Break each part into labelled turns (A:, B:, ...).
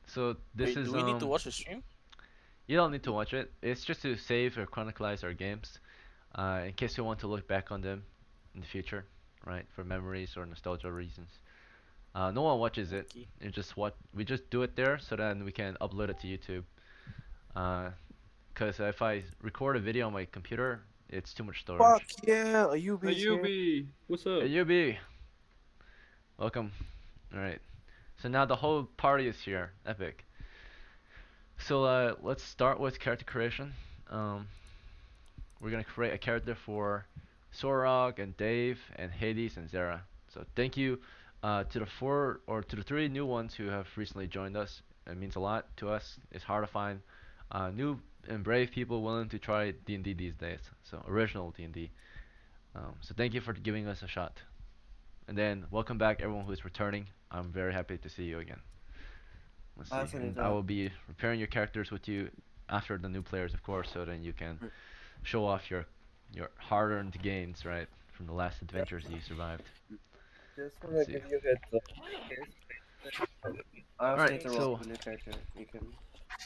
A: So this
B: Wait,
A: is
B: do we need to watch the stream?
A: you don't need to watch it. It's just to save or chronicleize our games, in case you want to look back on them in the future, right? For memories or nostalgia reasons. No one watches it.
B: Okay.
A: It just what we just do it there so then we can upload it to YouTube. Uh, Cause if I record a video on my computer, it's too much
B: Fuck
A: storage.
B: yeah, Ayubi's here.
C: Ayubi, what's
A: Hey,
C: up?
A: UB, welcome. All right. So now the whole party is here. Epic. So let's start with character creation. Um, we're gonna create a character for Sorog and Dave and Hades and Zera. So thank you to the three new ones who have recently joined us. It means a lot to us. It's hard to find new and brave people willing to try D&D these days. So original D&D. So thank you for giving us a shot. And then welcome back everyone who is returning. I'm very happy to see you again. Let's see.
B: Answer
A: And
B: it
A: I
B: up.
A: will be repairing your characters with you after the new players, of course, so then you can show off your hard-earned gains, right, from the last adventures you survived.
B: Just wanna
A: Let's see.
B: give you a heads up. I
A: All
B: also
A: right,
B: need to roll
A: so
B: a new character. You can.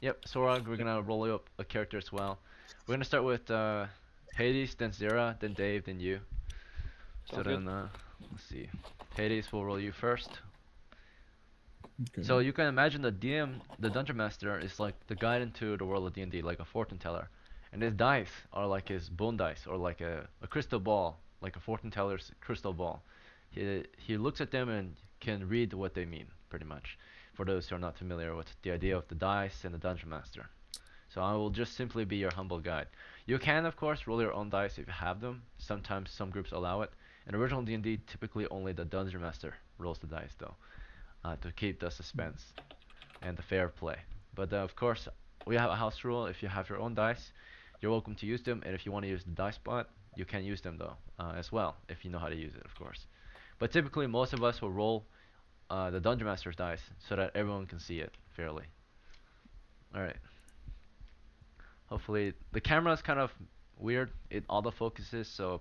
A: yep, Sorag, we're gonna roll you up a character as well. We're gonna start with Hades, then Zera, then Dave, then you. So
C: Sounds good.
A: then let's see. Hades will roll you first.
D: Okay.
A: So you can imagine the DM, the Dungeon Master, is like the guide into the world of D&D, like a fortune teller. And his dice are like his bone dice, or like a crystal ball, like a fortune teller's crystal ball. He looks at them and can read what they mean, pretty much, for those who are not familiar with the idea of the dice and the Dungeon Master. So I will just simply be your humble guide. You can, of course, roll your own dice if you have them. Sometimes some groups allow it. In original D&D, typically only the Dungeon Master rolls the dice, though, to keep the suspense and the fair play. But of course, we have a house rule. If you have your own dice, you're welcome to use them. And if you want to use the dice spot, you can use them though, as well, if you know how to use it, of course. But typically, most of us will roll the Dungeon Master's dice so that everyone can see it fairly. All right. Hopefully, the camera is kind of weird. It auto focuses, so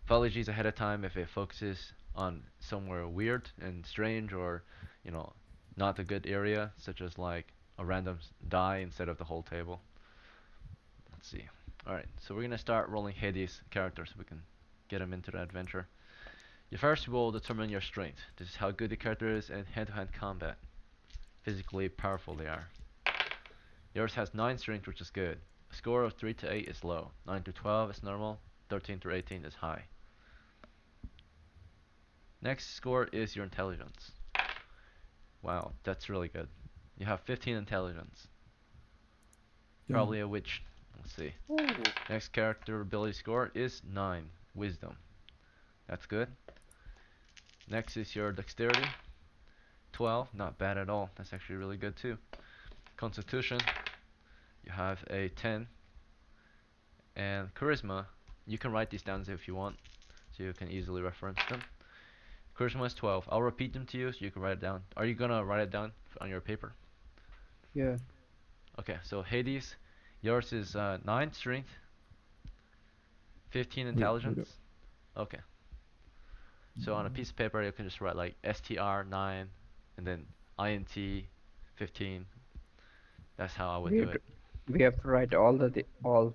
A: apologies ahead of time if it focuses on somewhere weird and strange or, you know, not a good area, such as like a random die instead of the whole table. Let's see. Alright, so we're gonna start rolling Hades characters so we can get him into the adventure. You first will determine your strength. This is how good the character is in hand-to-hand combat. Physically powerful they are. Yours has 9 strength, which is good. A score of 3 to 8 is low. 9 to 12 is normal. 13 to 18 is high. Next score is your intelligence. Wow, that's really good. You have 15 intelligence.
D: Yeah.
A: Probably a witch. Let's see.
B: Ooh.
A: Next character ability score is 9. Wisdom. That's good. Next is your dexterity. 12. Not bad at all. That's actually really good too. Constitution. You have a 10. And charisma. You can write these down if you want, so you can easily reference them. Charisma is 12. I'll repeat them to you so you can write it down. Are you gonna write it down on your paper?
D: Yeah.
A: Okay, so Hades, yours is 9 strength, 15
D: Wait, hold up.
A: intelligence. Okay. So on a piece of paper you can just write like STR 9 and then INT 15. That's how I would
E: We
A: do
E: have to,
A: it.
E: we have to write all all.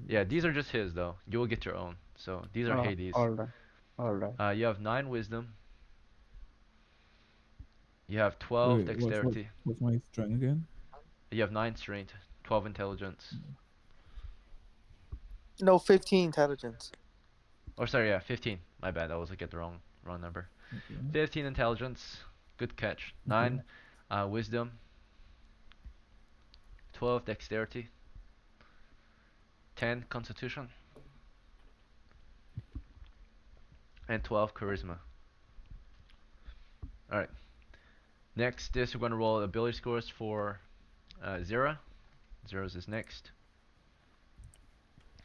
A: Yeah, these are just his though. You will get your own. So these are Hades.
E: All right, all right.
A: You have 9 wisdom. You have 12
D: Wait,
A: dexterity.
D: what's my strength again?
A: You have 9 strength, 12 intelligence.
B: No, 15 intelligence.
A: Or sorry, yeah, 15. My bad. I was looking at the wrong number.
D: Okay.
A: 15 intelligence. Good catch. 9 wisdom. 12 dexterity. 10 constitution. And 12 charisma. Alright. Next is we're going to roll ability scores for Zera. Zera's is next.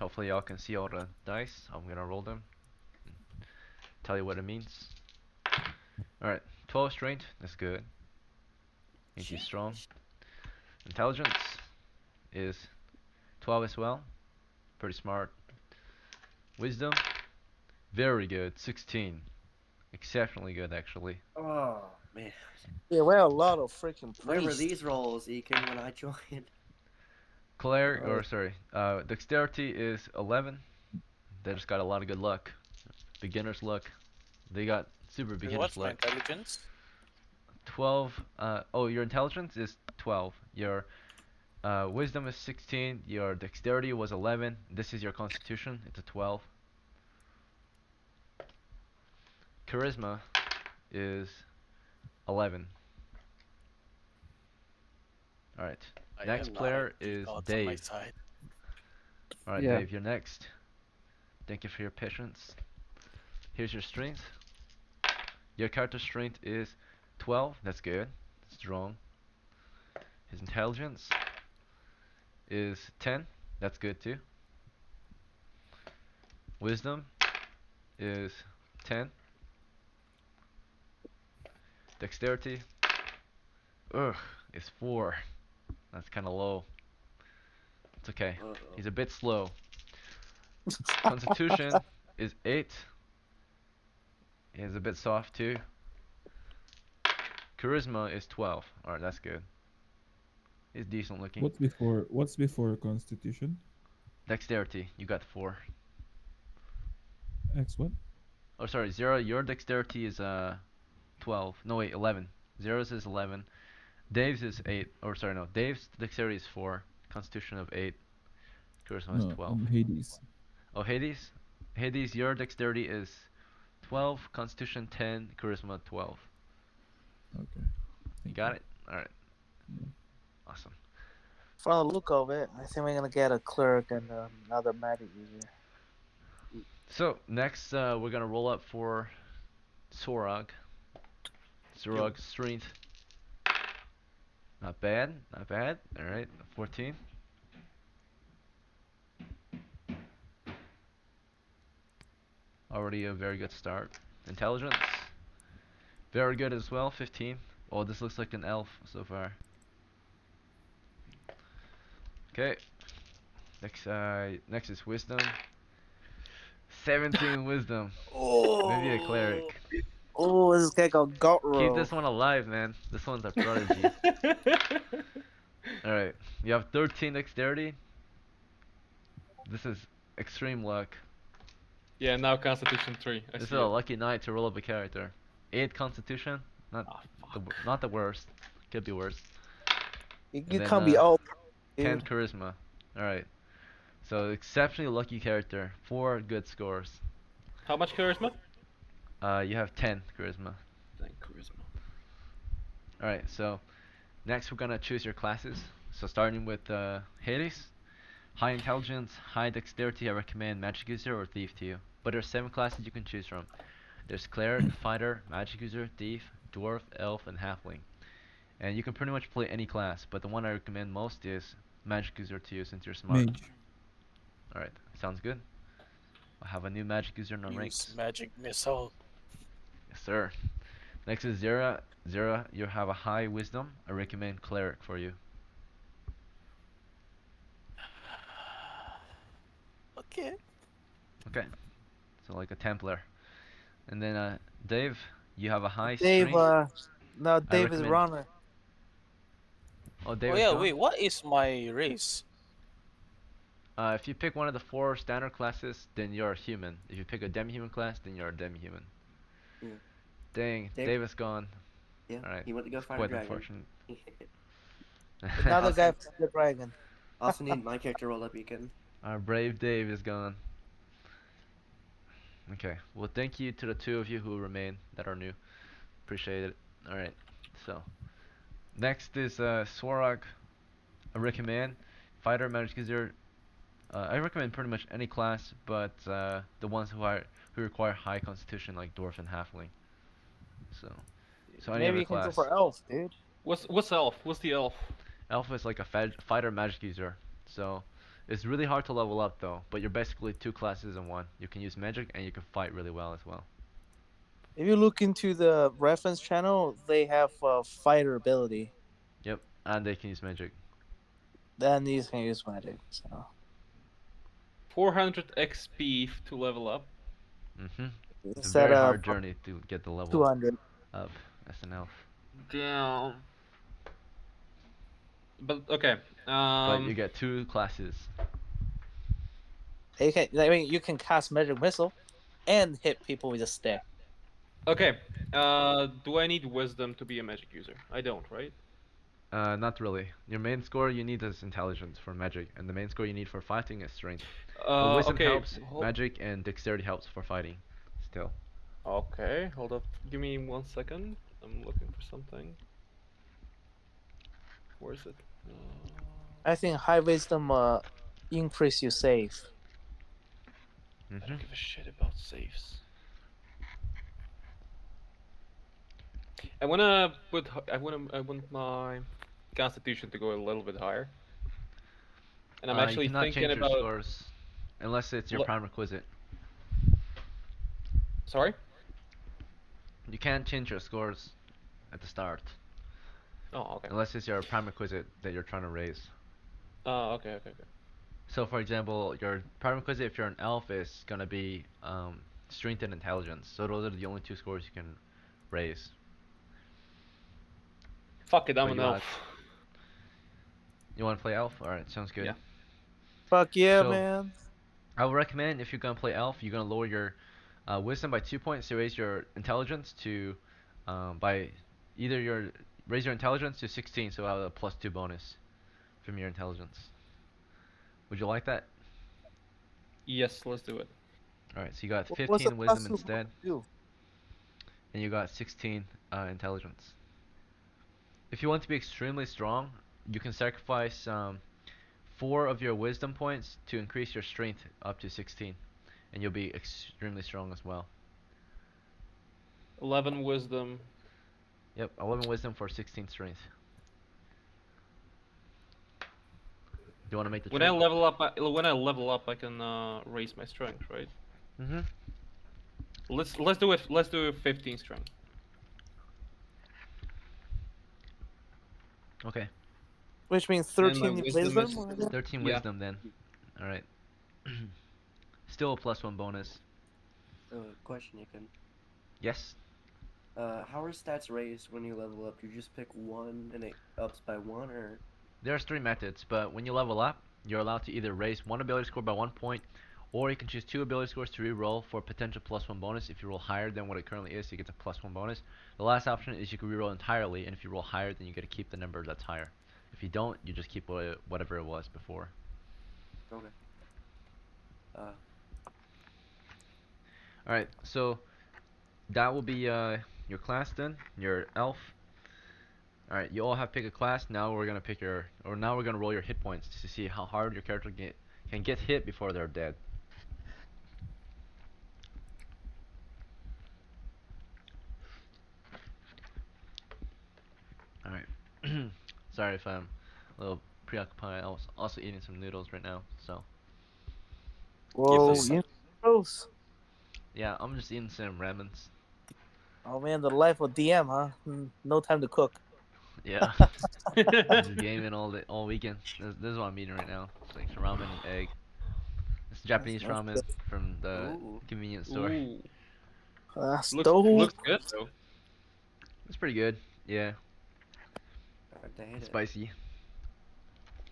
A: Hopefully y'all can see all the dice. I'm going to roll them. Tell you what it means. Alright. 12 strength. That's good. Means he's strong. Intelligence is 12 as well. Pretty smart. Wisdom. Very good. 16. Exceptionally good, actually.
B: Oh. Man, Yeah, we have a lot of freaking
C: Where were
B: priests.
C: these rolls, Ekin, when I joined?
A: Cleric,
B: Oh.
A: or sorry, dexterity is 11. They just got a lot of good luck. Beginner's luck. They got super
F: Wait,
A: beginner's
F: what's my
A: luck.
F: intelligence?
A: 12. Oh, your intelligence is 12. Your wisdom is 16. Your dexterity was 11. This is your constitution. It's a 12. Charisma is 11. Alright.
F: I
A: Next
F: am not a
A: player is
F: god on my
A: Dave.
F: side.
A: Alright,
E: Yeah.
A: Dave, you're next. Thank you for your patience. Here's your strength. Your character strength is 12. That's good. Strong. His intelligence is 10. That's good too. Wisdom is 10. Dexterity, ugh, is 4. That's kind of low. It's okay.
C: Uh-oh.
A: He's a bit slow. Constitution is 8. He's a bit soft too. Charisma is 12. Alright, that's good. He's decent looking.
D: What's before Constitution?
A: Dexterity, you got 4.
D: X what?
A: Oh, sorry, Zero, your dexterity is 12. No, wait, 11. Zero's is 11. Dave's is 8. Or sorry, no. Dave's dexterity is 4. Constitution of 8. Charisma is
D: No,
A: 12.
D: Hades.
A: Oh, Hades? Hades, your dexterity is 12. Constitution 10. Charisma 12.
D: Okay.
A: You
D: Thank
A: got it? Alright.
D: Yeah.
A: Awesome.
B: From the look of it, I think we're gonna get a cleric and another magic user.
A: So, next, we're gonna roll up for Sorag. Sorag's strength. Not bad, not bad. Alright, 14. Already a very good start. Intelligence. Very good as well, 15. Oh, this looks like an elf so far. Okay. Next is wisdom. 17 wisdom.
F: Oh.
A: Maybe a cleric.
B: Oh, this guy got gut
A: Keep
B: roll.
A: this one alive, man. This one's a prodigy. Alright, you have 13 dexterity. This is extreme luck.
G: Yeah, now Constitution 3. I
A: This is
G: see
A: a
G: it.
A: lucky night to roll up a character. 8 constitution, not
G: Ah,
A: not the worst. Could be worse.
B: You
A: And then,
B: can't be all.
A: 10
B: Dude.
A: charisma. Alright. So exceptionally lucky character. 4 good scores.
G: How much charisma?
A: You have 10 charisma.
C: Thank charisma.
A: Alright, so next we're gonna choose your classes. So starting with Hades. High intelligence, high dexterity, I recommend magic user or thief to you. But there's 7 classes you can choose from. There's cleric, fighter, magic user, thief, dwarf, elf, and halfling. And you can pretty much play any class, but the one I recommend most is magic user to you since you're smart.
D: Mage.
A: Alright, sounds good. I have a new magic user in our
F: Use
A: ranks.
F: magic missile.
A: Yes, sir. Next is Zera. Zera, you have a high wisdom. I recommend cleric for you.
F: Okay.
A: Okay. So like a Templar. And then Dave, you have a high
B: Dave,
A: strength.
B: no, Dave is
A: recommend-
B: runner.
A: Oh, Dave
F: Oh
A: is
F: yeah,
A: gone?
F: wait, what is my race?
A: If you pick one of the 4 standard classes, then you're a human. If you pick a demi-human class, then you're a demi-human.
C: Yeah.
A: Dang,
C: Dave-
A: Dave is gone.
C: Yeah,
A: Alright.
C: he went to go find a
A: Quite
C: dragon.
A: unfortunate.
B: Another guy
C: Awesome.
B: from the dragon.
C: Also need my character roll up, Ekin.
A: Our brave Dave is gone. Okay, well thank you to the 2 of you who remain that are new. Appreciate it. Alright, so next is Swarog. I recommend fighter, magic user. I recommend pretty much any class, but the ones who require high constitution like dwarf and halfling. So any
B: Maybe
A: other
B: you can go
A: class.
B: for elf, dude.
G: What's elf? What's the elf?
A: Alpha is like a fighter magic user. So it's really hard to level up though, but you're basically 2 classes in one. You can use magic and you can fight really well as well.
B: If you look into the reference channel, they have fighter ability.
A: Yep, and they can use magic.
B: Then these can use magic. So
G: 400 XP to level up.
A: It's a
B: instead
A: very
B: of
A: hard journey to get the level
B: 200.
A: up. as an elf.
G: Damn. But okay.
A: But you get 2 classes.
B: You can, I mean, you can cast magic missile, and hit people with a stick.
G: Okay. Do I need wisdom to be a magic user? I don't, right?
A: Not really. Your main score you need is intelligence for magic, and the main score you need for fighting is strength. But wisdom
G: Okay.
A: helps, magic and dexterity helps for fighting. Still.
G: Okay, hold up. Give me 1 second. I'm looking for something. Where is it?
B: I think high wisdom increase your save.
G: I
A: Mhm.
G: don't give a shit about saves. I want my constitution to go a little bit higher. And I'm
A: You
G: actually
A: cannot
G: thinking
A: change your
G: about.
A: scores unless it's your
G: Lo-
A: prime requisite.
G: Sorry?
A: You can't change your scores at the start
G: Oh, okay.
A: unless it's your prime requisite that you're trying to raise.
G: Okay.
A: So, for example, your prime requisite if you're an elf is gonna be strength and intelligence. So those are the only 2 scores you can raise.
G: Fuck it, I'm
A: But
G: an
A: you
G: elf.
A: You want to play elf? All right, sounds good.
G: Yeah.
B: Fuck yeah,
A: So,
B: man.
A: I would recommend if you're gonna play elf, you're gonna lower your wisdom by 2 points to raise your intelligence to by either your raise your intelligence to 16, so have a +2 bonus from your intelligence. Would you like that?
G: Yes, let's do it.
A: All right, so you got
B: What's the
A: 15 wisdom
B: plus two
A: instead,
B: do?
A: and you got 16 intelligence. If you want to be extremely strong, you can sacrifice 4 of your wisdom points to increase your strength up to 16, and you'll be extremely strong as well.
G: 11 wisdom.
A: Yep, 11 wisdom for 16 strength. Do you want to make the
G: When I
A: trade?
G: level up, I can raise my strength, right?
A: Mm-hmm.
G: Let's do it. Let's do 15 strength.
A: Okay,
B: Which means
G: And my
B: 13
G: wisdom
B: wisdom?
G: is
A: 13
G: yeah.
A: wisdom then. All right. Still a +1 bonus.
C: Question, you can.
A: Yes.
C: How are stats raised when you level up? You just pick one and it ups by one, or
A: There's 3 methods, but when you level up, you're allowed to either raise one ability score by 1 point, or you can choose 2 ability scores to re-roll for a potential +1 bonus. If you roll higher than what it currently is, you get a +1 bonus. The last option is you can re-roll entirely, and if you roll higher, then you get to keep the number that's higher. If you don't, you just keep whatever it was before.
C: okay.
A: Alright, so that will be your class then, your elf. Alright, you all have picked a class. Now we're gonna now we're gonna roll your hit points to see how hard your character can get hit before they're dead. Alright. Sorry if I'm a little preoccupied. I was also eating some noodles right now, so
B: Whoa,
F: us some.
B: you gross.
A: yeah, I'm just eating some ramens.
B: Oh man, the life of DM, huh? No time to cook.
A: Yeah. Just gaming all weekend. This is what I'm eating right now. It's like ramen and egg. It's Japanese
B: That's
A: ramen
B: good.
A: from the
C: Ooh.
A: convenience store.
G: Ooh.
B: Stove.
G: Looks good though.
A: It's pretty good. Yeah,
C: I hate it.
A: spicy.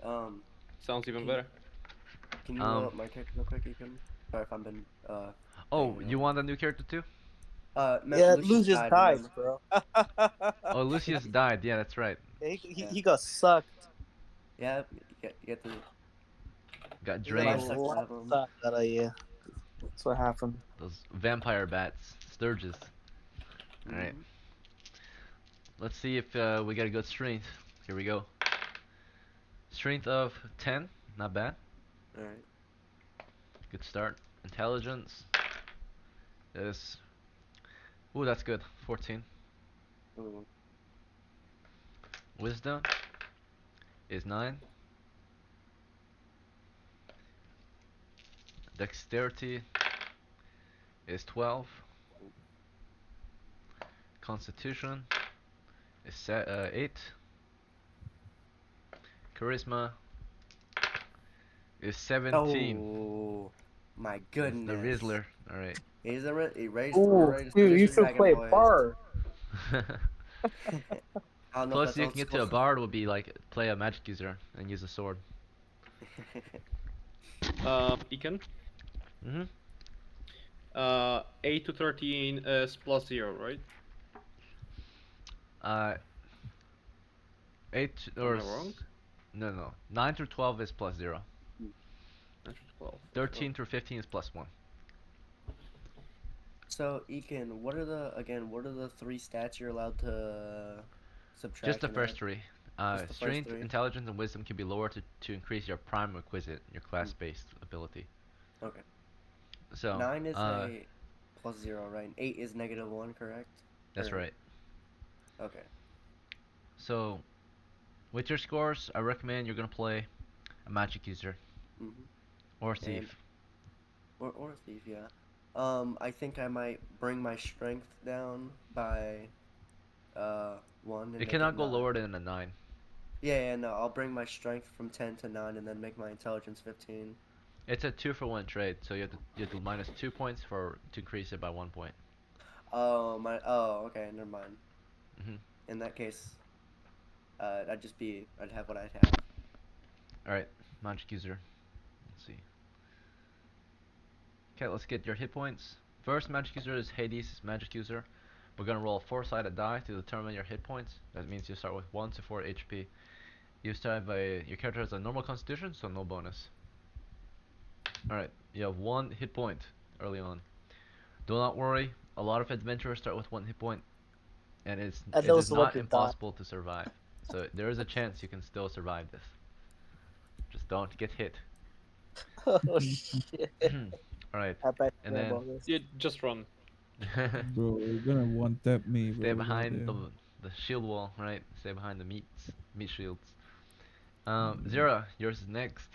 G: Sounds even
C: Can-
G: better.
C: Can you load up my character real quick? You can. Sorry if I've been
A: Oh,
C: banging
A: you
C: on.
A: want a new character too?
B: Yeah, Lucius died,
C: remember?
B: bro.
A: Oh, Lucius died. Yeah, that's right.
B: He got sucked.
C: Yeah, you get the
A: Got
B: He got a
A: drained.
C: sucked
B: lot
C: out of him.
B: sucked out of you. That's what happened.
A: Those vampire bats, sturges. All right.
C: Mhm.
A: Let's see if we get a good strength. Here we go. Strength of 10, not bad.
C: All right.
A: Good start. Intelligence is, ooh, that's good. 14.
C: Ooh.
A: Wisdom is 9. Dexterity is 12. Constitution is 8. Charisma is 17.
C: Oh my
A: It's
C: goodness.
A: the Rizzler. Alright.
C: He raised
B: Ooh,
C: raised
B: dude, you
C: Producer
B: should
C: Dragon
B: play
C: Boys.
B: Bar.
C: I don't know if
A: Closest
C: that's
A: you
C: old
A: can get to a
C: school.
A: bard would be like play a magic user and use a sword.
G: Econ.
A: Mhm.
G: 8 to 13 is plus 0, right?
A: Uh, eight
G: Am I wrong?
A: no. 9 through 12 is plus 0.
G: 9 to 12. Okay.
A: 13 through 15 is plus 1.
C: So, Ekin, what are the three stats you're allowed to
A: Just
C: subtract
A: the
C: and
A: first
C: add?
A: three.
C: Just the first
A: Strength,
C: three?
A: intelligence, and wisdom can be lowered to increase your prime requisite, your class-based ability.
C: Okay.
A: So,
C: 9 is a plus 0, right? And 8 is -1, correct?
A: that's
C: Or-
A: right.
C: Okay.
A: So, with your scores, I recommend you're gonna play a magic user
C: Mm-hmm.
A: or a
C: And
A: thief.
C: or a thief, yeah. I think I might bring my strength down by 1 and
A: It
C: make it
A: cannot go
C: 9.
A: lower than a 9.
C: Yeah, no, I'll bring my strength from 10 to 9 and then make my intelligence 15.
A: It's a 2-for-1 trade, so you have to minus 2 points to increase it by 1 point.
C: Okay, never mind.
A: Mhm.
C: In that case, I'd have what I'd have.
A: All right, magic user. Let's see. Okay, let's get your hit points. First magic user is Hades' magic user. We're gonna roll a 4-sided die to determine your hit points. That means you start with 1 to 4 HP. Your character has a normal constitution, so no bonus. Alright, you have 1 hit point early on. Do not worry, a lot of adventurers start with 1 hit point, and
B: And
A: it is
B: those
A: not
B: lucky die.
A: impossible to survive. So there is a chance you can still survive this. Just don't get hit.
B: Oh shit!
A: Alright,
B: I bet
A: and
B: you
A: then
B: about this.
G: Yeah, just run.
D: Bro, you're gonna one tap me, bro.
A: stay behind
D: Goddamn.
A: the shield wall, right? Stay behind the meat shields. Zera, yours is next.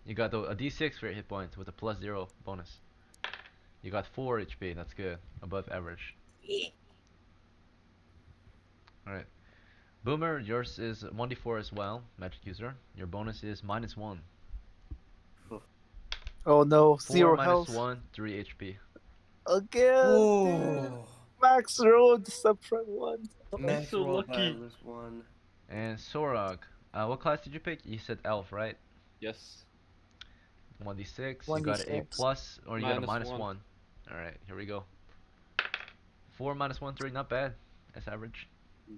A: You got a D6 for your hit points with a plus 0 bonus. You got 4 HP, that's good. Above average. Alright. Boomer, yours is 1d4 as well, magic user. Your bonus is -1.
B: Oh no,
A: 4
B: zero
A: minus
B: health
A: 1, 3 HP.
B: again, dude.
C: Whoa!
B: Max road subtract 1.
C: Max
G: so
C: roll by
G: lucky.
C: lose 1.
A: And Sorag, what class did you pick? You said elf, right?
G: Yes.
A: 1d6, you got a
B: 1d6.
A: plus, or you got a
G: -1.
A: -1. Alright, here we go. 4 minus 1, 3, not bad. That's average.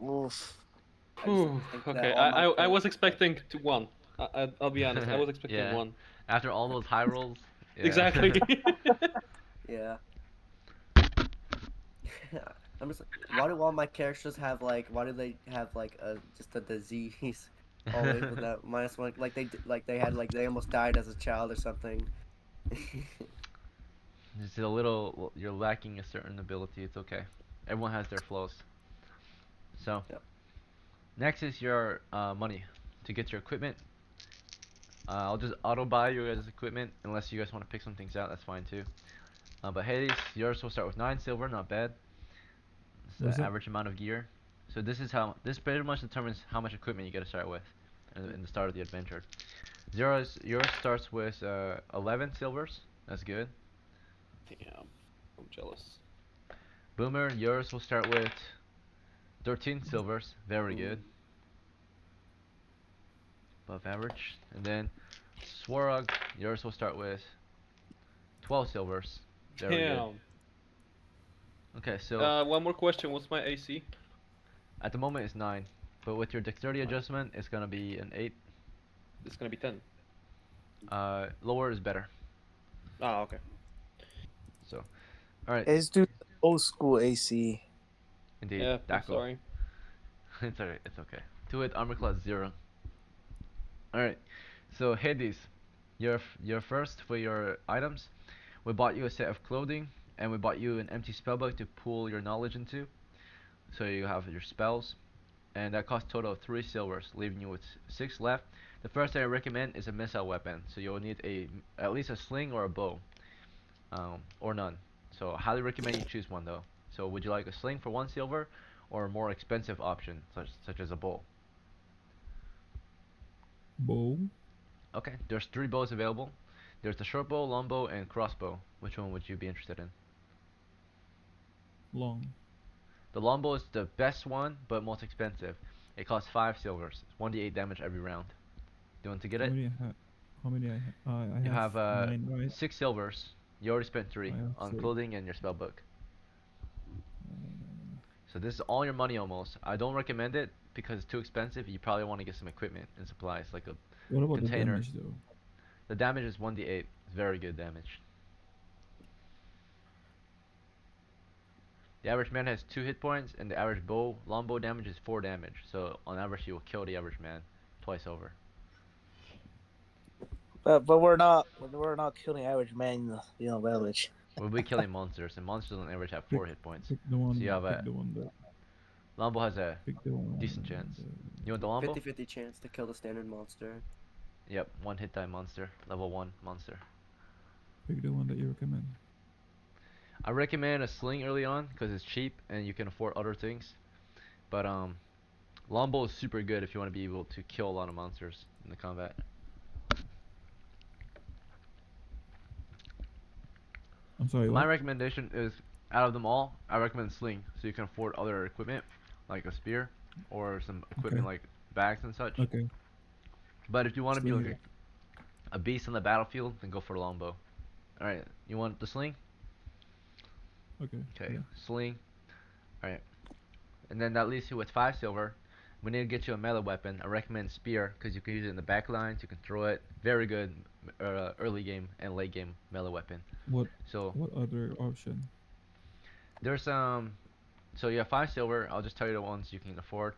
B: Oof.
G: Whew,
C: think that
G: okay,
C: all my
G: I was
C: characters-
G: expecting to 1. I'll be honest, I was expecting
A: Yeah.
G: 1.
A: After all those high rolls, yeah.
G: Exactly.
C: Yeah. I'm just like, why do all my characters have why do they have just a disease always with that -1? They almost died as a child or something.
A: It's a little, you're lacking a certain ability. It's okay. Everyone has their flaws. So,
C: Yep.
A: next is your money to get your equipment. I'll just auto buy you guys equipment unless you guys want to pick some things out. That's fine too. But Hades, yours will start with 9 silver, not bad. It's
D: What's
A: the
D: up?
A: average amount of gear. So this pretty much determines how much equipment you get to start with in the start of the adventure. Yours starts with 11 silvers. That's good.
G: Damn, I'm jealous.
A: Boomer, yours will start with 13 silvers. Very
C: Ooh.
A: good. Above average. And then Swarog, yours will start with 12 silvers. Very good.
G: Damn.
A: Okay, so
G: One more question. What's my AC?
A: at the moment it's 9, but with your dexterity adjustment, it's gonna be an 8.
G: It's gonna be 10.
A: Lower is better.
G: Ah, okay.
A: So, all right,
B: Let's do old school AC.
A: indeed,
G: Yeah, I'm
A: Dako.
G: sorry.
A: It's alright, it's okay. 2 hit armor class 0. Alright, so Hades, your first for your items. We bought you a set of clothing, and we bought you an empty spellbook to pool your knowledge into. So you have your spells, and that costs a total of 3 silvers, leaving you with 6 left. The first thing I recommend is a missile weapon, so you'll need at least a sling or a bow, or none. So I highly recommend you choose one though. So would you like a sling for 1 silver, or a more expensive option, such as a bow?
D: Bow.
A: Okay, there's 3 bows available. There's the short bow, long bow, and crossbow. Which one would you be interested in?
D: Long.
A: The longbow is the best one, but most expensive. It costs 5 silvers. It's 1d8 damage every round. Do you want to get
D: How
A: it?
D: many I have? How many I
A: You
D: have
A: have
D: 9, right?
A: 6 silvers. You already spent 3
D: I have
A: on
D: 6.
A: clothing and your spell book.
D: Uh,
A: So this is all your money almost. I don't recommend it because it's too expensive. You probably want to get some equipment and supplies like a
D: what about the
A: container.
D: damage though?
A: The damage is 1d8. It's very good damage. The average man has 2 hit points, and the average longbow damage is 4 damage. So on average, you will kill the average man twice over.
B: But we're not killing average man in the village.
A: We'll be killing monsters, and monsters on average have
D: Pick,
A: 4 hit points.
D: pick the one.
A: So you have
D: Pick
A: a
D: the one that.
A: longbow has a
D: Pick the one.
A: decent chance. You want the longbow?
C: 50-50 chance to kill the standard monster.
A: Yep, 1 hit die monster, level 1 monster.
D: Pick the one that you recommend.
A: I recommend a sling early on because it's cheap and you can afford other things. But longbow is super good if you want to be able to kill a lot of monsters in the combat.
D: I'm sorry.
A: My
D: What?
A: recommendation is, out of them all, I recommend sling so you can afford other equipment like a spear or some equipment
D: Okay.
A: like bags and such.
D: Okay.
A: But if you want to be
D: Sling
A: like
D: it.
A: a beast on the battlefield, then go for a longbow. Alright, you want the sling?
D: Okay.
A: Okay,
D: Yeah.
A: sling. Alright. And then that leaves you with 5 silver. We need to get you a melee weapon. I recommend spear because you can use it in the back lines. You can throw it. Very good early game and late game melee weapon.
D: What?
A: So
D: What other option?
A: there's so you have 5 silver. I'll just tell you the ones you can afford.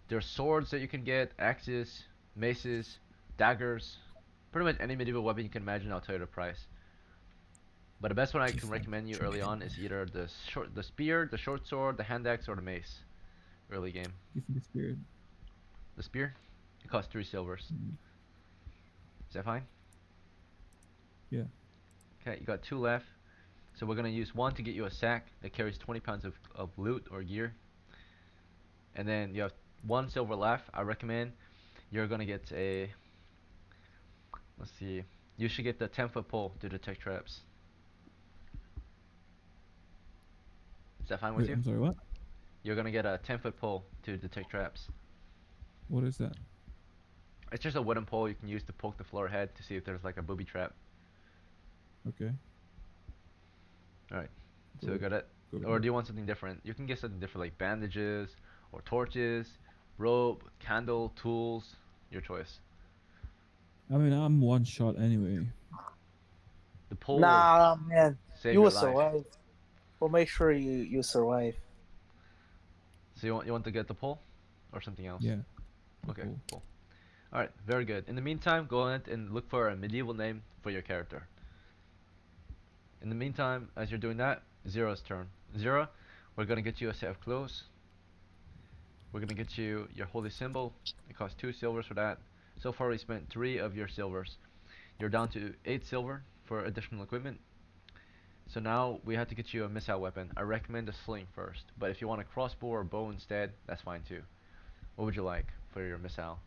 A: There's swords that you can get, axes, maces, daggers, pretty much any medieval weapon you can imagine. I'll tell you the price. But the best one I can recommend you early on is either the spear, the short sword, the hand axe, or the mace. Early game.
D: Give me the spirit.
A: The spear, it costs 3 silvers.
D: Mm.
A: Is that fine?
D: Yeah.
A: Okay, you got 2 left. So we're gonna use 1 to get you a sack that carries 20 pounds of loot or gear. And then you have 1 silver left. I recommend you're gonna get a, let's see, you should get the 10-foot pole to detect traps. Is that fine with
D: Wait,
A: you?
D: I'm sorry. What?
A: You're gonna get a 10-foot pole to detect traps.
D: What is that?
A: It's just a wooden pole you can use to poke the floor head to see if there's like a booby trap.
D: Okay.
A: Alright, so
D: Go-
A: we got it.
D: go with
A: Or
D: that.
A: do you want something different? You can get something different like bandages, or torches, rope, candle, tools, your choice.
D: I mean, I'm one shot anyway.
A: The pole will
B: Nah, man,
A: save
B: you
A: your
B: will
A: life.
B: survive. We'll make sure you survive.
A: So you want to get the pole? Or something else?
D: Yeah. the
A: Okay,
D: pole.
A: cool. Alright, very good. In the meantime, go ahead and look for a medieval name for your character. In the meantime, as you're doing that, Zero's turn. Zero, we're gonna get you a set of clothes. We're gonna get you your holy symbol. It costs 2 silvers for that. So far we spent 3 of your silvers. You're down to 8 silver for additional equipment. So now we have to get you a missile weapon. I recommend a sling first, but if you want a crossbow or bow instead, that's fine too. What would you like for your missile?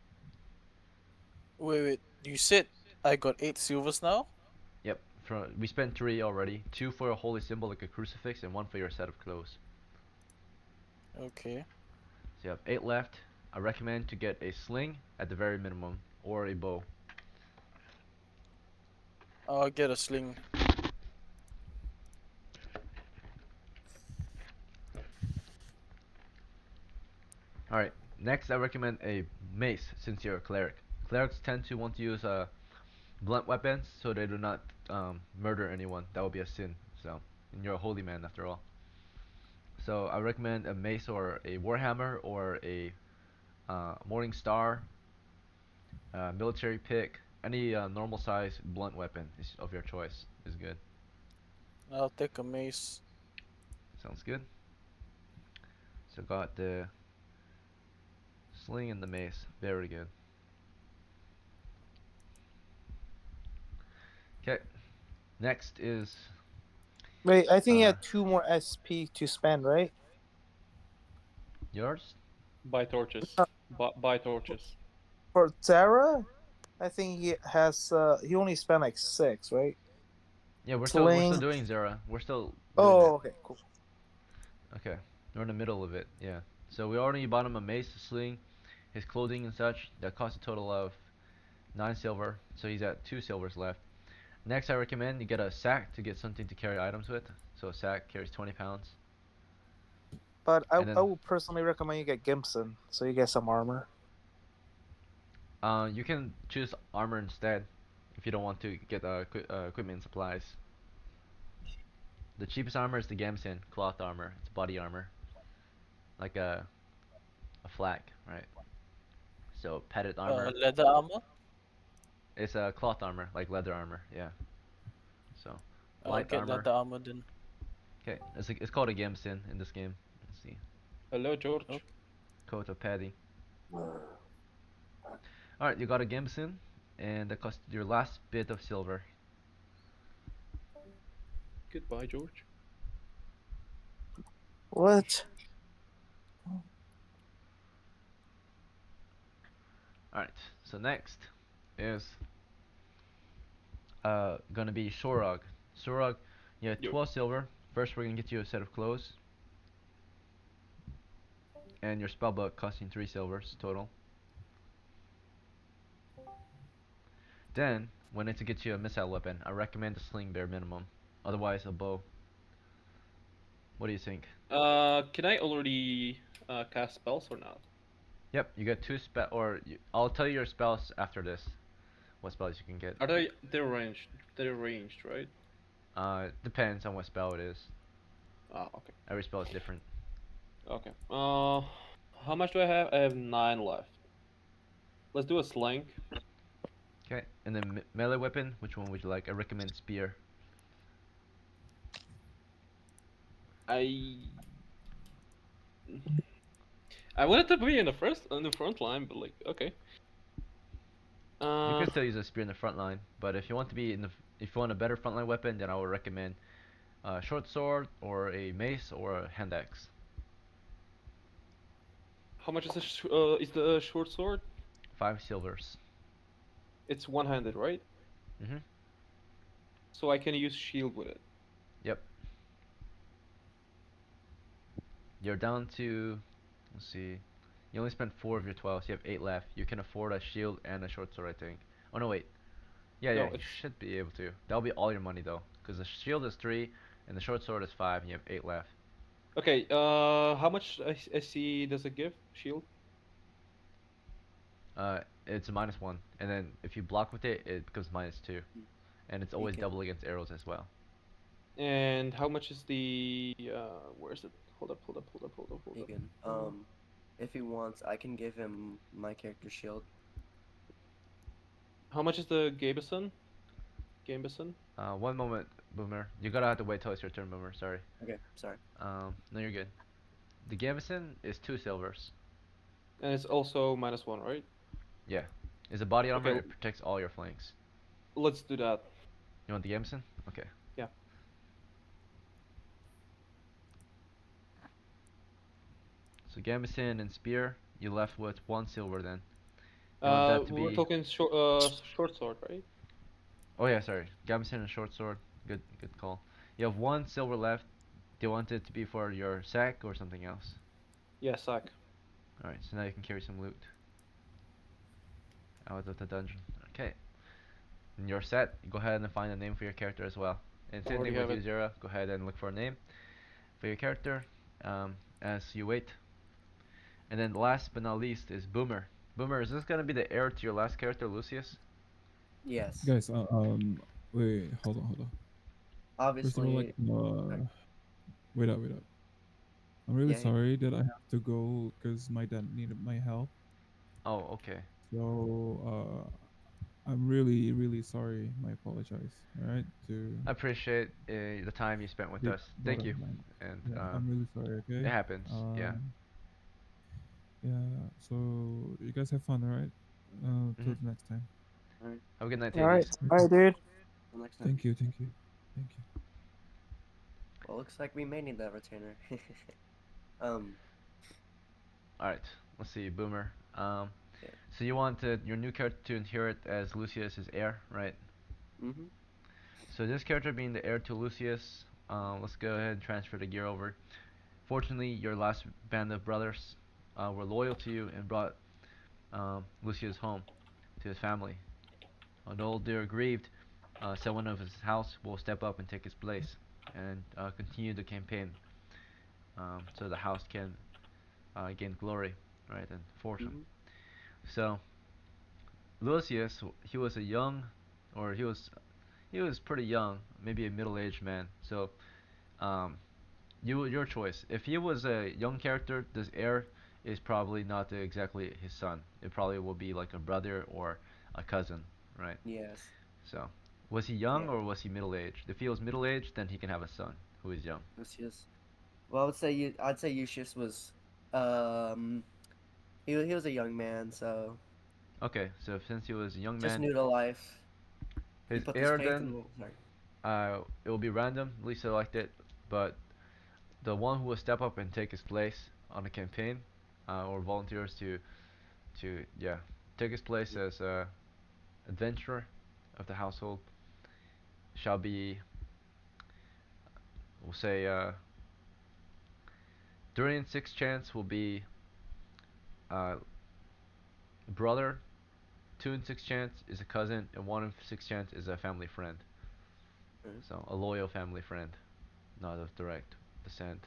F: Wait. You said I got 8 silvers now?
A: Yep, we spent 3 already. 2 for a holy symbol like a crucifix and 1 for your set of clothes.
F: Okay.
A: So you have 8 left. I recommend to get a sling at the very minimum, or a bow.
F: I'll get a sling.
A: Alright, next I recommend a mace since you're a cleric. Clerics tend to want to use blunt weapons so they do not murder anyone. That would be a sin. So, and you're a holy man after all. So I recommend a mace or a warhammer or a morning star, military pick. Any normal size blunt weapon is of your choice is good.
F: I'll take a mace.
A: Sounds good. So got the sling and the mace. Very good. Okay. Next is
B: Wait, I think you
A: Uh,
B: had 2 more SP to spend, right?
A: yours.
G: Buy torches. Buy torches.
B: For Terra, I think he has. He only spent like 6, right?
A: Yeah, we're still
B: Sling.
A: doing Zera. We're still doing
B: Oh,
A: it.
B: okay, cool.
A: Okay. Or in the middle of it, yeah. So we already bought him a mace, a sling, his clothing and such. That cost a total of 9 silver, so he's at 2 silvers left. Next, I recommend you get a sack to get something to carry items with. So a sack carries 20 pounds.
B: But I,
A: And
B: I
A: then
B: would personally recommend you get Gimson, so you get some armor.
A: you can choose armor instead if you don't want to get equipment and supplies. The cheapest armor is the Gamson cloth armor. It's body armor, like a flak, right? So padded armor.
F: Leather armor.
A: It's a cloth armor, like leather armor. Yeah. So
F: I'll
A: light
F: get
A: armor.
F: leather armor then.
A: Okay, it's called a Gamson in this game. Let's see.
G: Hello, George.
F: Okay.
A: Coat of padding. Alright, you got a Gamson, and that cost your last bit of silver.
G: Goodbye, George.
B: What?
A: Alright, so next is gonna be Shorog. Shorog, you have
G: Yo.
A: 12 silver. First, we're gonna get you a set of clothes, and your spellbook costing 3 silvers total. Then, when it's to get you a missile weapon, I recommend a sling bare minimum. Otherwise, a bow. What do you think?
G: Can I already cast spells or not?
A: Yep, you get 2 spell, or I'll tell you your spells after this. What spells you can get.
G: Are they're ranged? They're ranged, right?
A: Depends on what spell it is.
G: Ah, okay.
A: Every spell is different.
G: Okay. How much do I have? I have 9 left. Let's do a sling.
A: Okay, and then melee weapon, which one would you like? I recommend spear.
G: I wanted to be in the front line, but like, okay.
A: You
G: Uh,
A: can still use a spear in the front line, but if you want to be in the, if you want a better frontline weapon, then I would recommend a short sword or a mace or a hand axe.
G: how much is is the short sword?
A: 5 silvers.
G: It's one-handed, right?
A: Mhm.
G: So I can use shield with it.
A: Yep. You're down to, let's see, you only spent 4 of your 12, so you have 8 left. You can afford a shield and a short sword, I think. Oh no, wait. Yeah,
G: No,
A: yeah, you
G: it's
A: should be able to. That'll be all your money though, because the shield is 3 and the short sword is 5, and you have 8 left.
G: okay. How much SC does it give? Shield?
A: It's a -1, and then if you block with it, it becomes -2, and it's
C: You
A: always
C: can-
A: double against arrows as well.
G: And how much is the where is it? Hold up, hold up, hold up, hold up, hold
C: He
G: up.
C: can. If he wants, I can give him my character shield.
G: How much is the Gabison? Gambison?
A: One moment, Boomer. You gotta have to wait till it's your turn, Boomer. Sorry.
C: Okay, sorry.
A: No, you're good. The Gambeson is 2 silvers.
G: And it's also -1, right?
A: Yeah. It's a body armor.
G: Okay.
A: It protects all your flanks.
G: Let's do that.
A: You want the Gambeson? Okay.
G: Yeah.
A: So Gambeson and spear. You left with 1 silver then. You want that to
G: We're
A: be?
G: talking short sword, right?
A: Oh yeah, sorry. Gambeson and short sword. Good, good call. You have 1 silver left. Do you want it to be for your sack or something else?
G: Yeah, sack.
A: Alright, so now you can carry some loot out of the dungeon. Okay. And you're set. Go ahead and find a name for your character as well. And same
G: Already
A: thing with
G: have
A: you,
G: it.
A: Zera. Go ahead and look for a name for your character as you wait. And then last but not least is Boomer. Boomer, is this gonna be the heir to your last character, Lucius?
C: Yes.
D: Guys, wait, hold on, hold on. First of all, like,
C: Obviously.
D: wait up, wait up. I'm really
C: Yeah.
D: sorry that I have to go because my dad needed my help.
A: Oh, okay.
D: So, I'm really, really sorry. I apologize. All right, to
A: I appreciate the time you spent with
D: the
A: us. Thank
D: bottom
A: you.
D: line.
A: And
D: Yeah, I'm really sorry.
A: it
D: Okay.
A: happens. Yeah.
D: Yeah. So you guys have fun, all right? Till
A: Mhm.
D: the next time.
C: All right.
A: Have a good night,
B: All right,
A: Hades.
B: all right, dude.
C: Till next time.
D: Thank you, thank you, thank you.
C: Well, looks like we may need that retainer.
A: Alright, let's see, Boomer.
C: Yeah.
A: So you want your new character to inherit as Lucius's heir, right?
C: Mhm.
A: So this character being the heir to Lucius, let's go ahead and transfer the gear over. Fortunately, your last band of brothers were loyal to you and brought Lucius home to his family. Although they're grieved, someone of his house will step up and take his place and continue the campaign, so the house can gain glory, right, and fortune.
C: Mhm.
A: So Lucius, he was a young, or he was pretty young, maybe a middle-aged man. So um, your choice. If he was a young character, this heir is probably not exactly his son. It probably will be like a brother or a cousin, right?
C: Yes.
A: So, was he young
C: Yeah.
A: or was he middle-aged? If he was middle-aged, then he can have a son who is young.
C: Lucius. Well, I'd say Lucius was, um, he was a young man, so
A: Okay, so since he was a young
C: just
A: man,
C: new to life. He
A: his
C: put his
A: heir
C: faith
A: then,
C: in. Sorry.
A: it will be randomly selected, but the one who will step up and take his place on the campaign, or volunteers to yeah take his place as adventurer of the household shall be, we'll say, three in six chance will be uh, brother, two in six chance is a cousin, and one in six chance is a family friend.
C: Mhm.
A: So a loyal family friend, not of direct descent.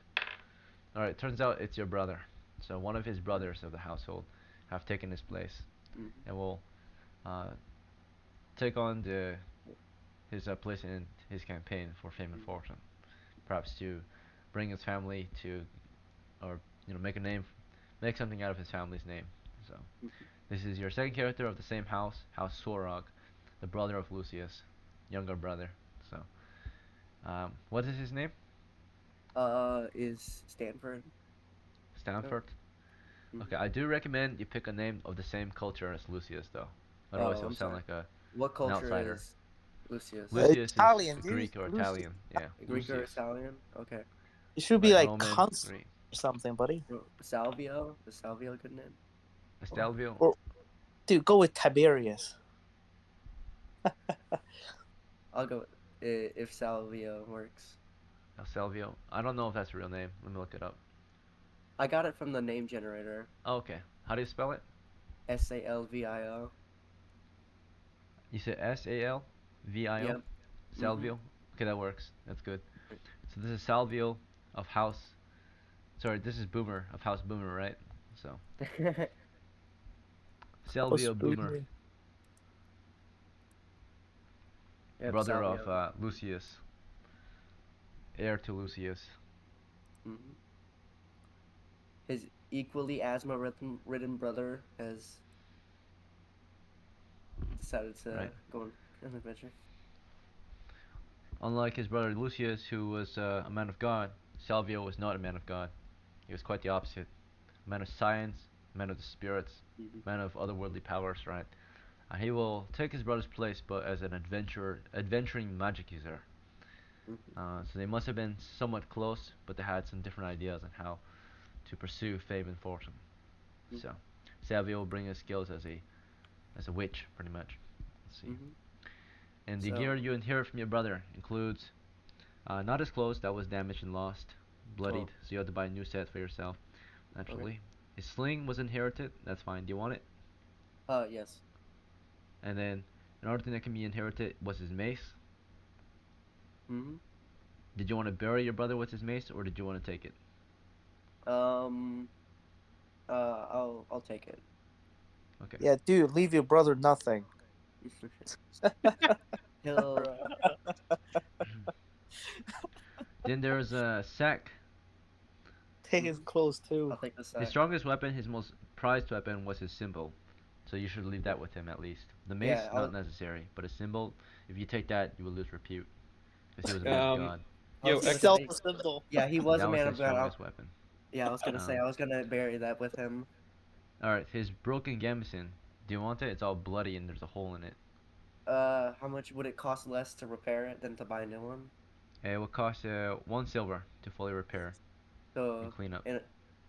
A: All right, turns out it's your brother. So one of his brothers of the household have taken his place
C: Mhm.
A: and will uh, take on his place in his campaign for fame and
C: Mhm.
A: fortune. Perhaps to bring his family to, or make a name, make something out of his family's name. So
C: Mhm.
A: this is your second character of the same house, House Sorog, the brother of Lucius, younger brother. So what is his name?
C: Is Stanford? Oh.
A: Stanford. Okay,
C: Mhm.
A: I do recommend you pick a name of the same culture as Lucius, though. Otherwise,
C: Oh,
A: you'll
C: I'm
A: sound
C: sorry.
A: like
C: What
A: an
C: culture
A: outsider.
C: is Lucius?
A: Lucius is
B: Italian, dude.
A: Greek or
B: Lucy.
A: Italian. Yeah,
C: Greek or
A: Lucius.
C: Italian? Okay.
B: It should be
A: Like
B: like
A: Roman,
B: Consul
A: Greek.
B: or something, buddy.
C: Salvio? Is Salvio a good name?
A: Estelvio?
B: Or dude, go with Tiberius.
C: I'll go if Salvio works.
A: Salvio. I don't know if that's a real name. Let me look it up.
C: I got it from the name generator.
A: Oh, okay. How do you spell it?
C: Salvio.
A: You said Salvio?
C: Yep. Mhm.
A: Salvio? Okay, that works. That's good. So this is Salvio of House. Sorry, this is Boomer of House Boomer, right? So
B: House
A: Salvio Boomer,
B: Boomer.
C: Yep,
A: brother of
C: Salvio.
A: Lucius, heir to Lucius.
C: Mhm. His equally asthma-ridden brother has decided to
A: Right.
C: go on an adventure.
A: Unlike his brother Lucius, who was a man of God, Salvio was not a man of God. He was quite the opposite. A man of science, a man of the spirits,
C: Mhm.
A: a man of otherworldly powers, right? He will take his brother's place, but as an adventuring magic user.
C: Mhm.
A: So they must have been somewhat close, but they had some different ideas on how to pursue fame and fortune.
C: Mhm.
A: So Salvio will bring his skills as a witch, pretty much. Let's see.
C: Mhm.
A: And the gear
C: So,
A: you inherit from your brother includes not his clothes that was damaged and lost,
C: oh,
A: bloodied, so you have to buy a new set for yourself,
C: okay.
A: naturally. His sling was inherited, that's fine. Do you want it?
C: Yes.
A: And then another thing that can be inherited was his mace.
C: Mhm.
A: Did you want to bury your brother with his mace, or did you want to take it?
C: Um. I'll take it.
A: Okay.
B: Yeah, dude, leave your brother nothing.
C: He'll.
A: Then there's a sack.
B: Take his
C: Mhm.
B: clothes too.
C: I'll take the
A: His
C: sack.
A: strongest weapon, his most prized weapon, was his symbol. So you should leave that with him at least. The mace,
C: Yeah.
A: not necessary, but a symbol, if you take that, you will lose repute, because he was a man of
G: Um,
A: God.
C: I
G: yo,
C: was
B: He
C: gonna
G: X,
B: sells
C: say.
B: the symbol.
C: Yeah, he was
A: That
C: a
A: was
C: man
A: his
C: of God.
A: strongest weapon.
C: Yeah, I was gonna say
A: Um,
C: I was gonna bury that with him.
A: Alright, his broken gambeson. Do you want it? It's all bloody and there's a hole in it.
C: How much would it cost less to repair it than to buy a new one?
A: It will cost 1 silver to fully repair and
C: So,
A: clean up.
C: in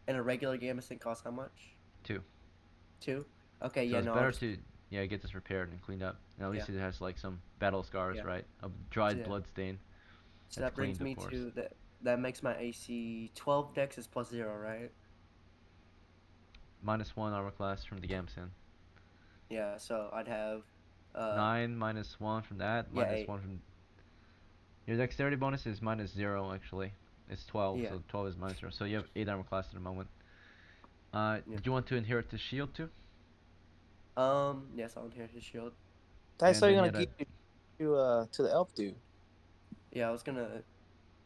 C: a regular gaming costs how much?
A: 2.
C: Two. Okay.
A: So
C: Yeah.
A: it's
C: No. I'll
A: better
C: just.
A: to get this repaired and cleaned up. And at
C: Yeah.
A: least it has like some battle scars,
C: Yeah.
A: right? A
C: So
A: dried
C: yeah.
A: blood stain.
C: So
A: That's
C: that brings
A: cleaned, of
C: me
A: course.
C: to that makes my AC 12 dex is plus 0, right?
A: -1 armor class from the Gamson.
C: Yeah, so I'd have
A: 9 -1 from that,
C: yeah,
A: minus
C: 8.
A: 1 from. Your dexterity bonus is -0 actually. It's 12,
C: Yeah.
A: so 12 is -0. So you have 8 armor class at the moment.
C: Yeah.
A: Did you want to inherit the shield too?
C: Yes, I'll inherit his shield.
B: I
A: And
B: saw you
A: then
B: gonna
A: you had
B: give it to the elf dude.
C: Yeah, I was gonna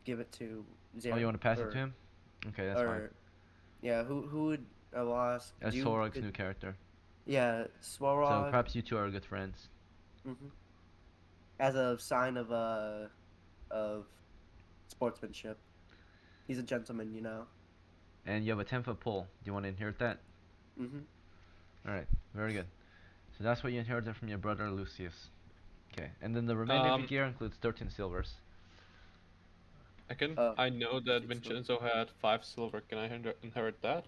C: give it to
A: Oh, you
C: Zaren.
A: want to pass it
C: or,
A: to him? Okay, that's fine.
C: or yeah, who would I will ask?
A: That's
C: Do you,
A: Sorog's new character.
C: yeah,
A: So
C: Swarog.
A: perhaps you two are good friends.
C: As a sign of sportsmanship. He's a gentleman, you know.
A: And you have a 10-foot pole. Do you want to inherit that?
C: Mm-hmm.
A: Alright, very good. So that's what you inherited from your brother Lucius. Okay, and then the remainder of your gear includes 13 silvers.
G: I know that
C: 6 silver.
G: Vincenzo had 5 silver. Can I inherit that?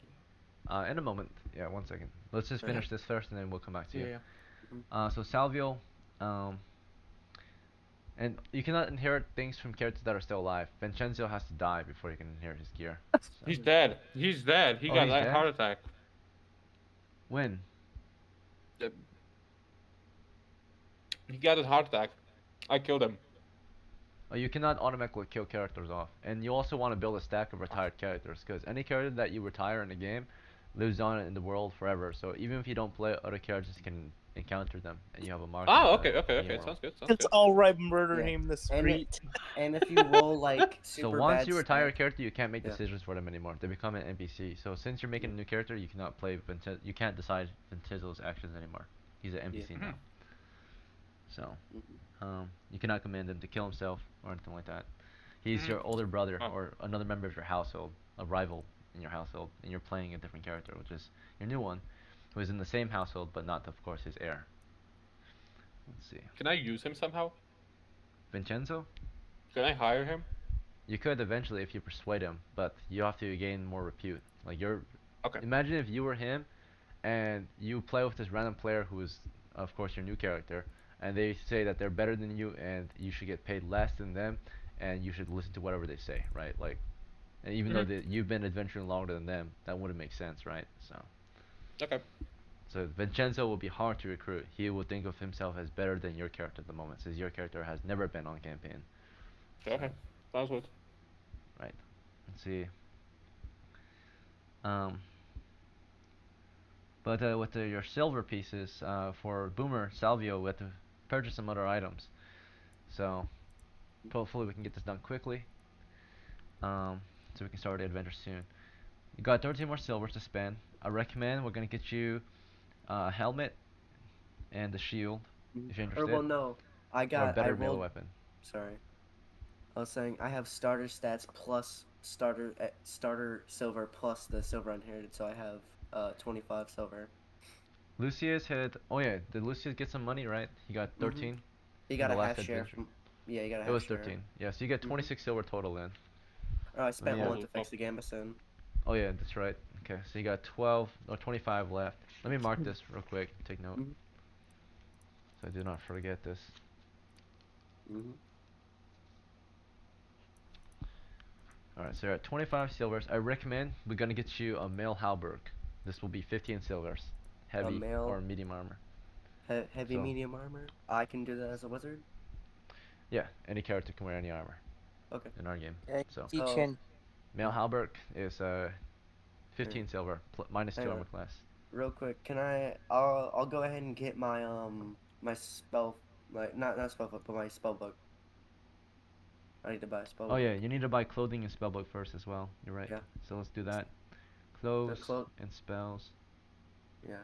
A: In a moment. Yeah, 1 second. Let's just
C: Okay.
A: finish this first and then we'll come back to you.
G: Yeah.
A: So Salvio, and you cannot inherit things from characters that are still alive. Vincenzo has to die before you can inherit his gear. So.
G: He's dead. He's dead. He
A: Oh,
G: got
A: he's
G: a
A: dead?
G: heart attack.
A: When?
G: He got a heart attack. I killed him.
A: Oh, you cannot automatically kill characters off. And you also want to build a stack of retired characters, because any character that you retire in the game lives on in the world forever. So even if you don't play, other characters can encounter them, and you have a mark.
G: Oh,
A: in the
G: okay.
A: game world.
G: Sounds good. Sounds
B: It's
G: good.
B: all right murdering
C: Yeah.
B: him in the
C: And
B: street.
C: And if you roll like
A: So
C: super
A: once
C: bad
A: you retire a
C: stats-
A: character, you can't make
C: Yeah.
A: decisions for them anymore. They become an NPC. So since you're making a new character, you cannot play you can't decide Vincenzo's actions anymore. He's an NPC
G: Mhm.
A: now. So,
C: Mhm.
A: you cannot command him to kill himself or anything like that. He's your older brother
G: Oh.
A: or another member of your household, a rival in your household, and you're playing a different character, which is your new one, who is in the same household but not, of course, his heir. Let's see.
G: Can I use him somehow?
A: Vincenzo?
G: Can I hire him?
A: You could eventually if you persuade him, but you have to gain more repute. Like
G: Okay.
A: imagine if you were him, and you play with this random player who is, of course, your new character, and they say that they're better than you, and you should get paid less than them, and you should listen to whatever they say, right? Like, and even though you've been adventuring longer than them, that wouldn't make sense, right? So.
G: Okay.
A: So Vincenzo will be hard to recruit. He will think of himself as better than your character at the moment, since your character has never been on campaign.
G: Okay. Sounds good.
A: Right. Let's see. Um. But with your silver pieces for Boomer Salvio, we have to purchase some other items. So hopefully we can get this done quickly. So we can start the adventure soon. You got 13 more silvers to spend. I recommend we're gonna get you a helmet and a shield if you're
C: Or
A: interested,
C: well, no,
A: or a
C: I
A: better melee
C: rolled.
A: weapon.
C: Sorry, I was saying I have starter stats plus starter silver plus the silver inherited, so I have 25 silver.
A: Lucius had. Oh yeah, did Lucius get some money? Right, he got 13
C: He
A: from
C: got
A: the
C: a
A: last
C: half share
A: adventure.
C: from. Yeah, he got a
A: It
C: half
A: was
C: share.
A: 13. Yeah, so you get 26 silver total then.
C: Oh, I spent
A: Yeah.
C: one to fix the gambeson.
A: Oh yeah, that's right. Okay, so you got 12 or 25 left. Let me mark this real quick. Take note,
C: Mhm.
A: so I do not forget this.
C: Mhm.
A: All right, so you're at 25 silvers. I recommend we're gonna get you a male halberd. This will be 15 silvers, heavy
C: male-
A: or medium armor.
C: Heavy
A: So-
C: medium armor. I can do that as a wizard.
A: Yeah, any character can wear any armor
C: Okay.
A: in our game.
B: Yeah,
A: So
B: he
C: Oh.
B: can.
A: male halberd is 15 silver, minus 2
C: Hang
A: armor
C: on.
A: class.
C: Real quick, can I? I'll go ahead and get my my spell, my not spell book, but my spell book. I need to buy a spell
A: Oh
C: book.
A: yeah, you need to buy clothing and spellbook first as well. You're right.
C: Yeah.
A: So let's do that. Clothes
C: clo-
A: and spells.
C: Yeah.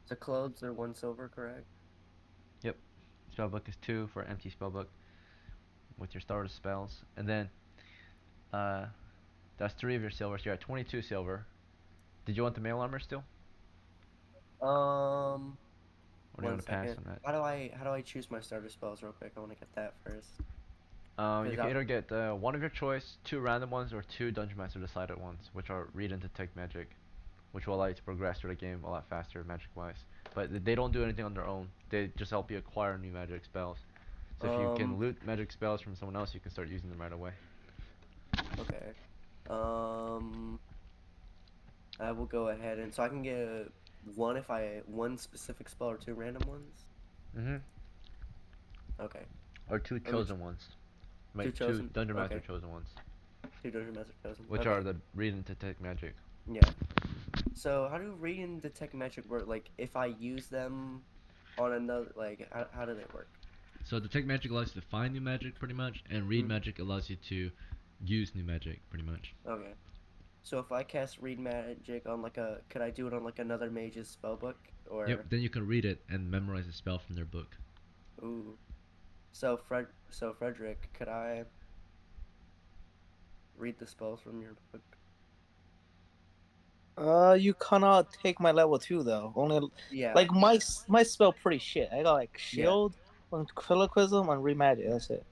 C: The clothes are 1 silver, correct?
A: Yep. Spellbook is 2 for empty spellbook with your starter spells, and then that's 3 of your silver. So you're at 22 silver. Did you want the mail armor still, or do you
C: 1
A: want to pass
C: second.
A: on that?
C: How do I choose my starter spells real quick? I want to get that first.
A: You
C: 'Cause
A: can either get one of your choice, 2 random ones, or 2 Dungeon Master decided ones, which are read and detect magic, which will allow you to progress through the game a lot faster magic-wise. But they don't do anything on their own. They just help you acquire new magic spells. So if you can loot magic spells from someone else, you can start using them right away.
C: Okay. I will go ahead and so I can get one specific spell or two random ones.
A: Mhm.
C: Okay.
A: Or two
C: Let me
A: chosen ones.
C: two
A: Right, two
C: chosen.
A: dungeon master
C: Okay.
A: chosen ones,
C: Two dungeon master chosen.
A: which
C: Okay.
A: are the read and detect magic.
C: Yeah. So how do read and detect magic work? Like if I use them on another, like how do they work?
A: So detect magic allows you to find new magic, pretty much, and read
C: Mm.
A: magic allows you to use new magic, pretty much.
C: Okay. So if I cast read magic on like could I do it on like another mage's spell book
A: Yep.
C: or?
A: Then you can read it and memorize a spell from their book.
C: Ooh. So Frederick, could I read the spells from your book?
B: You cannot take my level 2 though. Only
C: Yeah.
B: like my spell pretty shit. I got like
C: Yeah.
B: shield, ventriloquism, and remagic. That's it.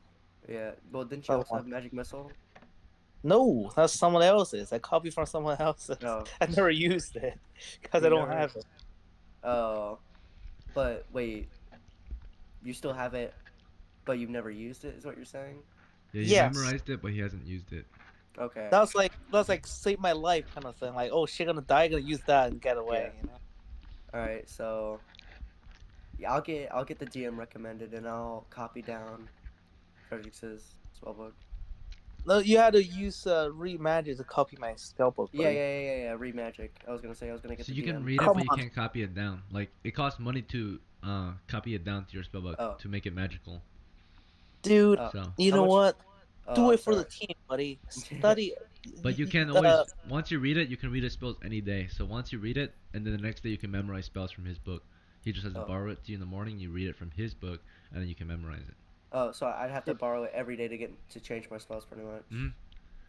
C: Yeah. Well, didn't you
B: Level
C: also
B: one.
C: have magic missile?
B: No, that's someone else's. I copied from someone else's.
C: No.
B: I never used it because I
C: You
B: don't
C: never.
B: have it.
C: Oh. But wait, you still have it, but you've never used it, is what you're saying?
A: Yeah, he
B: Yes,
A: memorized it, but he hasn't used it.
C: Okay.
B: that's like save my life kind of thing. Like, oh shit, gonna die, gonna use that and get
C: Yeah.
B: away. You know.
C: All right. So yeah, I'll get the DM recommended, and I'll copy down Frederick's spellbook.
B: No, you had to use remagic to copy my spellbook,
C: Yeah,
B: buddy.
C: yeah, yeah, yeah, yeah. Read magic. I was gonna get
A: So
C: the
A: you can
C: DM.
A: read it,
B: Come
A: but you
B: on,
A: can't copy it down. Like it costs money to copy it down to your spellbook
C: Oh.
A: to make it magical.
B: dude.
A: So,
B: You
C: How
B: know
C: much?
B: what?
C: Oh,
B: Do
C: I'm
B: it for the
C: sorry.
B: team, buddy. Study.
A: but you can always once you read it, you can read his spells any day. So once you read it, and then the next day you can memorize spells from his book. He just has to
C: Oh.
A: borrow it to you in the morning. You read it from his book, and then you can memorize it.
C: Oh, so I'd have to borrow it every day to get to change my spells, pretty much.
A: Mhm.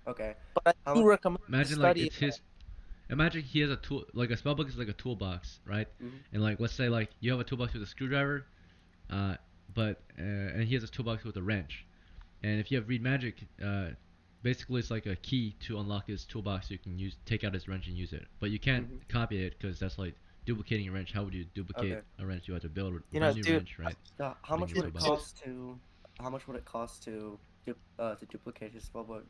C: Okay.
B: But I
C: How
B: do
C: much?
B: recommend to
A: Imagine like
B: study.
A: it's his. Imagine he has a tool, like a spellbook is like a toolbox, right?
C: Mhm.
A: And like let's say like you have a toolbox with a screwdriver, uh, and he has a toolbox with a wrench. And if you have read magic, basically it's like a key to unlock his toolbox. So you can take out his wrench and use it. But you can't
C: Mhm.
A: copy it because that's like duplicating a wrench. How would you duplicate
C: Okay.
A: a wrench? You have to build a
B: You know,
A: brand new
B: dude.
A: wrench, right?
C: So how
A: Put in
C: much
A: your
C: would it
A: toolbox.
C: cost to? How much would it cost to duplicate his spellbook?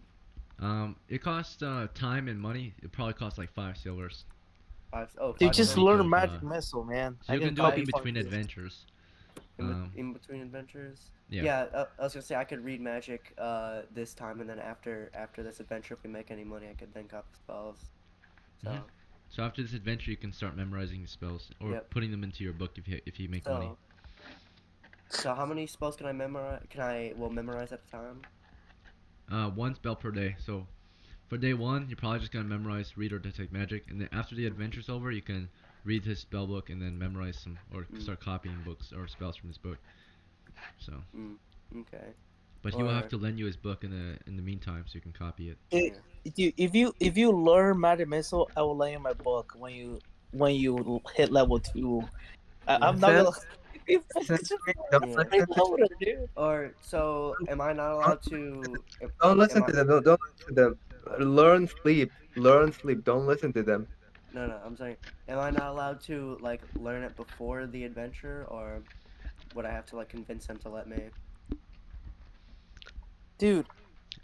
A: It costs time and money. It probably costs like 5 silvers.
B: Dude,
C: Five
A: For a
B: just
A: week
C: silver
B: learn
A: of
B: magic missile, man.
A: so
B: I
A: you
B: can
A: can do it
B: copy
A: in
B: from
A: between
B: you.
A: adventures. Um,
C: in between adventures.
A: yeah.
C: Yeah, I was gonna say I could read magic this time, and then after this adventure, if we make any money, I could then copy spells. So
A: Mhm. So after this adventure, you can start memorizing the spells or
C: yep.
A: putting them into your book if you make money.
C: So how many spells can I memorize? Memorize at a time?
A: One spell per day. So for day one, you're probably just gonna memorize read or detect magic, and then after the adventure's over, you can read his spell book and then memorize some or
C: Mm.
A: start copying books or spells from his book. So,
C: Mm. Okay.
A: but he will have
C: Or
A: to lend you his book in the meantime, so you can copy it.
B: It,
C: yeah.
B: if you learn magic missile, I will lend you my book when you hit level 2. I'm not
E: Listen,
B: gonna. You
E: listen
B: fucking
E: to me. Don't
C: Yeah.
E: listen to
B: loader, dude.
C: Or so am I not allowed to?
E: don't
C: Am
E: listen
C: I?
E: to them. Don't listen to them. Learn sleep. Learn sleep. Don't listen to them.
C: No, no. I'm saying, am I not allowed to like learn it before the adventure, or would I have to like convince him to let me?
B: Dude,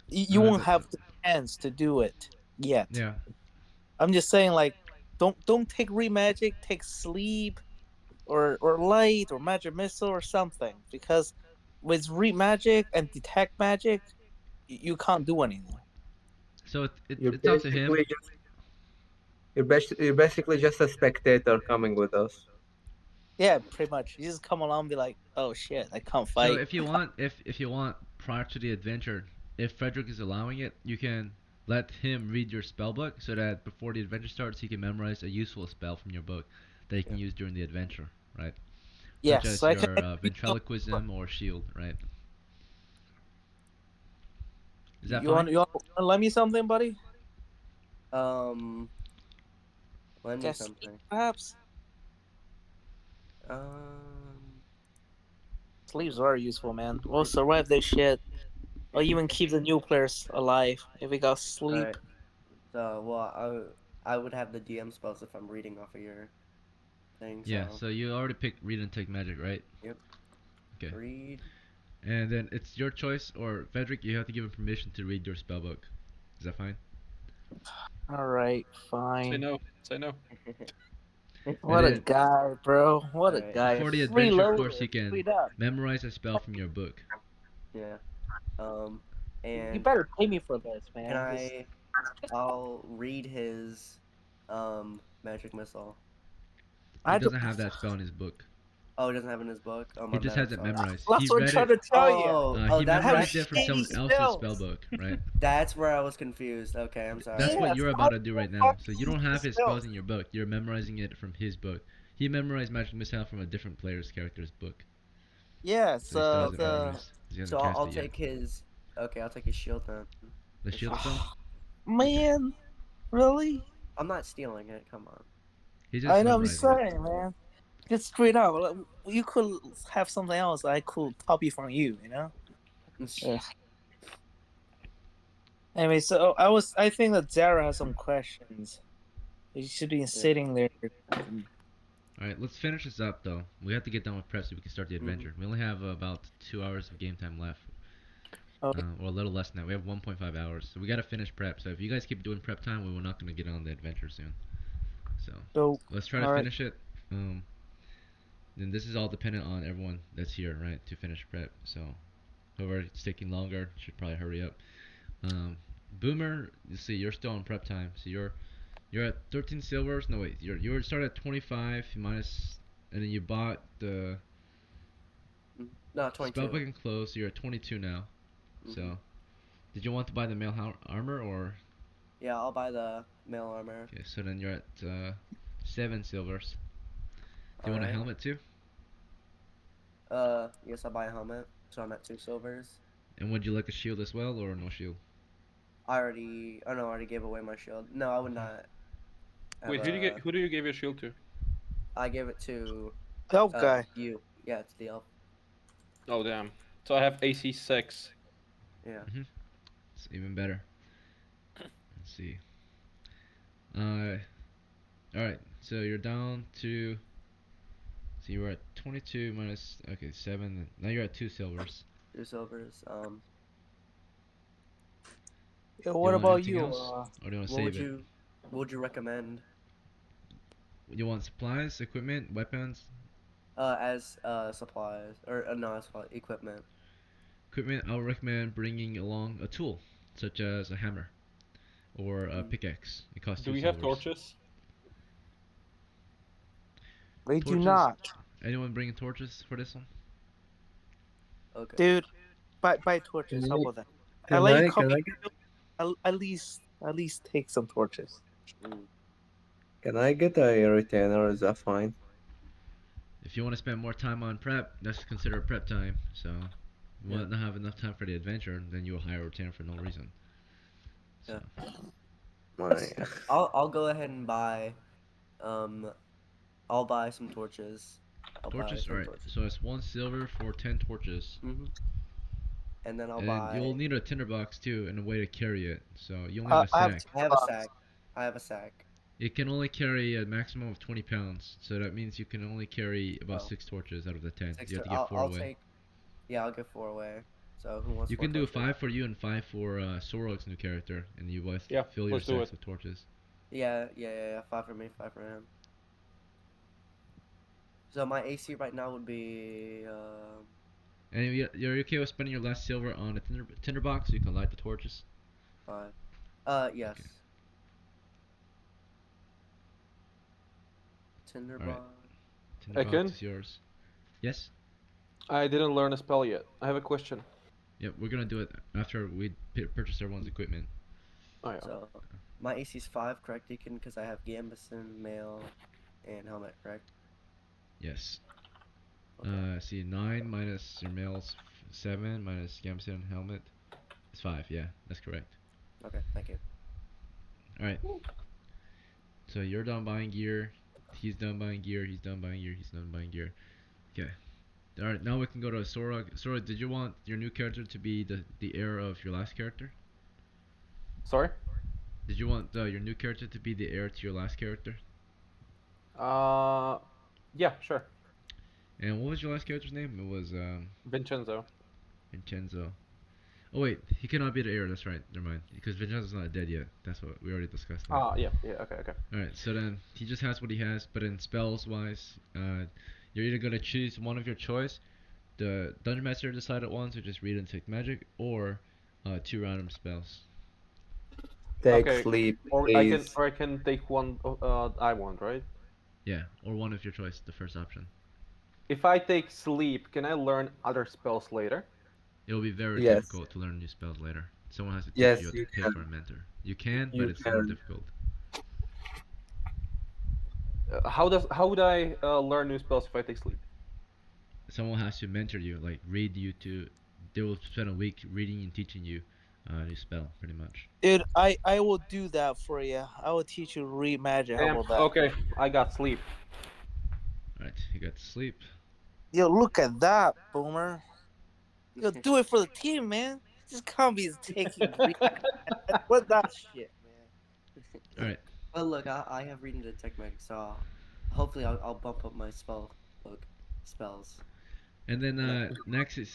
B: you won't
A: The,
B: have the chance to do it yet.
A: yeah.
B: I'm just saying, like, don't take magic, take sleep or light or magic missile or something because with magic and detect magic, you can't do anything.
A: So
E: You're
A: it's up to him.
E: basically just you're basically just a spectator coming with us.
B: Yeah, pretty much. You just come along and be like, oh shit, I can't
A: So
B: fight.
A: if you want prior to the adventure, if Frederick is allowing it, you can let him read your spell book so that before the adventure starts, he can memorize a useful spell from your book that he can
C: Yeah.
A: use during the adventure, right? Such
B: Yes, so
A: as
B: I can.
A: your ventriloquism or shield, right? Is that fine?
B: You want to lend me something, buddy?
C: Um, lend me
B: Guess sleep,
C: something.
B: perhaps.
C: Um,
B: Sleeps are useful, man. We'll survive this shit. Or even keep the new players alive if we got sleep.
C: alright. So, I would have the DM spells if I'm reading off of your thing.
A: Yeah.
C: So,
A: So you already picked read and take magic, right?
C: yep.
A: Okay.
C: Read.
A: And then it's your choice, or Frederick, you have to give him permission to read your spellbook. Is that fine?
B: All right,
G: Say
B: fine.
G: no. Say no.
B: What a
A: then-
B: guy, bro. What a
C: Alright.
B: guy.
A: Before the adventure course, you
B: Freeloader.
A: can
B: Straight up.
A: memorize a spell from your book.
C: Yeah.
B: You
C: And
B: better pay me for this, man.
C: can I'll read his magic missile.
A: He
B: I don't.
A: doesn't have that spell in his book.
C: Oh, he doesn't have it in his book. Oh,
A: He
C: my
A: just
C: bad.
A: has
C: I'm
A: it
C: sorry.
A: memorized.
B: That's
A: He
B: what I'm
A: read
B: trying
A: it.
B: to tell you.
C: Oh,
A: He
C: that's
A: memorized
C: where,
A: it from
B: shady
A: someone else's
B: spells.
A: spell book, right?
C: that's where I was confused. Okay, I'm sorry.
A: That's what
B: Yes,
A: you're
B: how
A: about to do right
B: the
A: now.
B: fuck
A: So
B: do
A: you don't have his
B: spells?
A: spells in your book. You're memorizing it from his book. He memorized Magic Missile from a different player's character's book.
B: Yes,
A: So he still hasn't
B: the
A: memorized. He hasn't
C: So I'll,
A: cast
C: I'll
A: it yet.
C: take his. Okay, I'll take his shield then.
A: The
C: his
A: shield
C: shield.
A: spell?
B: man, really?
C: I'm not stealing it. Come on.
A: He's just
B: I know. I'm
A: memorizing it.
B: saying, man. Just straight up. Like, you could have something else. I could copy from you. You know. Ugh. Anyway, so I think that Zara has some questions. You should be sitting there.
A: Alright, let's finish this up though. We have to get done with prep so we can start the adventure. We only have about 2 hours of game time left.
B: Okay.
A: Or a little less than that. We have 1.5 hours. So we gotta finish prep. So if you guys keep doing prep time, we're not gonna get on the adventure soon. So let's try to
B: alright.
A: finish it. Then this is all dependent on everyone that's here, right, to finish prep. So whoever's taking longer should probably hurry up. Boomer, you see, you're still on prep time. So you're at 13 silvers. No wait, you started at 25 minus, and then you bought the
C: No, 22.
A: spellbook and clothes. So you're at 22 now. So did you want to buy the male armor or?
C: Yeah, I'll buy the mail armor.
A: Okay, so then you're at 7 silvers. Do you want a
C: Alright.
A: helmet too?
C: Yes, I'll buy a helmet. So I'm at 2 silvers.
A: And would you like a shield as well or no shield?
C: I already gave away my shield. No, I would not.
G: Wait, who do you give your shield to?
C: I gave it to
B: Elf guy.
C: you. Yeah, it's the elf.
G: Oh damn. So I have AC 6.
C: Yeah.
A: It's even better. Let's see. Alright, so you're down to. So you were at 22 minus. Okay, 7. Now you're at 2 silvers.
C: 2 silvers.
B: Yeah,
A: Do
B: what
A: want
B: about
A: anything
B: you?
A: else? Or do you want to
C: What would
A: save it?
C: what would you recommend?
A: You want supplies, equipment, weapons?
C: As supplies or no, as equipment.
A: Equipment, I would recommend bringing along a tool, such as a hammer or a pickaxe. It costs
G: Do
A: 2
G: we have
A: silvers.
G: torches?
B: We do
A: Torches?
B: not,
A: Anyone bringing torches for this one?
C: Okay.
B: dude. Buy torches. How
E: Can
B: about that? I
E: Can
B: let
E: I,
B: you
E: can
B: copy.
E: I
B: At least take some torches.
E: can I get a retainer? Is that fine?
A: If you want to spend more time on prep, that's considered prep time. So, you
C: Yeah.
A: want to have enough time for the adventure, then you'll hire a retainer for no reason. So,
E: My
C: I'll go ahead and buy I'll buy some torches. I'll buy
A: torches?
C: 10
A: Alright,
C: torches.
A: so it's 1 silver for 10 torches.
C: And then I'll
A: And
C: buy.
A: you'll need a tinderbox too and a way to carry it. So, you only have a
B: I have
A: sack.
C: I have a sack. I have a sack.
A: It can only carry a maximum of 20 pounds. So, that means you can only carry about
C: Oh.
A: 6 torches out of the 10.
C: Six
A: You have
C: to-
A: to get 4
C: I'll
A: away.
C: take. Yeah, I'll give 4 away. So who wants?
A: You
C: 4
A: can do
C: torches?
A: 5 for you and 5 for Sorok's new character, and you both
G: Yeah,
A: fill your
G: let's do
A: sacks
G: it.
A: with torches.
C: Yeah. 5 for me, 5 for him. So my AC right now would be.
A: And you're okay with spending your last silver on a tinderbox so you can light the torches?
C: 5. Yes.
A: Okay.
C: Tinderbox.
A: Tinderbox
G: Ekin?
A: is yours. Yes?
G: I didn't learn a spell yet. I have a question.
A: Yep, we're gonna do it after we purchase everyone's equipment.
G: Oh yeah.
C: So my AC is 5, correct, Deacon? Because I have Gambison, mail, and helmet, correct?
A: Yes.
C: Okay.
A: See, 9 minus your mail's 7 minus Gamson helmet is 5. Yeah, that's correct.
C: Okay, thank you.
A: Alright. So you're done buying gear. He's done buying gear. He's done buying gear. He's done buying gear. Okay. Alright, now we can go to Sora. Sora, did you want your new character to be the heir of your last character?
G: Sorry?
A: Did you want your new character to be the heir to your last character?
G: Yeah, sure.
A: And what was your last character's name? It was
G: Vincenzo.
A: Vincenzo. Oh wait, he cannot be the heir. That's right. Never mind. Because Vincenzo's not dead yet. That's what we already discussed that.
G: Ah, yeah, okay.
A: All right. So then he just has what he has. But in spells wise, you're either gonna choose one of your choice. The dungeon master decided once, which is read and take magic, or two random spells.
E: Take
G: Okay,
E: sleep,
G: or
E: please.
G: I can take one I want, right?
A: Yeah, or one of your choice. The first option.
G: If I take sleep, can I learn other spells later?
A: It'll be very
E: Yes.
A: difficult to learn new spells later. Someone has to teach you. You
E: Yes,
A: have to
E: you
A: pay for a
E: can.
A: mentor. You can, but
E: You
A: it's more
E: can.
A: difficult.
G: How would I learn new spells if I take sleep?
A: Someone has to mentor you, like read you to. They will spend a week reading and teaching you a new spell, pretty much.
B: Dude, I will do that for you. I will teach you to read magic. How
G: Damn.
B: about that?
G: Okay, I got sleep.
A: Alright, you got to sleep.
B: Yo, look at that, Boomer. Yo, do it for the team, man. This combi is taking read. What that shit, man?
A: Alright,
C: Well, look, I have reading detect magic, so hopefully I'll bump up my spell book spells.
A: and then
C: And I
A: next is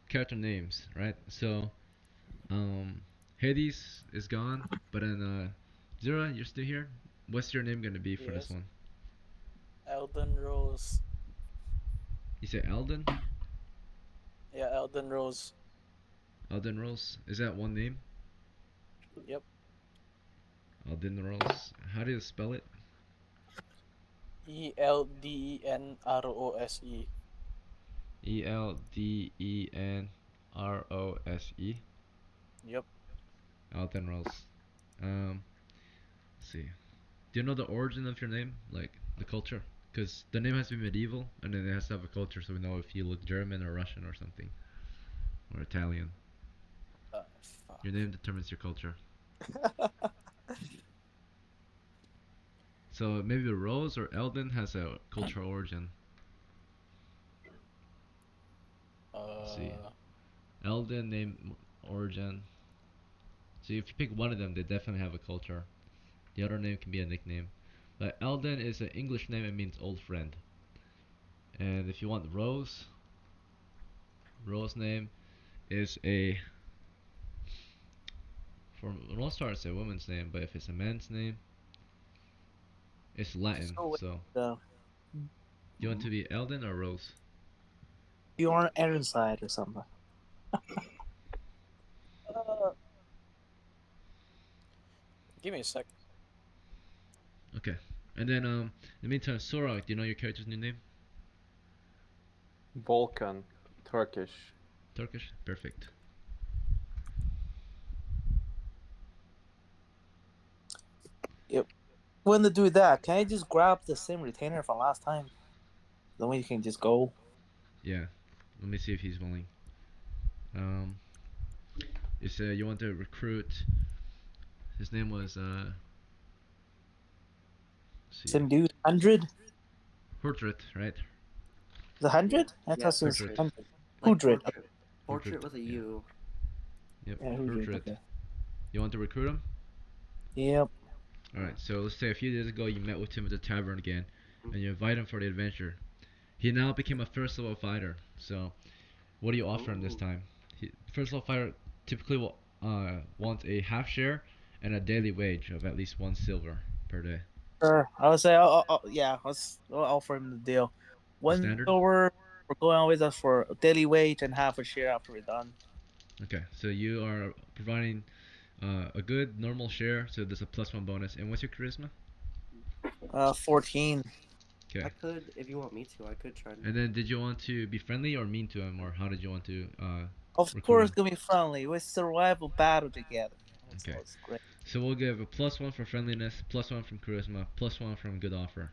A: character names, right? So, um, Hades is gone, but then Zura, you're still here. What's your name gonna be for this
F: Yes.
A: one?
F: Elden Rose.
A: You say Alden?
F: Yeah, Elden Rose.
A: Alden Rose? Is that one name?
F: Yep.
A: Alden Rose. How do you spell it?
F: ELDENROSE.
A: Eldenrose.
F: Yep.
A: Alden Rose. Let's see. Do you know the origin of your name? Like, the culture? Because the name has to be medieval, and then it has to have a culture so we know if you look German or Russian or something. Or Italian.
F: Fuck.
A: Your name determines your culture. So maybe Rose or Elden has a cultural origin. Let's see. Elden name origin. So if you pick one of them, they definitely have a culture. The other name can be a nickname. But Elden is an English name and means old friend. And if you want Rose, Rose name is a, for the most part, it's a woman's name, but if it's a man's name, it's Latin.
B: So,
A: So,
B: do
A: you want to be Elden or Rose?
B: you on Aaron's side or something?
F: Give me a sec.
A: Okay. And then, in the meantime, Sora, do you know your character's new name?
G: Balkan, Turkish.
A: Turkish? Perfect.
B: When to do that, can I just grab the same retainer from last time? Then we can just go.
A: Yeah. Let me see if he's willing. Um, it's you want to recruit. His name was let's see,
B: Same dude, 100?
A: Portrait, right?
B: The 100? I
C: Yeah,
B: thought it was
A: Portrait.
B: 100.
C: like
B: 100.
C: portrait with a
A: yeah.
C: U.
A: Yep.
B: Yeah, 100.
A: Portrait.
B: Okay.
A: You want to recruit him?
B: Yep.
A: Alright, so let's say a few days ago you met with him at the tavern again, and you invite him for the adventure. He now became a first level fighter, so what do you offer him this
C: Ooh.
A: time? First level fighter typically will wants a half share and a daily wage of at least 1 silver per day.
B: Sure. I would say, yeah, I'll offer him the deal.
A: The
B: One
A: standard?
B: silver for going with us for a daily wage and half a share after we're done.
A: Okay, so you are providing a good normal share, so there's a +1 bonus. And what's your charisma?
B: 14.
A: Okay.
C: I could, if you want me to, I could try.
A: And then did you want to be friendly or mean to him, or how did you want to
B: Of
A: recruit
B: course,
A: him?
B: gonna be friendly. We survive a battle together. So
A: Okay.
B: it's great.
A: So we'll give a +1 for friendliness, +1 from charisma, +1 from good offer.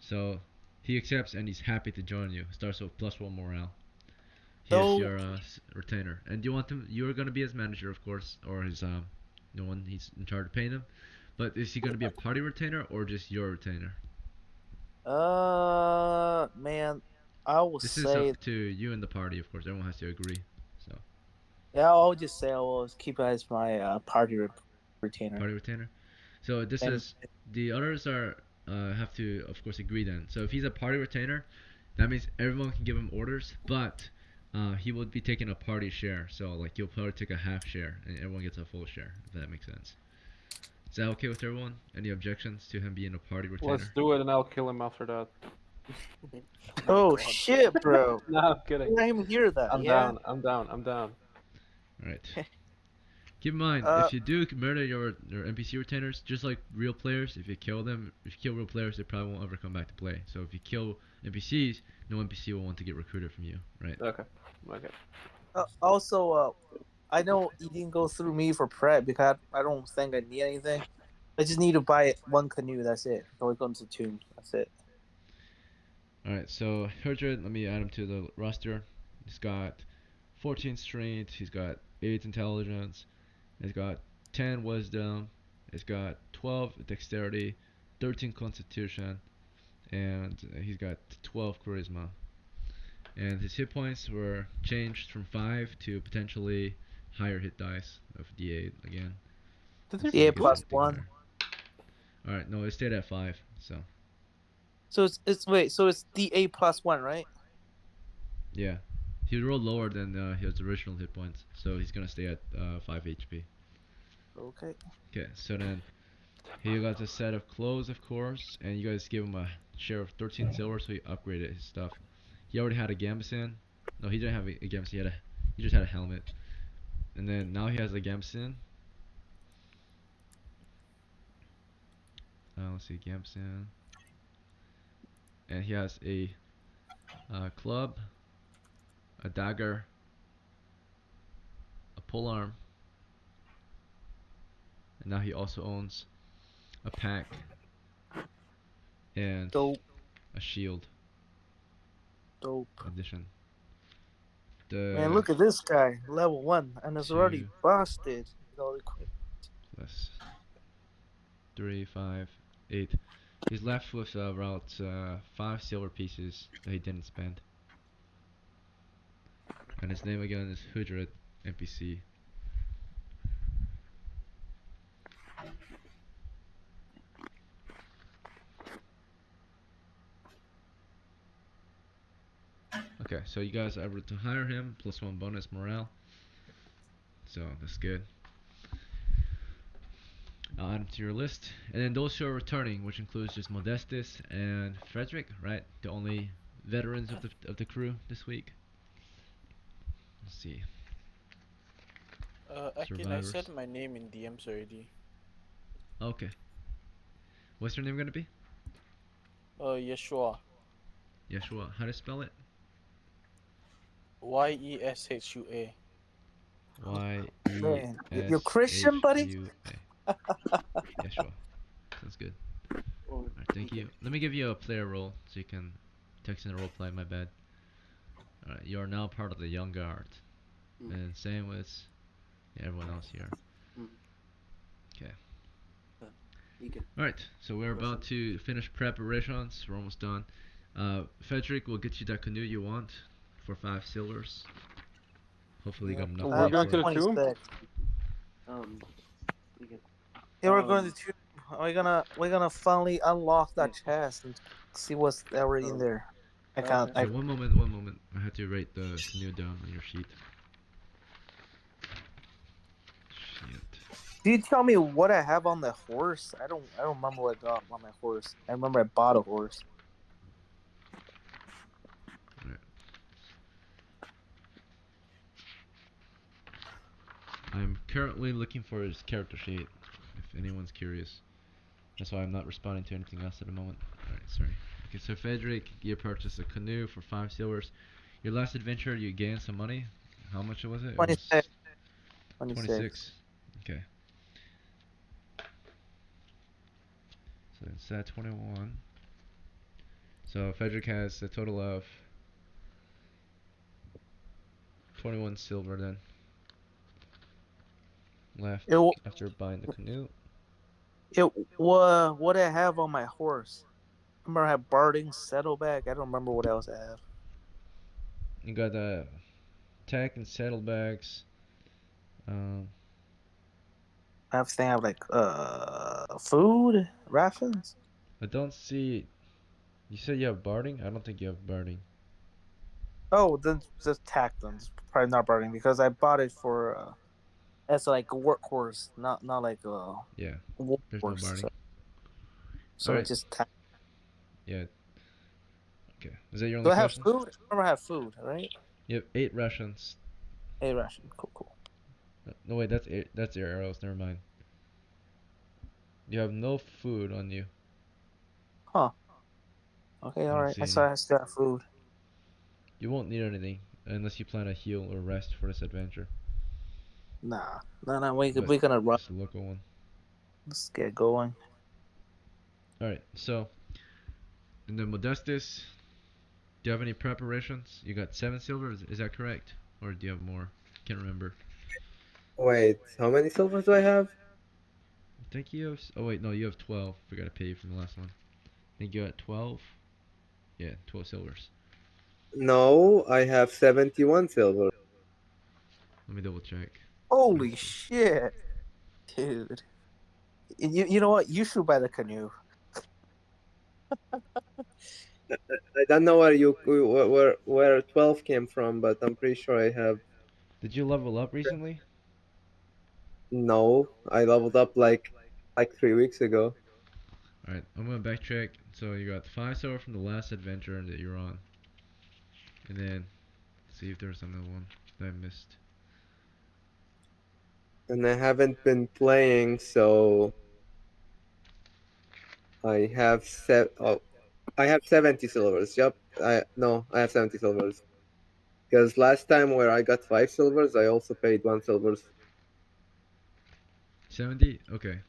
A: So he accepts and he's happy to join you. Starts with +1 morale. He is
B: So,
A: your retainer. And do you want him? You're gonna be his manager, of course, or his the one he's in charge of paying him. But is he gonna be a party retainer or just your retainer?
B: man, I will
A: This is
B: say,
A: up to you and the party, of course. Everyone has to agree. So
B: yeah, I'll just say I will keep it as my retainer.
A: party retainer. So this
B: And
A: is the others are have to of course agree then. So if he's a party retainer, that means everyone can give him orders, but he would be taking a party share. So like you'll probably take a half share, and everyone gets a full share. If that makes sense. Is that okay with everyone? Any objections to him being a party
G: Let's
A: retainer?
G: do it, and I'll kill him after that.
B: Oh
F: God.
B: shit, bro!
G: No, I'm kidding.
B: I didn't even hear that.
G: I'm
B: Yeah.
G: down. I'm down. I'm down.
A: All right. Keep in mind,
B: Uh,
A: if you do murder your NPC retainers, just like real players, if you kill them, if you kill real players, they probably won't ever come back to play. So if you kill NPCs, no NPC will want to get recruited from you, right?
G: Okay. Okay.
B: also, I know you didn't go through me for prep because I don't think I need anything. I just need to buy one canoe. That's it. So we go into tomb. That's it.
A: All right. So Herdred, let me add him to the roster. He's got 14 strength. He's got 8 intelligence. He's got 10 wisdom. He's got 12 dexterity, 13 constitution, and he's got 12 charisma. And his hit points were changed from 5 to potentially higher hit dice of D8 again.
G: Did
A: So
G: they
B: Yeah,
A: it gets
B: plus
A: something
B: one.
A: higher. Alright, no, it stayed at 5, so
B: So it's wait. So it's D8 plus one, right?
A: yeah. He rolled lower than his original hit points, so he's gonna stay at 5 HP.
B: Okay.
A: Okay, so then he got a set of clothes, of course, and you guys give him a share of 13 silver, so he upgraded his stuff. He already had a gambeson. No, he didn't have a gambeson. He just had a helmet. And then now he has a gambeson. Let's see, gambeson. And he has a club, a dagger, a polearm, and now he also owns a pack and
B: Dope.
A: a shield
B: Dope.
A: addition.
B: Man,
A: The
B: look at this guy, level 1, and it's already
A: 2
B: busted. All equipped.
A: plus 3, 5, 8. He's left with about 5 silver pieces that he didn't spend. And his name again is Hudred NPC. Okay, so you guys are able to hire him, plus 1 bonus morale. So that's good. I'll add him to your list. And then those who are returning, which includes just Modestus and Frederick, right? The only veterans of the crew this week. Let's see.
F: Akin, I
A: Survivors.
F: said my name in DMs already.
A: Okay. What's your name gonna be?
F: Yeshua.
A: Yeshua. How to spell it?
F: Yeshua.
B: Man,
A: Y-E-S-H-U-A.
B: you're Christian, buddy?
A: Yeshua. Sounds good. Alright, thank you. Let me give you a player role so you can text in a role play, my bad. Alright, you are now part of the Young Guard. And same with everyone else here. Okay.
C: You can.
A: Alright, so we're about to finish preparations. We're almost done. Frederick will get you that canoe you want for 5 silvers. Hopefully you got enough
G: We're
A: money
G: going
A: for
G: to the
A: it.
G: tomb?
B: 26.
C: You can.
B: Yeah, we're going
C: Um,
B: to tomb. We're gonna finally unlock that chest and see what's already in there. I can't.
C: Okay.
A: Okay, one moment. I have to write the canoe down on your sheet. Shit.
B: Do you tell me what I have on the horse? I don't remember what I got on my horse. I remember I bought a horse.
A: Alright. I'm currently looking for his character sheet, if anyone's curious. That's why I'm not responding to anything else at the moment. Alright, sorry. Okay, so Frederick, you purchased a canoe for 5 silvers. Your last adventure, you gained some money. How much was it? It was
B: 26.
A: 26. Okay. So it's at 21. So Frederick has a total of 21 silver then left
B: It, w-
A: after buying the canoe.
B: what I have on my horse. I remember I have Barding, Saddleback. I don't remember what else I have.
A: You got tech and saddlebags. Um,
B: I have like food, rations.
A: I don't see. You said you have barding? I don't think you have barding.
B: Oh, then just tack them. It's probably not burning because I bought it for as like a workhorse, not like a
A: Yeah, there's no
B: workhorse.
A: burning.
B: So I
A: Alright,
B: just tack.
A: yeah, okay. Is that your
B: Do
A: only
B: I have
A: question?
B: food? Remember, I have food, right?
A: You have 8 rations.
B: A ration. Cool, cool.
A: No, wait, that's your arrows, never mind. You have no food on you.
B: Huh. Okay,
A: I
B: all
A: don't
B: right.
A: see
B: I
A: any.
B: saw I still have food.
A: You won't need anything unless you plan to heal or rest for this adventure.
B: Nah, no. We
A: But
B: we're gonna run.
A: just a local one.
B: Let's get going.
A: Alright, so in the Modestus, do you have any preparations? You got 7 silver, is that correct? Or do you have more? Can't remember.
E: Wait, how many silvers do I have?
A: I think you have. Oh, wait, no, you have 12. Forgot to pay you from the last one. I think you got 12. Yeah, 12 silvers.
E: No, I have 71 silver.
A: Let me double check.
B: Holy shit, dude! You know what? You should buy the canoe.
E: I don't know where 12 came from, but I'm pretty sure I have.
A: Did you level up recently?
E: No, I leveled up like 3 weeks ago.
A: Alright, I'm gonna backtrack. So you got 5 silver from the last adventure that you're on. And then, see if there's another one that I missed.
E: And I haven't been playing, so I have I have 70 silvers. Yep. I have 70 silvers. Because last time where I got 5 silvers, I also paid 1 silvers.
A: 70? Okay.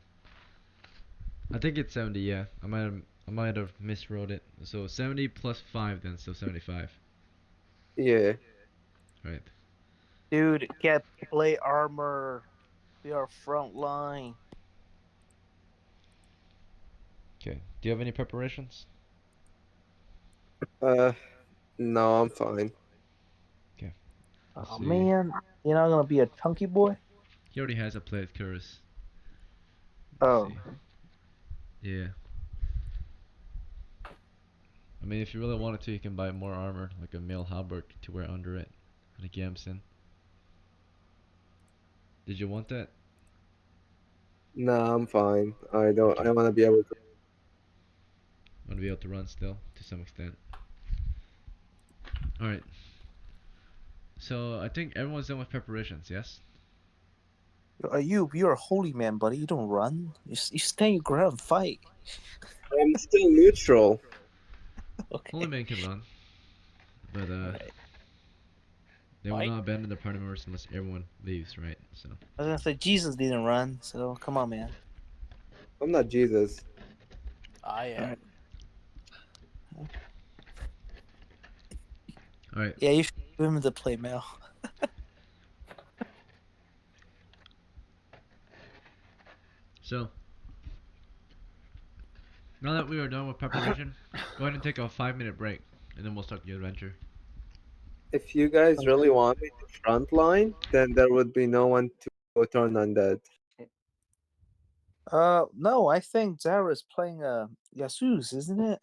A: I think it's 70, yeah. I might have miswrote it. So 70 plus 5 then, so 75.
E: Yeah.
A: Right.
B: Dude, get plate armor. We are front line.
A: Okay. Do you have any preparations?
E: Uh, no, I'm fine.
A: Okay. Let's
B: Oh
A: see.
B: man, you're not gonna be a chunky boy.
A: He already has a plate curse. Let's
B: Oh,
A: see. Yeah. I mean, if you really wanted to, you can buy more armor, like a mail halberd to wear under it, and a gamson. Did you want that?
E: No, I'm fine. I don't.
A: Okay.
E: I want to be able to.
A: Want to be able to run still, to some extent. Alright. So, I think everyone's done with preparations, yes?
B: you're a holy man, buddy. You don't run. You stand your ground and fight.
E: I'm still neutral.
A: Holy
B: Okay.
A: man can run, but
B: Right.
A: they will
F: Fight?
A: not abandon the party members unless everyone leaves, right? So,
B: I was gonna say Jesus didn't run, so come on, man.
E: I'm not Jesus.
F: I am.
B: Alright.
A: alright.
B: Yeah, you should give him the play mail.
A: So, now that we are done with preparation, go ahead and take a 5-minute break, and then we'll start the adventure.
E: If you guys really want me to frontline, then there would be no one to turn undead.
B: No, I think Zara's playing Yasu's, isn't it?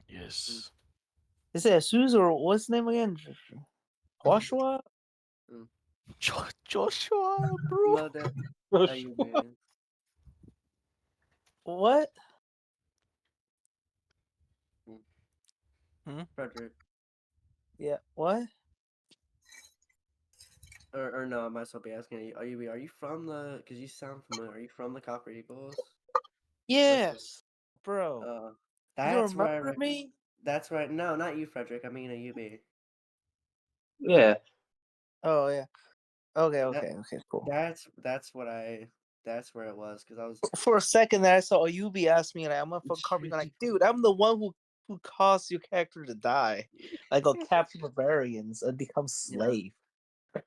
F: Yes.
B: Is it Yasu's or what's his name again? Joshua?
F: Joshua, bro.
C: No, that. Oh, you man.
B: What?
C: Frederick.
B: Yeah, what?
C: Or no, I might still be asking. Are you from the? Because you sound familiar. Are you from the Copper Eagles?
B: Yes, bro.
C: Uh,
B: You don't
C: that's where
B: remember me?
C: That's right. No, not you, Frederick. I mean a UB.
E: Yeah.
B: Oh yeah. Okay,
C: That
B: okay, cool.
C: that's what I. That's where it was because I was.
B: For a second there, I saw Yubi ask me, and I'm a fucking copy. Like, dude, I'm the one who caused your character to die. Like, go capture barbarians and become
C: Yeah.
B: slave.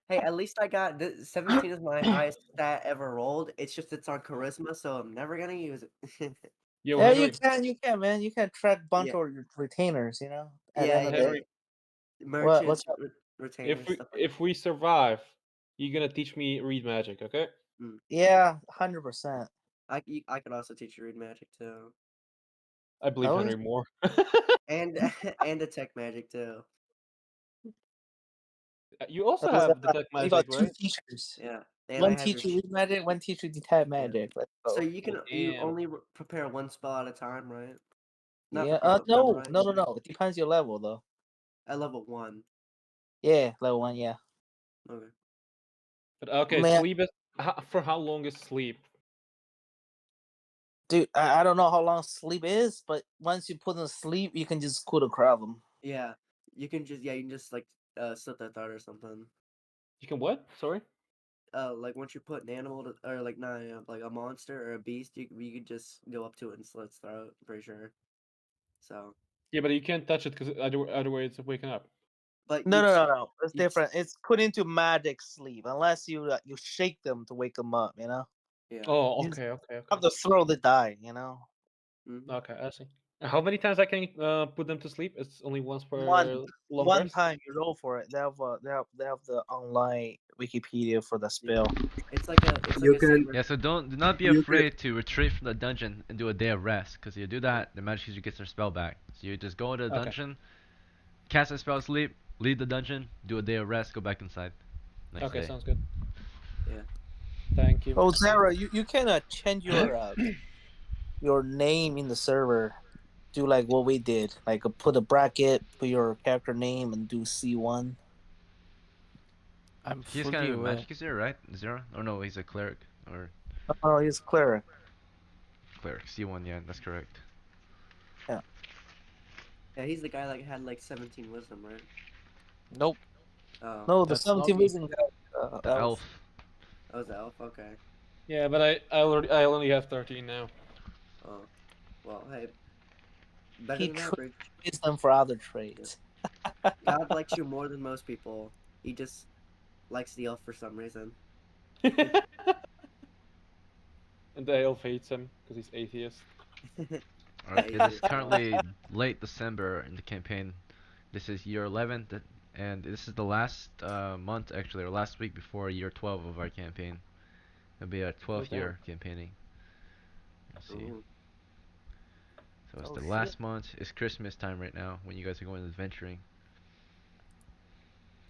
C: Hey, at least I got 17 is my highest stat ever rolled. It's just it's on charisma, so I'm never gonna use it.
G: Yo,
B: Yeah,
G: Henry.
B: you can, man. You can track bunch
C: Yeah.
B: of retainers. You know, at the
C: Yeah,
B: end of the
G: Henry,
B: day.
C: merchants,
B: What's up?
C: retainers, stuff like
G: if we survive, you're gonna teach me read magic, okay?
C: that.
B: Yeah, 100%.
C: I could also teach you read magic too,
G: I believe
B: Oh,
G: Henry more.
C: and and detect magic too.
G: You also
B: Those
G: have
B: are-
G: detect
B: you
G: magic,
B: got two
G: right?
B: teachers.
C: Yeah, and I
B: One
C: have your.
B: teacher read magic, one teacher detect
C: Yeah.
B: magic. Let's
C: So
B: go.
C: you
G: Damn.
C: only prepare one spell at a time, right? Not
B: Yeah.
C: prepare, but
B: No,
C: memorize.
B: no, no, no. It depends your level though.
C: At level 1.
B: Yeah, level 1. Yeah.
C: Okay.
G: But okay,
B: Man,
G: sleep is for how long is sleep?
B: dude, I don't know how long sleep is, but once you put in sleep, you can just quit a problem.
C: Yeah, you can just like set that thought or something.
G: You can what? Sorry.
C: Like once you put an animal to, or like not like a monster or a beast, you could just go up to it and slit its throat. I'm pretty sure. So,
G: Yeah, but you can't touch it because otherwise it's waking up.
C: but
B: No, no, no, no. It's
C: you'd s-
B: different. It's put into magic sleep unless you shake them to wake them up. You know,
C: yeah.
G: Oh,
B: you just
G: okay.
B: have to throw the die. You know,
C: Mhm.
G: Okay, I see. How many times I can put them to sleep? It's only once
B: one
G: per long
B: one
G: rest.
B: time you roll for it. They have the online Wikipedia for the spell.
C: It's like a
E: You can
C: saber.
A: Yeah, so do not be
E: you can
A: afraid to retreat from the dungeon and do a day of rest, because you do that, the magic user gets their spell back. So you just go into the
G: Okay.
A: dungeon, cast a spell, sleep, leave the dungeon, do a day of rest, go back inside. Next
G: Okay,
A: day.
G: sounds good.
C: Yeah.
G: Thank you.
B: Oh, Zara, you can change your name in the server. Do like what we did, like put a bracket, put your character name, and do C1.
F: I'm
A: He's kind
F: fully
A: of a
F: aware.
A: magic user, right? Zero? Or no, he's a cleric. Or
B: Oh, he's cleric.
A: cleric. C1, yeah, that's correct.
B: Yeah.
C: Yeah, he's the guy that had like 17 wisdom, right?
F: Nope,
C: Oh,
B: No, the
F: that's not
B: 17
F: me.
B: wisdom guy.
A: The elf.
C: that was the elf. Okay.
G: Yeah, but I only have 13 now.
C: Oh, well, hey, better
B: He
C: than
B: trades
C: average.
B: wisdom for other traits.
C: God likes you more than most people. He just likes the elf for some reason.
G: And the elf hates him because he's atheist.
A: Alright, it is
C: Atheist elf.
A: currently late December in the campaign. This is year 11, and this is the last month, actually, or last week before year 12 of our campaign. It'll be our 12th
G: damn.
A: year campaigning. Let's see.
C: Ooh.
A: So it's
B: Oh
A: the
B: shit!
A: last month. It's Christmas time right now when you guys are going adventuring.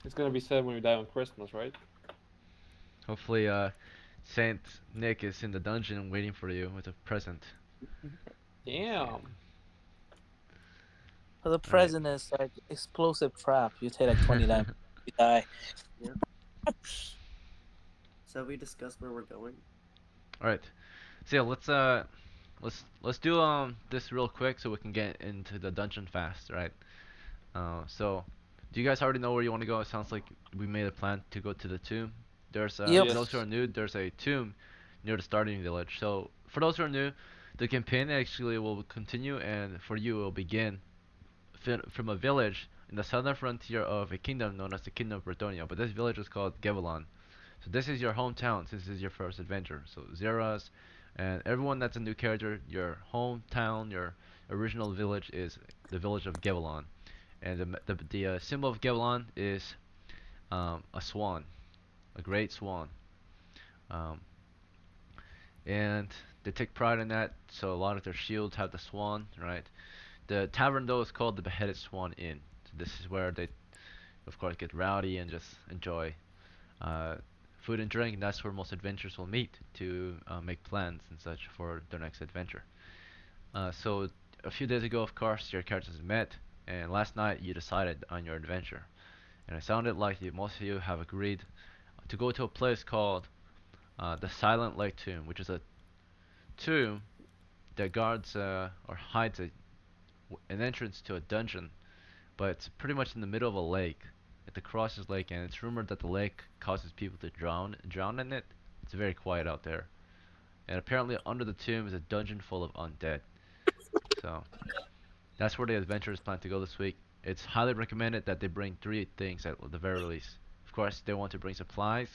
G: It's gonna be sad when we die on Christmas, right?
A: Hopefully, Saint Nick is in the dungeon waiting for you with a present.
G: Damn.
B: For the
A: All right.
B: present is like explosive trap. You take like 20 damage, you die.
C: Yeah. So we discussed where we're going.
A: All right. So yeah, let's do this real quick so we can get into the dungeon fast, right? So do you guys already know where you want to go? It sounds like we made a plan to go to the tomb. There's
B: Yep.
A: for those who
G: Yes.
A: are new, there's a tomb near the starting village. So for those who are new, the campaign actually will continue, and for you it will begin from a village in the southern frontier of a kingdom known as the Kingdom of Bretonnia. But this village is called Gevelon. So this is your hometown. This is your first adventure. So Zeras and everyone that's a new character, your hometown, your original village is the village of Gevelon. And the symbol of Gevelon is a swan, a great swan. Um, and they take pride in that. So a lot of their shields have the swan, right? The tavern though is called the Beheaded Swan Inn. So this is where they, of course, get rowdy and just enjoy uh, food and drink. And that's where most adventurers will meet to make plans and such for their next adventure. So a few days ago, of course, your characters met, and last night you decided on your adventure. And it sounded like most of you have agreed to go to a place called the Silent Lake Tomb, which is a tomb that guards or hides an entrance to a dungeon, but it's pretty much in the middle of a lake. At the Crosses Lake, and it's rumored that the lake causes people to drown in it. It's very quiet out there. And apparently under the tomb is a dungeon full of undead. So that's where the adventurers plan to go this week. It's highly recommended that they bring three things at the very least. Of course, they want to bring supplies,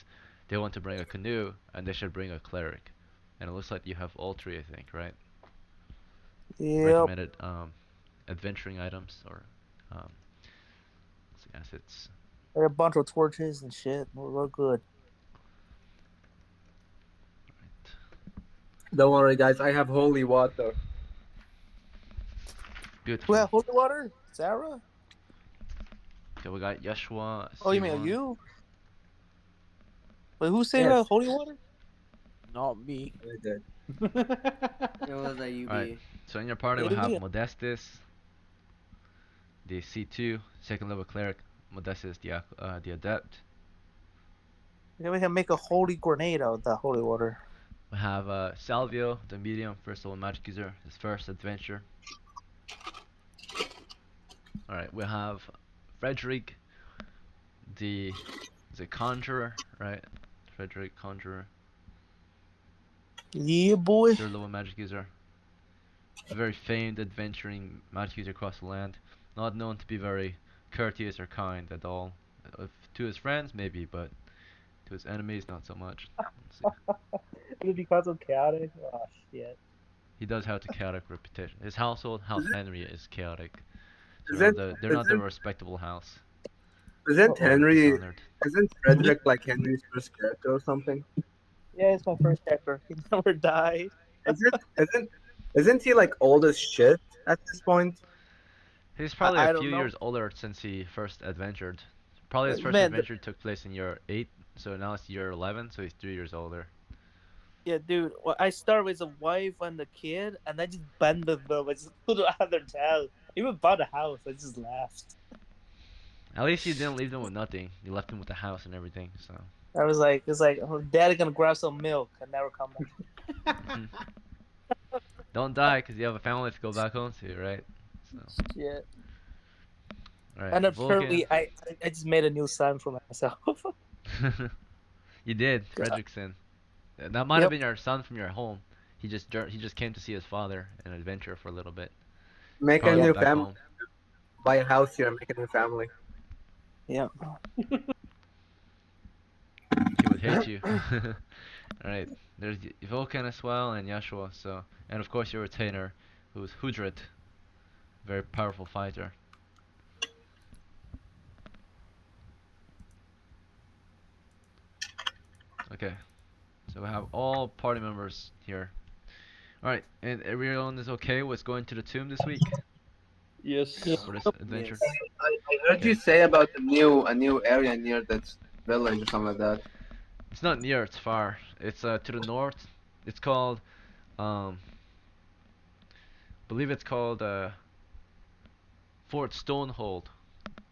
A: they want to bring a canoe, and they should bring a cleric. And it looks like you have all three, I think, right?
B: Yep.
A: Recommended adventuring items or um, assets.
B: There are a bunch of torches and shit. We're good.
E: don't worry, guys. I have holy water.
A: Beautiful.
B: Well, holy water, Sarah.
A: Okay, we got Yeshua,
B: Oh, you mean
A: C1.
B: you? Wait, who's saying
E: Yes,
B: holy water?
F: Not me.
E: I did.
C: It was a
A: Alright,
C: UB.
A: so in your party we have
B: Maybe.
A: Modestus, the C2, second level cleric. Modestus, the adept.
B: Maybe we can make a holy grenade out of that holy water.
A: We have Salvio, the medium, first level magic user, his first adventure. Alright, we have Frederick, the conjurer, right? Frederick, conjurer,
B: Yeah, boy.
A: third level magic user. A very famed adventuring magic user across the land. Not known to be very courteous or kind at all. To his friends, maybe, but to his enemies, not so much. Let's see.
B: Is it because of chaotic? Oh shit.
A: He does have a chaotic reputation. His household, House Henry, is chaotic. So
E: Isn't
A: they're not the respectable house.
E: isn't
A: They're
E: Henry
A: dishonored.
E: isn't Frederick like Henry's first character or something?
B: Yeah, it's my first character. He never died.
E: Isn't he like old as shit at this point?
A: He's probably a
B: I
A: few
B: don't know.
A: years older since he first adventured. Probably his first
B: Man,
A: adventure took place in year 8, so now it's year 11, so he's 3 years older.
B: yeah, dude. Well, I started with a wife and a kid, and I just abandoned them. I just put them out of their town. Even bought a house. I just left.
A: At least you didn't leave them with nothing. You left them with the house and everything, so.
B: I was like, it's like, oh, Daddy gonna grab some milk and never come back.
A: Mhm. Don't die, because you have a family to go back home to, right? So,
B: Yeah.
A: alright,
B: And
A: Vulcan.
B: apparently, I just made a new son for myself.
A: You did,
B: God.
A: Fredrickson. That might have
B: Yep.
A: been your son from your home. He just came to see his father in an adventure for a little bit.
E: Make a
A: Probably
E: new
A: went back
E: family.
A: home.
E: Buy a house here and make a new family.
B: Yeah.
A: He would hate you. Alright, there's Vulcan as well and Yashua, so, and of course your retainer, who's Hudrit, very powerful fighter. Okay, so we have all party members here. Alright, and everyone is okay with going to the tomb this week
G: Yes.
A: for this adventure?
C: Yes.
E: I heard
A: Okay.
E: you say about a new area near that village or something like that.
A: It's not near, it's far. It's to the north. It's called, believe it's called Fort Stonehold.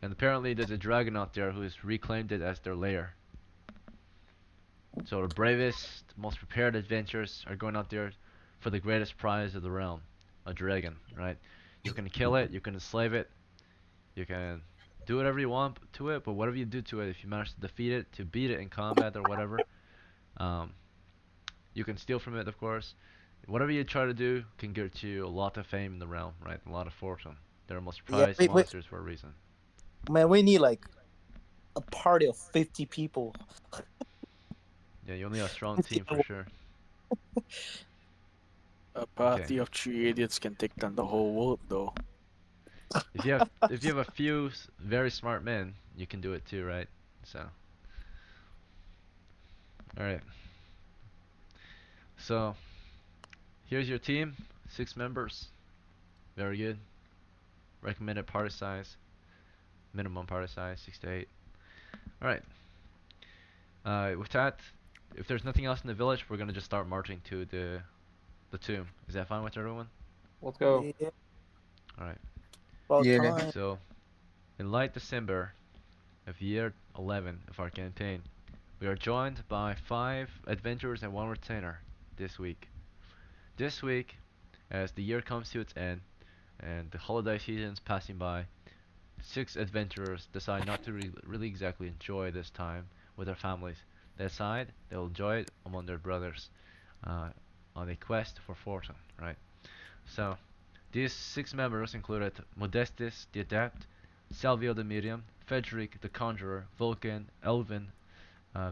A: And apparently there's a dragon out there who's reclaimed it as their lair. So the bravest, most prepared adventurers are going out there for the greatest prize of the realm, a dragon, right? You can kill it, you can enslave it, you can do whatever you want to it, but whatever you do to it, if you manage to defeat it, to beat it in combat or whatever, um, you can steal from it, of course. Whatever you try to do can get you a lot of fame in the realm, right? A lot of fortune. They're most
B: Yeah.
A: prized
B: Wait,
A: monsters for a reason.
B: man, we need like a party of 50 people.
A: Yeah, you only have a strong
B: 50
A: team for sure.
F: A party of 3 idiots can take down the whole world, though.
A: If you have a few very smart men, you can do it too, right? So, all right. So, here's your team, 6 members. Very good. Recommended party size, minimum party size, 6 to 8. All right. With that, if there's nothing else in the village, we're gonna just start marching to the tomb. Is that fine with everyone?
G: Let's go.
B: Yeah.
A: All right.
B: About
E: Yeah.
B: time.
A: So, in late December of year 11 of our campaign, we are joined by 5 adventurers and 1 retainer this week. This week, as the year comes to its end and the holiday season's passing by, 6 adventurers decide not to really exactly enjoy this time with their families. They decide they'll enjoy it among their brothers uh, on a quest for fortune, right? So, these 6 members included Modestus the Adept, Salvio the Medium, Frederick the Conjurer, Vulcan, Elvin,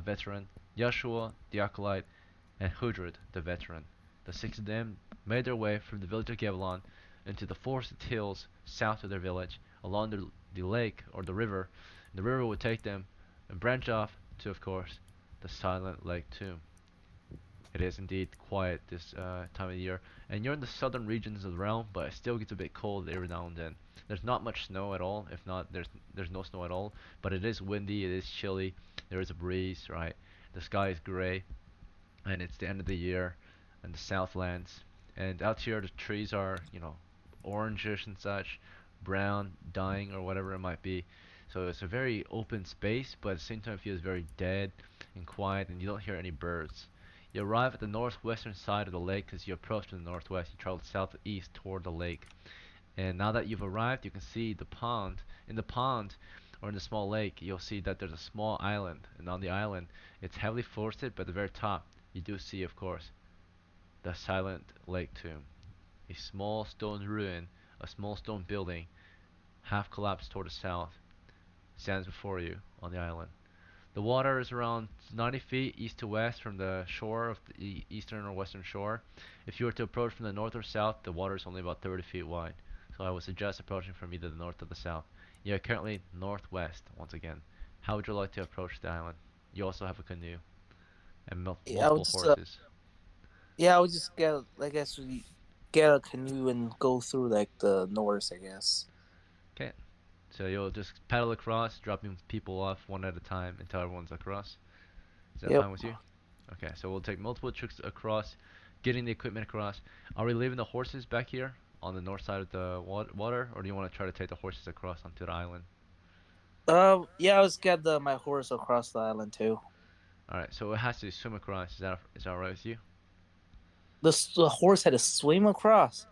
A: Veteran, Joshua the Acolyte, and Hudrid the Veteran. The 6 of them made their way from the village of Gavelon into the forested hills south of their village, along the lake or the river. The river would take them and branch off to, of course, the Silent Lake Tomb. It is indeed quiet this time of the year, and you're in the southern regions of the realm, but it still gets a bit cold every now and then. There's not much snow at all. If not, there's no snow at all. But it is windy. It is chilly. There is a breeze, right? The sky is gray, and it's the end of the year, and the Southlands. And out here, the trees are, orangish and such, brown, dying, or whatever it might be. So it's a very open space, but at the same time, it feels very dead and quiet, and you don't hear any birds. You arrive at the northwestern side of the lake as you approach from the northwest. You travel southeast toward the lake. And now that you've arrived, you can see the pond. In the pond, or in the small lake, you'll see that there's a small island. And on the island, it's heavily forested, but at the very top, you do see, of course, the silent lake tomb. A small stone ruin, a small stone building, half collapsed toward the south, stands before you on the island. The water is around 90 feet east to west from the shore of the eastern or western shore. If you were to approach from the north or south, the water is only about 30 feet wide. So I would suggest approaching from either the north or the south. You are currently northwest once again. How would you like to approach the island? You also have a canoe and
B: Yeah, I would
A: multiple
B: just
A: horses.
B: yeah, I would just get, I guess we get a canoe and go through like the north, I guess.
A: Okay, so you'll just paddle across, dropping people off one at a time until everyone's across. Is that
B: Yep.
A: fine with you? Okay, so we'll take multiple trips across, getting the equipment across. Are we leaving the horses back here on the north side of the water, or do you want to try to take the horses across onto the island?
B: Yeah, I was get my horse across the island too.
A: All right, so it has to swim across. Is that all right with you?
B: The horse had to swim across.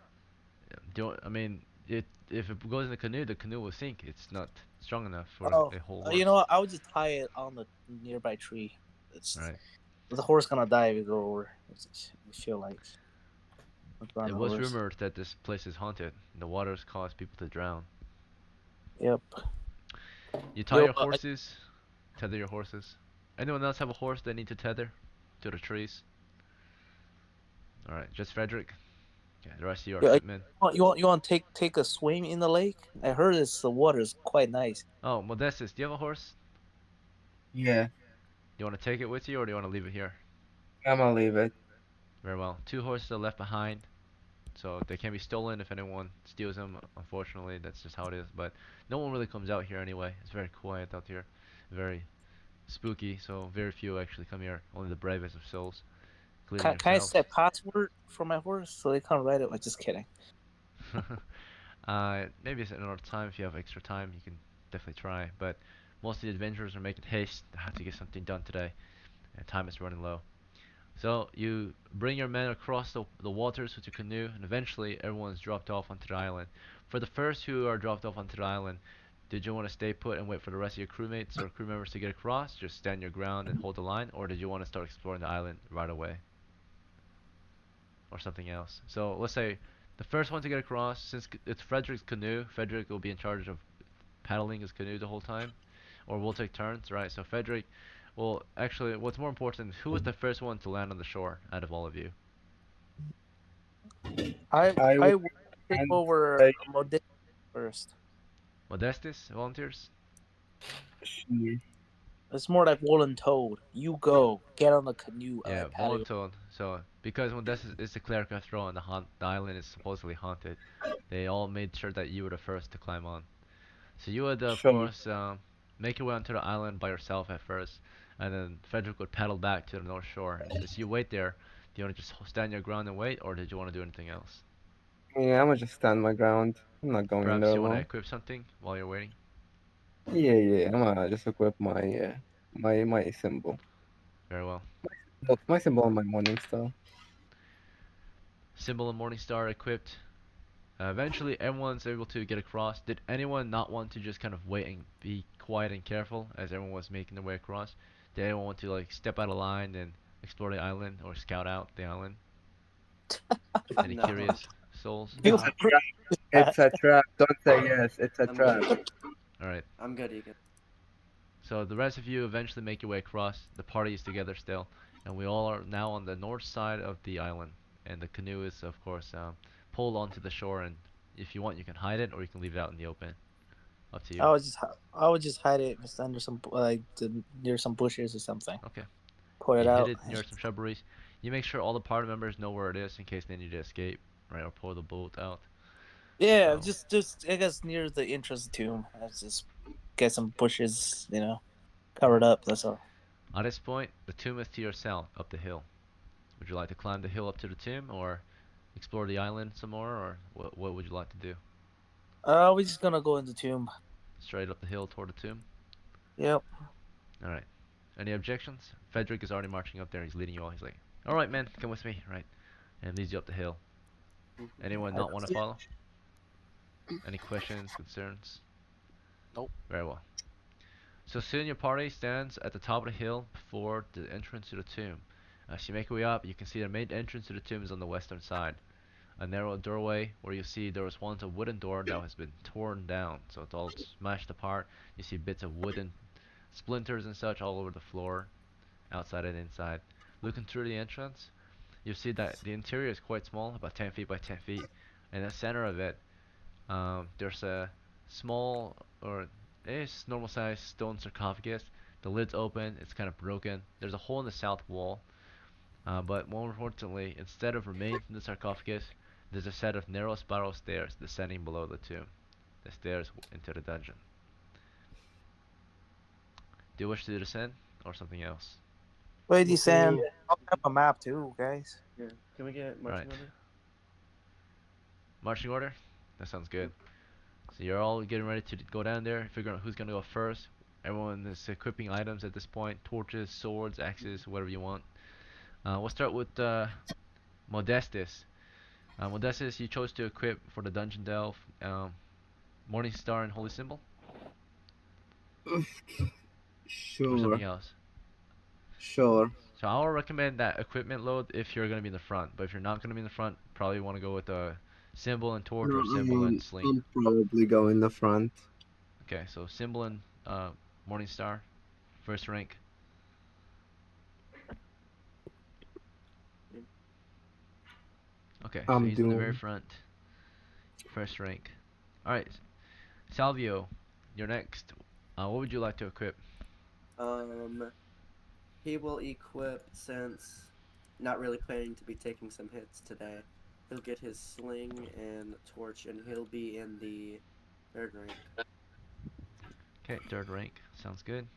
A: Yeah. I mean, if it goes in the canoe will sink. It's not strong enough for
B: Oh,
A: a whole
B: you
A: horse.
B: know what? I would just tie it on the nearby tree.
A: All
B: It's
A: right.
B: the horse gonna die if you go over. I feel like on
A: It
B: the
A: was
B: horse.
A: rumored that this place is haunted. The waters cause people to drown.
B: Yep.
A: You tie
B: Yo,
A: your horses, tether your horses. Anyone else have a horse they need to tether to the trees? All right, just Frederick. Okay, the rest of your
B: yeah,
A: equipment.
B: you want to take a swim in the lake? I heard the water is quite nice.
A: Oh, Modestus, do you have a horse?
E: Yeah,
A: Do you want to take it with you, or do you want to leave it here?
E: I'm gonna leave it.
A: Very well. Two horses are left behind, so they can be stolen if anyone steals them. Unfortunately, that's just how it is. But no one really comes out here anyway. It's very quiet out here, very spooky. So very few actually come here. Only the bravest of souls, including
B: Can I
A: yourselves.
B: set password for my horse so they can't ride it? Like, just kidding.
A: Maybe it's another time if you have extra time, you can definitely try. But most of the adventurers are making haste. They have to get something done today, and time is running low. So you bring your men across the waters with your canoe, and eventually everyone's dropped off onto the island. For the first who are dropped off onto the island, did you want to stay put and wait for the rest of your crewmates or crew members to get across, just stand your ground and hold the line, or did you want to start exploring the island right away, or something else? So let's say the first one to get across, since it's Frederick's canoe, Frederick will be in charge of paddling his canoe the whole time, or we'll take turns, right? So Frederick, well, actually, what's more important, who was the first one to land on the shore out of all of you?
E: I
B: I
E: would
B: would take
E: and
B: over
E: say
B: Modest first.
A: Modestus volunteers?
E: she.
B: It's more like voluntold. You go, get on the canoe, I
A: Yeah,
B: paddle you.
A: voluntold. So, because Modestus is the cleric after all, and the island is supposedly haunted, they all made sure that you were the first to climb on. So you would, of
E: Sure.
A: course, make your way onto the island by yourself at first, and then Frederick would paddle back to the north shore. And as you wait there, do you want to just stand your ground and wait, or did you want to do anything else?
E: Yeah, I'm gonna just stand my ground. I'm not going in there
A: Perhaps you want to
E: alone.
A: equip something while you're waiting?
E: Yeah. I'm gonna just equip my my symbol.
A: Very well.
E: Well, my symbol on my morning star.
A: Symbol of Morningstar equipped. Eventually, everyone's able to get across. Did anyone not want to just kind of wait and be quiet and careful as everyone was making their way across? Did anyone want to like step out of line and explore the island or scout out the island? Any
C: No.
A: curious souls?
B: Feel
E: It's a
B: free.
E: trap. It's a trap. Don't say yes. It's a
C: I'm
E: trap.
C: good.
A: All right.
C: I'm good, Egan.
A: So the rest of you eventually make your way across. The party is together still, and we all are now on the north side of the island. And the canoe is, of course, pulled onto the shore. And if you want, you can hide it, or you can leave it out in the open. Up to you.
B: I would just hide it just under some near some bushes or something.
A: Okay.
B: Put it
A: You hid
B: out.
A: it near some shrubberies. You make sure all the party members know where it is in case they need to escape, right, or pull the boat out.
B: Yeah,
A: So,
B: just I guess near the entrance tomb. I just get some bushes, covered up. That's all.
A: At this point, the tomb is to your south, up the hill. Would you like to climb the hill up to the tomb, or explore the island some more, or what would you like to do?
B: We're just gonna go in the tomb.
A: Straight up the hill toward the tomb?
B: Yep.
A: Alright. Any objections? Frederick is already marching up there. He's leading you all. He's like, alright, man, come with me. Right. And leads you up the hill. Anyone not want to follow? Any questions, concerns?
F: Nope.
A: Very well. So soon your party stands at the top of the hill before the entrance to the tomb. As you make your way up, you can see the main entrance to the tomb is on the western side. A narrow doorway where you see there was once a wooden door that has been torn down, so it's all smashed apart. You see bits of wooden splinters and such all over the floor, outside and inside. Looking through the entrance, you see that the interior is quite small, about 10 feet by 10 feet. In the center of it, there's a small, or it's normal sized stone sarcophagus. The lid's open, it's kind of broken. There's a hole in the south wall, but more importantly, instead of remains in the sarcophagus, there's a set of narrow spiral stairs descending below the tomb. The stairs into the dungeon. Do you wish to descend, or something else?
B: Wait, descend.
C: Woohoo.
B: I'll have a map too, guys.
C: Yeah. Can we get marching
A: Right.
C: order?
A: Marching order? That sounds good. So you're all getting ready to go down there, figuring out who's gonna go first. Everyone is equipping items at this point: torches, swords, axes, whatever you want. We'll start with Modestus. Modestus, you chose to equip for the dungeon delve Morning Star and Holy Symbol, or
E: Sure,
A: something else.
E: sure.
A: So I'll recommend that equipment load if you're gonna be in the front. But if you're not gonna be in the front, probably want to go with a symbol and torch, or symbol and sling.
E: I'll probably go in the front.
A: Okay, so symbol and Morning Star, first rank. Okay, so
E: I'm
A: he's in the very
E: doing.
A: front, first rank. All right, Salvio, you're next. What would you like to equip?
C: Um, he will equip since not really planning to be taking some hits today. He'll get his sling and torch, and he'll be in the third rank.
A: Okay, third rank. Sounds good.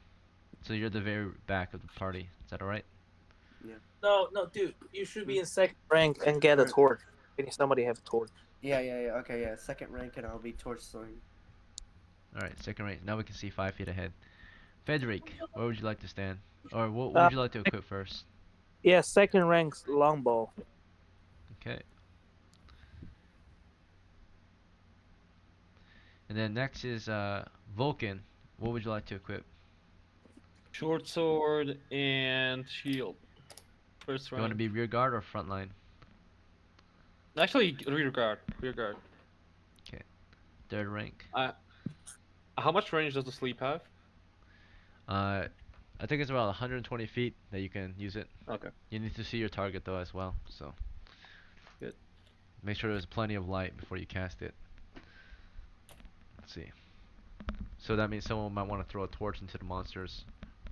A: So you're the very back of the party. Is that all right?
B: No, dude. You should be in second rank and get a torch. Can somebody have a torch?
C: Yeah. Okay, yeah. Second rank, and I'll be torch sling.
A: All right, second rank. Now we can see 5 feet ahead. Frederick, where would you like to stand? Or what
B: Uh,
A: would you like to equip first?
B: Yeah, second rank's longbow.
A: Okay. And then next is Vulcan. What would you like to equip?
G: Short sword and shield. First
A: You want to
G: rank.
A: be rear guard or front line?
G: Actually, rear guard. Rear guard.
A: Third rank.
G: How much range does the sleep have?
A: I think it's about 120 feet that you can use it.
G: Okay.
A: You need to see your target though as well, so.
G: Good.
A: Make sure there's plenty of light before you cast it. Let's see. So that means someone might want to throw a torch into the monster's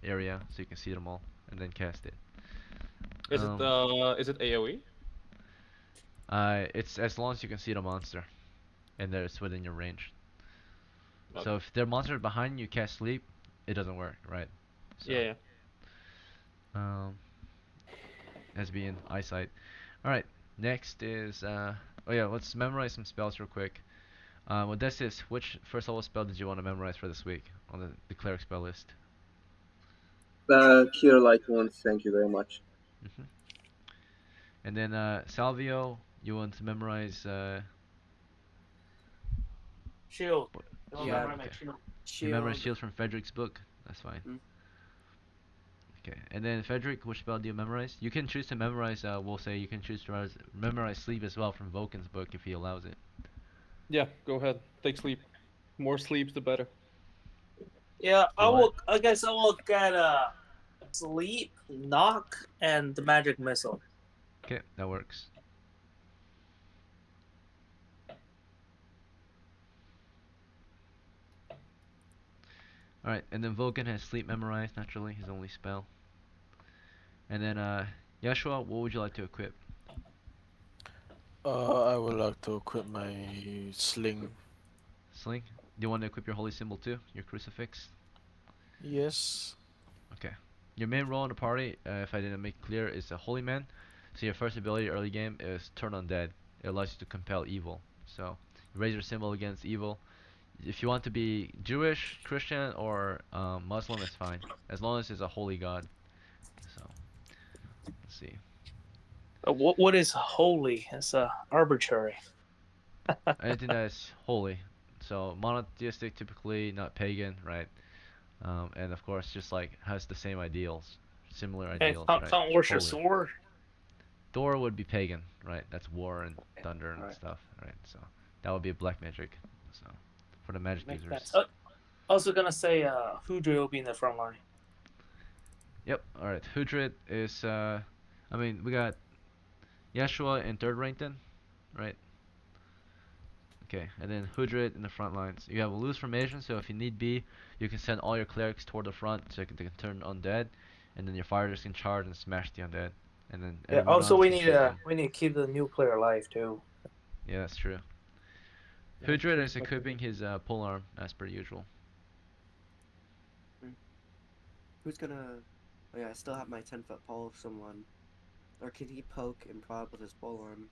A: area so you can see them all, and then cast it.
G: Is it AoE?
A: It's as long as you can see the monster, and that it's within your range.
G: Okay.
A: So if there are monsters behind you, cast sleep, it doesn't work, right? So,
G: Yeah.
A: has to be in eyesight. All right. Next is oh yeah, let's memorize some spells real quick. Well, this is which first level spell did you want to memorize for this week on the cleric spell list?
E: Cure light wounds. Thank you very much.
A: hmm And then Salvio, you want to memorize
B: Shield.
A: what-
B: Don't
C: Yeah.
B: memorize my
A: Okay.
B: shield.
A: You memorize shield from Frederick's book. That's fine.
C: Mm.
A: Okay. And then Frederick, which spell do you memorize? You can choose to memorize. We'll say you can choose to memorize sleep as well from Vulcan's book if he allows it.
G: Yeah. Go ahead. Take sleep. More sleep, the better.
B: Yeah, I
A: You
B: will.
A: want-
B: I guess I will get sleep, knock, and the magic missile.
A: Okay, that works. Alright, and then Vulcan has sleep memorized, naturally, his only spell. And then, Yashua, what would you like to equip?
F: I would like to equip my sling.
A: Sling? Do you want to equip your holy symbol too? Your crucifix?
F: Yes.
A: Okay. Your main role in the party, if I didn't make it clear, is a holy man. So your first ability early game is turn undead. It allows you to compel evil. So you raise your symbol against evil. If you want to be Jewish, Christian, or Muslim, it's fine, as long as it's a holy god. So let's see.
B: What is holy? It's arbitrary.
A: Anything that is holy. So monotheistic, typically not pagan, right? And of course, just like has the same ideals, similar
B: And
A: ideals, right?
B: can't worship
A: Holy.
B: sword.
A: Thor would be pagan, right? That's war and thunder and
C: Alright.
A: stuff, right? So that would be a black magic. So for the magic
B: Makes
A: users.
B: sense. Also gonna say Hudra will be in the front line.
A: Yep. All right. Hudrid is I mean, we got Yeshua in third rank then, right? Okay, and then Hudrid in the front lines. You have a loose formation, so if you need be, you can send all your clerics toward the front so they can turn undead, and then your fighters can charge and smash the undead, and then
B: Yeah.
A: everyone
B: Also,
A: else can shoot them.
B: we need to keep the new player alive too.
A: Yeah, that's true.
C: Yeah,
A: Hudrid
C: keep
A: is equipping his polearm as per usual.
C: Who's gonna? Oh yeah, I still have my 10-foot pole of someone. Or can he poke and prod with his polearm?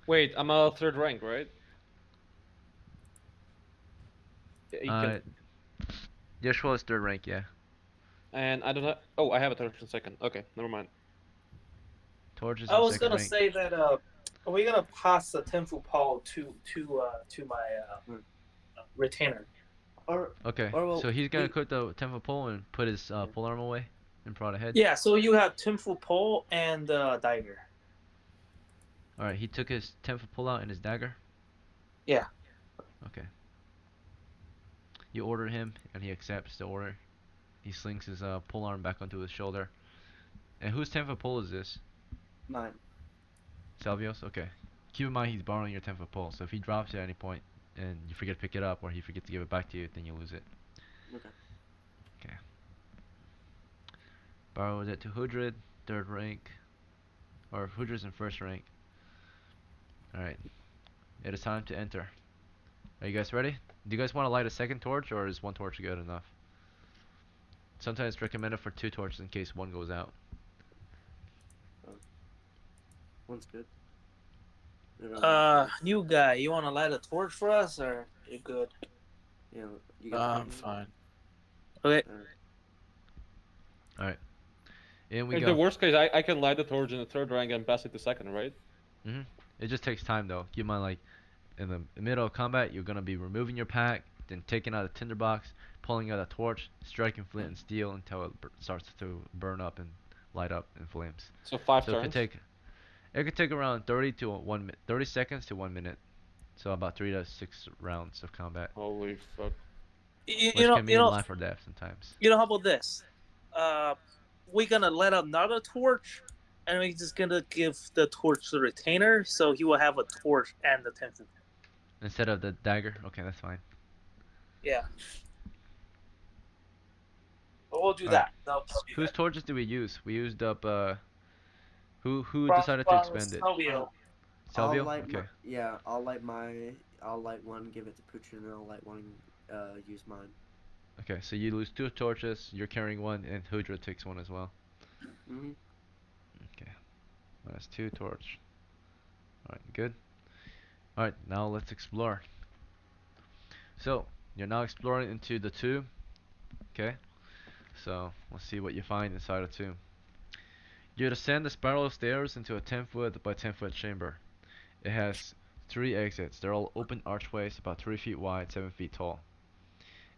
G: Wait, I'm a third rank, right? Yeah, you can.
A: Yeshua is third rank, yeah.
G: And I don't have. Oh, I have a torch in second. Okay, never mind.
A: Torch is
B: I
A: in
B: was
A: second
B: gonna
A: rank.
B: say that we're gonna pass the tenfold Paul to my retainer.
C: Or
A: Okay,
C: well,
A: so he's gonna
C: we-
A: equip the temple pole and put his polearm away and prod ahead.
B: Yeah, so you have tenfold Paul and dagger.
A: Alright, he took his 10-foot pull out and his dagger.
B: Yeah.
A: Okay. You order him, and he accepts the order. He slings his polearm back onto his shoulder. And whose 10-foot pole is this?
C: mine.
A: Salvio's? Okay. Keep in mind he's borrowing your 10-foot pole, so if he drops it at any point and you forget to pick it up or he forgets to give it back to you, then you lose it.
C: Okay.
A: Okay. Borrowed it to Hudrid, third rank. Or Hudrid's in first rank. Alright. It is time to enter. Are you guys ready? Do you guys want to light a second torch, or is one torch good enough? Sometimes it's recommended for 2 torches in case one goes out.
C: One's good. I don't know.
B: New guy, you wanna light a torch for us, or you good?
C: Yeah, you got.
F: I'm fine.
B: Okay.
A: Alright. In we
G: In
A: go.
G: the worst case, I can light the torch in the third rank and pass it to second, right?
A: It just takes time though. Keep in mind, like, in the middle of combat, you're gonna be removing your pack, then taking out a tinderbox, pulling out a torch, striking flint and steel until it starts to burn up and light up in flames.
G: So 5
A: So
G: turns.
A: it could take around 30 seconds to 1 minute. So about 3 to 6 rounds of combat,
G: Holy fuck.
B: You
A: which
B: know,
A: can mean life or death sometimes.
B: how about this? We're gonna light another torch, and we're just gonna give the torch to the retainer, so he will have a torch and the tenfold.
A: Instead of the dagger. Okay, that's fine.
B: Yeah. But we'll do
A: Alright.
B: that. That'll be
A: Whose
B: good.
A: torches did we use? We used up who
B: From-
A: decided to
B: from
A: expend it?
B: Salvio.
A: Salvio?
C: I'll light
A: Okay.
C: I'll light one, give it to Putrin, and I'll light one, use mine.
A: Okay, so you lose 2 torches, you're carrying 1, and Hudra takes 1 as well.
C: Mm-hmm.
A: Okay. That's 2 torch. Alright, good. Alright, now let's explore. So, you're now exploring into the tomb. Okay. So, let's see what you find inside the tomb. You descend the spiral stairs into a 10-foot by 10-foot chamber. It has 3 exits. They're all open archways about 3 feet wide, 7 feet tall.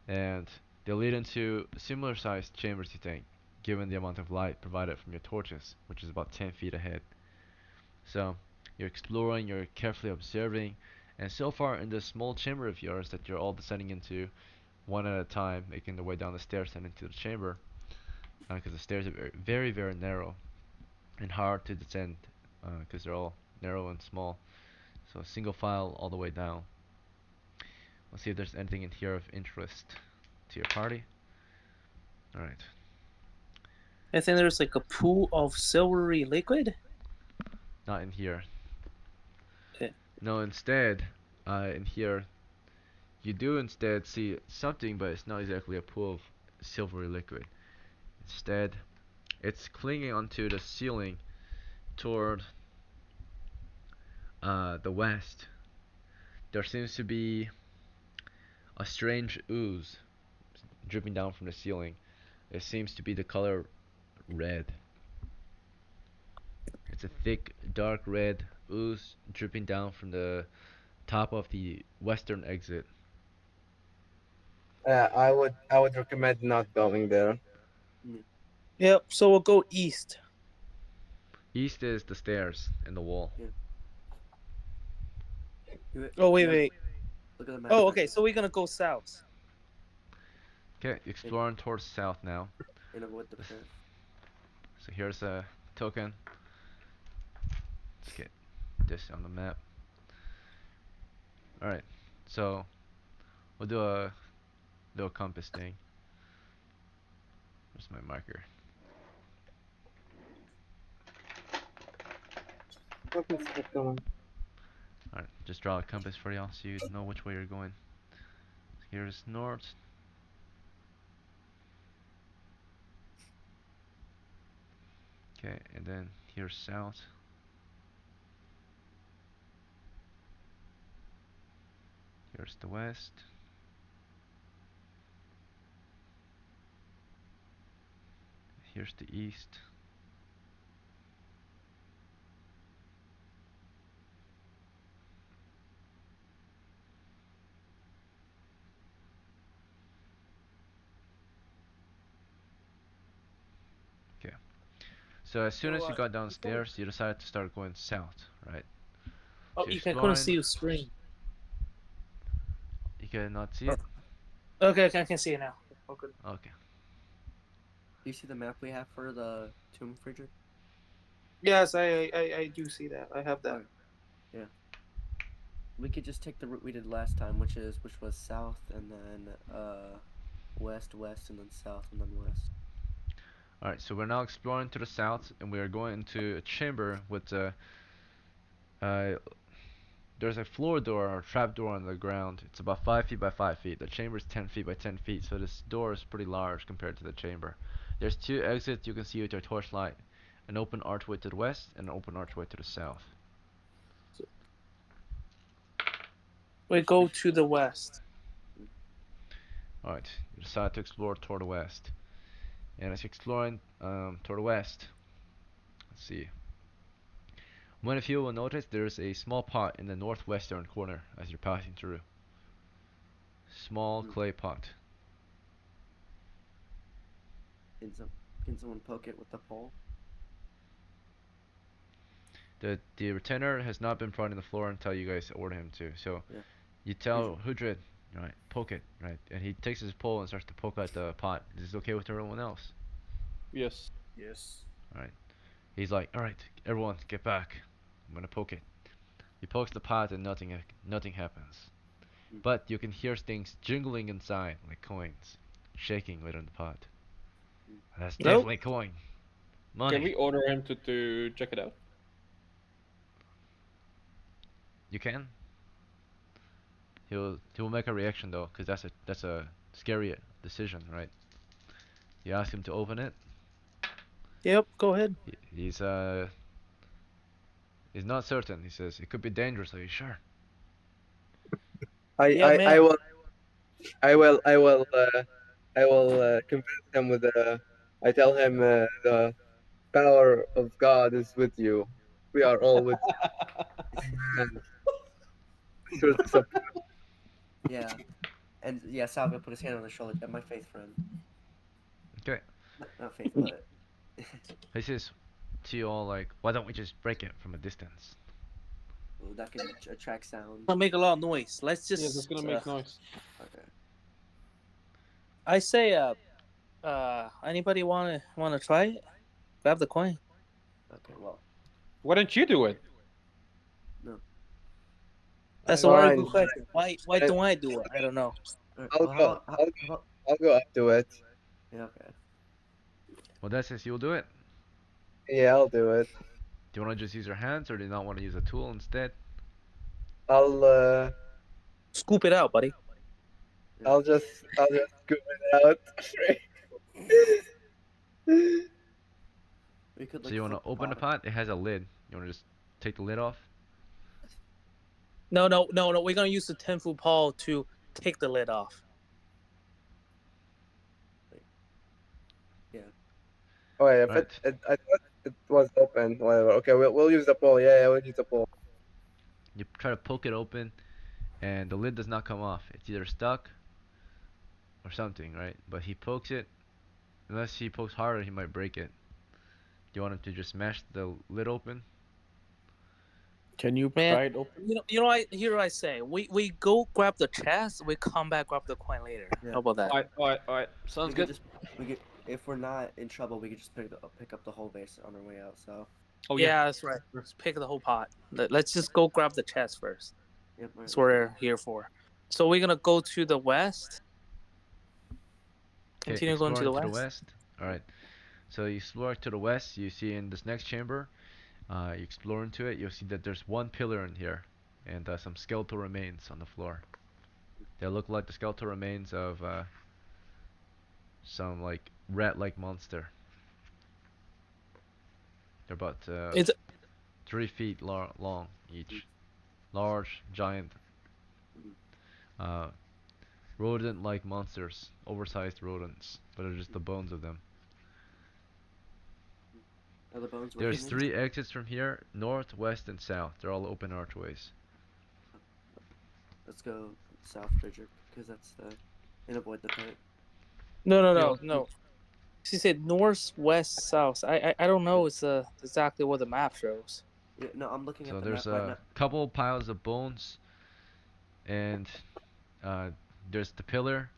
A: And they lead into similar sized chambers, you think, given the amount of light provided from your torches, which is about 10 feet ahead. So, you're exploring, you're carefully observing, and so far in this small chamber of yours that you're all descending into, one at a time, making their way down the stairs and into the chamber, because the stairs are very, very narrow and hard to descend, because they're all narrow and small. So single file all the way down. Let's see if there's anything in here of interest to your party. Alright.
B: I think there's like a pool of silvery liquid.
A: Not in here.
B: Okay.
A: No, instead, in here, you do instead see something, but it's not exactly a pool of silvery liquid. Instead, it's clinging onto the ceiling toward the west. There seems to be a strange ooze dripping down from the ceiling. It seems to be the color red. It's a thick, dark red ooze dripping down from the top of the western exit.
E: I would recommend not going there.
B: Yep. So we'll go east.
A: East is the stairs and the wall.
C: Yeah.
B: Oh wait,
C: Yeah,
B: wait.
C: look at the map.
B: Oh,
C: right?
B: okay. So we're gonna go south.
A: Okay, exploring towards south now.
C: And avoid the
A: This-
C: pit.
A: So here's a token. Let's get this on the map. Alright, so we'll do a compass thing. Where's my marker?
E: What is that going?
A: Alright, just draw a compass for y'all so you know which way you're going. Here's north. Okay, and then here's south. Here's the west. Here's the east. Okay. So as soon as you got downstairs, you decided to start going south, right?
B: Oh,
A: So
B: you can couldn't
A: exploring.
B: see your screen.
A: You cannot see it?
B: Okay, I can see it now. Oh, good.
A: Okay.
C: Do you see the map we have for the tomb, Friedrich?
B: Yes, I do see that. I have that.
C: Alright. Yeah. We could just take the route we did last time, which was south and then west, west, and then south and then west.
A: Alright, so we're now exploring to the south and we are going into a chamber with uh there's a floor door or trap door on the ground. It's about 5 feet by 5 feet. The chamber is 10 feet by 10 feet, so this door is pretty large compared to the chamber. There's two exits you can see with your torchlight. An open archway to the west and an open archway to the south.
B: We go to the west.
A: Alright, you decide to explore toward the west. And as you're exploring toward the west, let's see. One of you will notice there's a small pot in the northwestern corner as you're passing through. Small clay pot.
C: Can someone poke it with the pole?
A: The retainer has not been brought in the floor until you guys order him to. So
C: Yeah.
A: you tell Hudred, right, poke it, right, and he takes his pole and starts to poke at the pot. Is this okay with everyone else?
G: Yes.
F: Yes.
A: Alright. He's like, alright, everyone, get back. I'm gonna poke it. He pokes the pot and nothing happens. But you can hear things jingling inside, like coins, shaking within the pot. That's
B: Nope.
A: definitely coin.
G: Can we
A: Money.
G: order him to check it out?
A: You can. He'll make a reaction though, cause that's a scary decision, right? You ask him to open it.
B: Yep, go ahead.
A: He's not certain. He says it could be dangerous. Are you sure?
B: Yeah,
E: I
B: man.
E: will convince him with I tell him the power of God is with you. We are all with you. And sure to support.
C: Yeah. And yeah, Salvia put his hand on his shoulder. My faith friend.
A: Okay.
C: Not faith, but
A: He says to you all like, why don't we just break it from a distance?
C: ooh, that can attract sound.
B: Gonna make a lot of noise. Let's just.
G: Yes, it's gonna make noise.
C: Okay.
B: I say, anybody wanna try it? Grab the coin.
C: Okay. Well,
G: Why don't you do it?
B: That's a very
E: Fine.
B: good question. Why don't I do it? I don't know.
C: alright,
E: I'll
C: well,
E: go.
C: how about,
E: I'll go up to it.
C: yeah, okay.
A: Well, that says you'll do it.
E: Yeah, I'll do it.
A: Do you want to just use your hands, or do you not want to use a tool instead?
E: I'll
B: Scoop it out, buddy.
E: I'll just scoop it out.
C: We could
A: So
C: like
A: you want
C: flip
A: to
C: the
A: open the
C: pot.
A: pot? It has a lid. You want to just take the lid off?
B: No. We're gonna use the 10-foot pole to take the lid off.
C: Yeah.
E: Oh yeah, if
A: Right.
E: I thought it was open. Whatever. Okay, we'll use the pole. Yeah, we'll use the pole.
A: You try to poke it open, and the lid does not come off. It's either stuck or something, right? But he pokes it. Unless he pokes harder, he might break it. Do you want him to just smash the lid open?
F: Can you
B: Man,
F: pry it open?
B: here I say, we go grab the chest, we come back grab the coin later.
C: Yeah.
B: How about that?
G: Alright. Sounds
C: We
G: good.
C: could just we could if we're not in trouble, we could just pick up the whole base on our way out. So
G: Oh yeah.
B: Yeah, that's right. Let's pick the whole pot. Let's just go grab the chest first.
C: yep. All right,
B: That's what we're here for. So we're gonna go to the west.
A: Okay,
B: Continue going to
A: exploring
B: the
A: to the
B: west.
A: west. Alright. So you explore to the west. You see in this next chamber. You explore into it. You'll see that there's one pillar in here, and some skeletal remains on the floor. They look like the skeletal remains of some like rat-like monster. They're about
B: It's
A: 3 feet long each. Large, giant,
C: Mhm.
A: uh, rodent-like monsters, oversized rodents, but they're just the bones of them.
C: Are the bones
A: There's
C: working in here?
A: 3 exits from here: north, west, and south. They're all open archways.
C: Let's go south, Frederick, because that's the and avoid the pit.
G: Yeah.
B: no. She said north, west, south. I don't know. It's exactly what the map shows.
C: Yeah, no, I'm looking at
A: So
C: the
A: there's
C: map right
A: a
C: now.
A: couple piles of bones, and uh, there's the pillar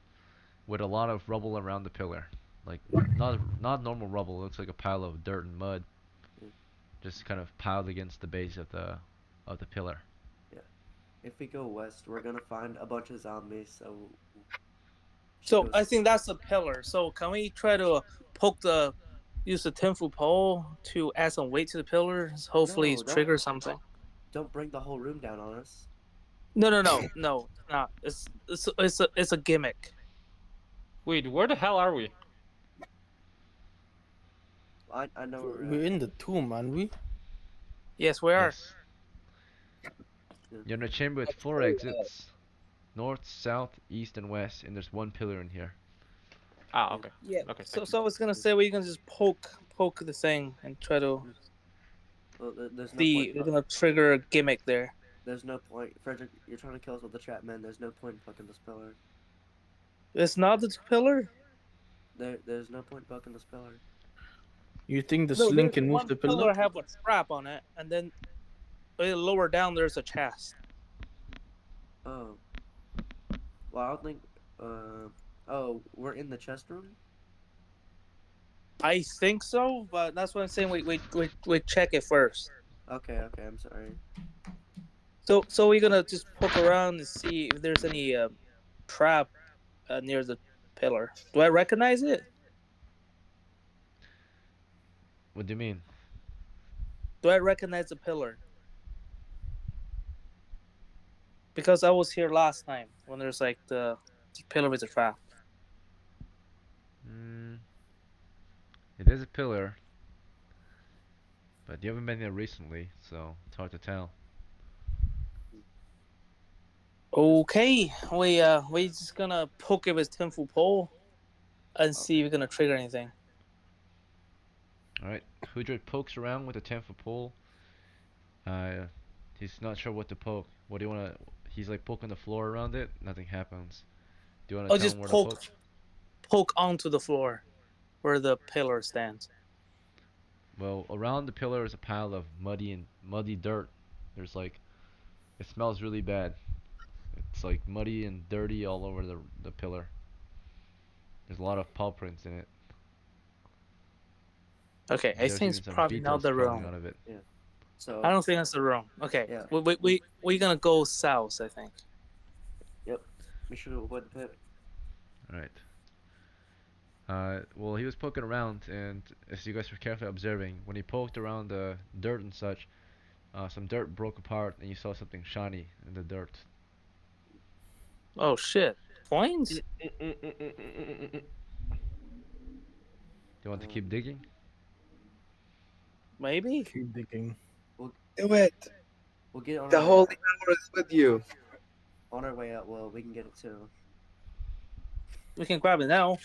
A: with a lot of rubble around the pillar. Like not normal rubble. It looks like a pile of dirt and mud,
C: Yeah,
A: just kind of piled against the base of the pillar.
C: yeah. If we go west, we're gonna find a bunch of zombies. So should
B: So
C: go.
B: I think that's the pillar. So can we try to use the 10-foot pole to add some weight to the pillar? Hopefully,
C: No,
B: it triggers
C: don't
B: something.
C: don't bring the whole room down on us.
B: No. It's not. It's a gimmick.
G: Wait, where the hell are we?
C: I know where we're
F: We're
C: at.
F: in the tomb, aren't we?
B: Yes, we are.
A: Yes.
C: Yeah.
A: You're in a chamber with 4 exits: north, south, east, and west, and there's one pillar in here.
G: Ah, okay.
B: Yeah.
G: Okay,
B: So
G: thank you.
B: so I was gonna say we can just poke the thing and try to
C: Well, there's no point.
B: see. We're gonna trigger a gimmick there.
C: There's no point, Frederick. You're trying to kill us with the trap, man. There's no point in poking this pillar.
B: It's not the pillar.
C: There's no point poking this pillar.
F: You think the
B: No,
F: sling
B: there's
F: can move
B: one
F: the pillar?
B: pillar have a trap on it, and then lower down there's a chest.
C: Oh, well, I don't think. Oh, we're in the chest room.
B: I think so, but that's what I'm saying. We check it first.
C: Okay. I'm sorry.
B: So we're gonna just poke around and see if there's any trap near the pillar. Do I recognize it?
A: What do you mean?
B: Do I recognize the pillar? Because I was here last time when there's like the pillar with the trap.
A: Mm, it is a pillar, but you haven't been there recently, so it's hard to tell.
B: Okay, we just gonna poke it with 10-foot pole and
C: Oh,
B: see if we're gonna trigger anything.
A: Alright, Hudrid pokes around with a 10-foot pole. Uh, he's not sure what to poke. What do you wanna? He's like poking the floor around it. Nothing happens. Do you wanna
B: Oh,
A: tell him
B: just
A: where to poke?
B: poke onto the floor where the pillar stands.
A: Well, around the pillar is a pile of muddy dirt. There's like it smells really bad. It's like muddy and dirty all over the pillar. There's a lot of paw prints in it.
B: Okay, I
A: There's
B: think it's
A: even some
B: probably not
A: beetles
B: the
A: crawling
B: room.
A: out of it.
C: yeah.
B: I
C: So
B: don't think that's the room. Okay,
C: yeah.
B: we're gonna go south. I think.
C: Yep. We should avoid the pit.
A: Alright. Well, he was poking around, and as you guys were carefully observing, when he poked around the dirt and such, some dirt broke apart, and you saw something shiny in the dirt.
B: Oh shit! Coins?
A: you want to keep
C: Um,
A: digging?
B: Maybe
F: Keep digging.
C: we'll
E: Do it.
C: we'll get it on
E: The
C: our way
E: holy
C: out.
E: power is with you.
C: On our way out, well, we can get it too.
B: we can grab it now.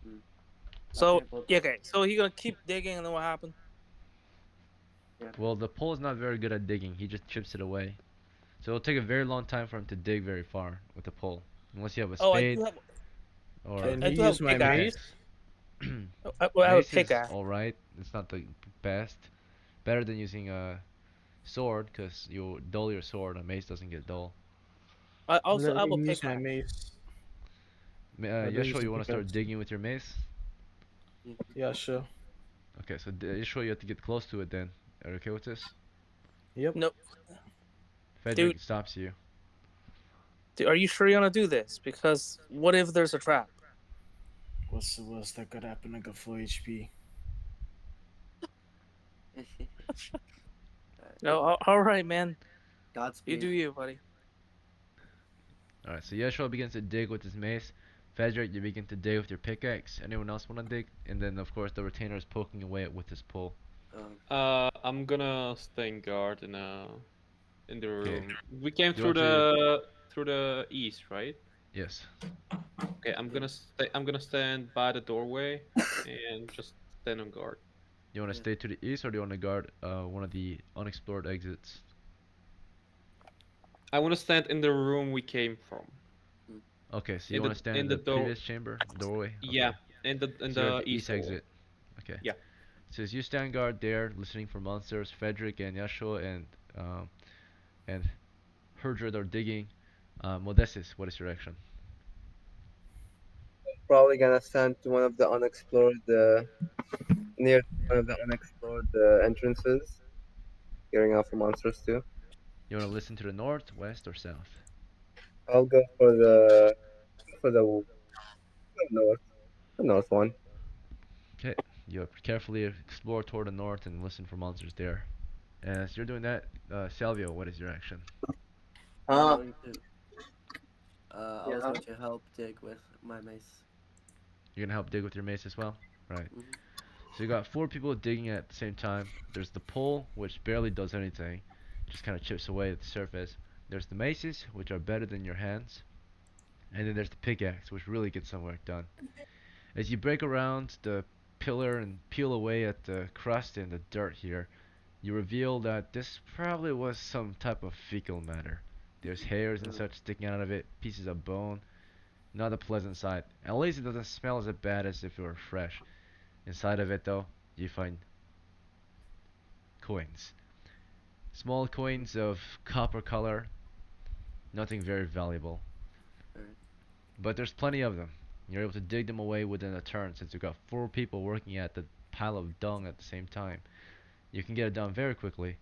C: Hmm.
B: So
C: Okay, well,
B: yeah, okay. So he gonna keep digging, and then what happened?
C: yeah.
A: Well, the pole is not very good at digging. He just chips it away. So it'll take a very long time for him to dig very far with the pole, unless you have a
B: Oh,
A: spade or
F: Can
B: I
F: he
B: do have a
F: use my
B: pickaxe.
F: mace?
B: I have a
A: mace is
B: pickaxe.
A: all right. It's not the best. Better than using a sword, cause you dull your sword. A mace doesn't get dull.
B: I also
F: Let
B: have
F: me
B: a
F: use my
B: pickaxe.
F: mace. I don't use
A: Yashua,
F: the
A: you want to start
F: pickaxe.
A: digging with your mace?
F: Yeah, sure.
A: Okay, so Yashua, you have to get close to it then. Are you okay with this?
F: Yep.
B: No, dude,
A: Frederick stops you.
B: are you sure you want to do this? Because what if there's a trap?
F: What's the worst that could happen? I got 4 HP.
B: No, all right, man. You do
C: Godspeed.
B: you, buddy.
A: Alright, so Yeshua begins to dig with his mace. Frederick, you begin to dig with your pickaxe. Anyone else want to dig? And then, of course, the retainer is poking away with his pole.
C: Um,
G: I'm gonna stay in guard in the
A: Okay.
G: room. We came
A: Do you want to?
G: through the east, right?
A: Yes.
G: Okay,
C: yeah,
G: I'm gonna stand by the doorway and just stand on guard.
A: You want to
C: yeah.
A: stay to the east or do you want to guard one of the unexplored exits?
G: I want to stand in the room we came from.
C: Hmm.
A: Okay, so you want to stand in
G: In the
A: the
G: door.
A: previous chamber doorway?
G: Yeah,
A: Okay.
G: in
A: So you're at
G: the
A: the
G: east
A: east
G: door.
A: exit. Okay.
G: Yeah.
A: So as you stand guard there, listening for monsters, Frederick and Yashua and Herdred are digging. Modestus, what is your action?
E: Probably gonna stand to one of the unexplored, near one of the unexplored entrances, gearing out for monsters too.
A: You want to listen to the north, west, or south?
E: I'll go for the north, the north one.
A: Okay. You carefully explore toward the north and listen for monsters there. As you're doing that, Salvio, what is your action?
C: I'm
E: Ah,
C: going to. I was
E: yeah.
C: going to help dig with my mace.
A: You're gonna help dig with your mace as well? Right.
C: Hmm.
A: So you got four people digging at the same time. There's the pole, which barely does anything, just kind of chips away at the surface. There's the maces, which are better than your hands. And then there's the pickaxe, which really gets some work done. As you break around the pillar and peel away at the crust and the dirt here, you reveal that this probably was some type of fecal matter. There's hairs and such sticking out of it, pieces of bone. Not a pleasant sight. At least it doesn't smell as bad as if it were fresh. Inside of it, though, you find coins. Small coins of copper color, nothing very valuable.
C: Alright.
A: But there's plenty of them. You're able to dig them away within a turn since you've got four people working at the pile of dung at the same time. You can get it done very quickly,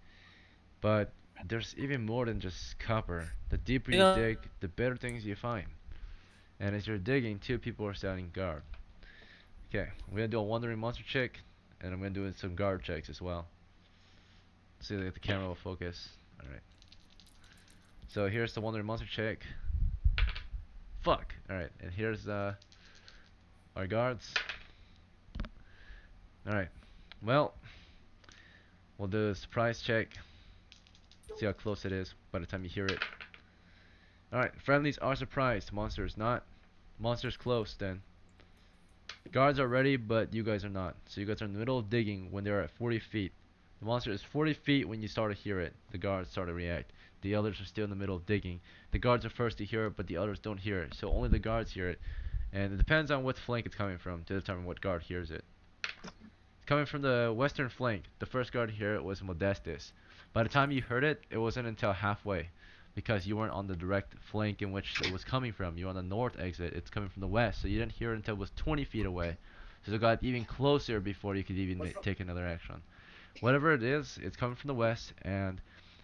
A: but there's even more than just copper. The deeper you
B: You
A: dig, the better things you find. And as you're digging, two people are standing guard. Okay, I'm gonna do a wandering monster check, and I'm gonna do some guard checks as well. See if the camera will focus. Alright. So here's the wandering monster check. Fuck! Alright, and here's our guards. Alright. Well, we'll do a surprise check. See how close it is by the time you hear it. Alright, friendlies are surprised, monsters not. Monsters close then. Guards are ready, but you guys are not. So you guys are in the middle of digging when they're at 40 feet. The monster is 40 feet when you start to hear it. The guards start to react. The others are still in the middle of digging. The guards are first to hear it, but the others don't hear it. So only the guards hear it. And it depends on what flank it's coming from to determine what guard hears it. It's coming from the western flank. The first guard to hear it was Modestus. By the time you heard it, it wasn't until halfway. Because you weren't on the direct flank in which it was coming from. You were on the north exit. It's coming from the west. So you didn't hear it until it was 20 feet away. So it got even closer before you could even take another action. Whatever it is, it's coming from the west, and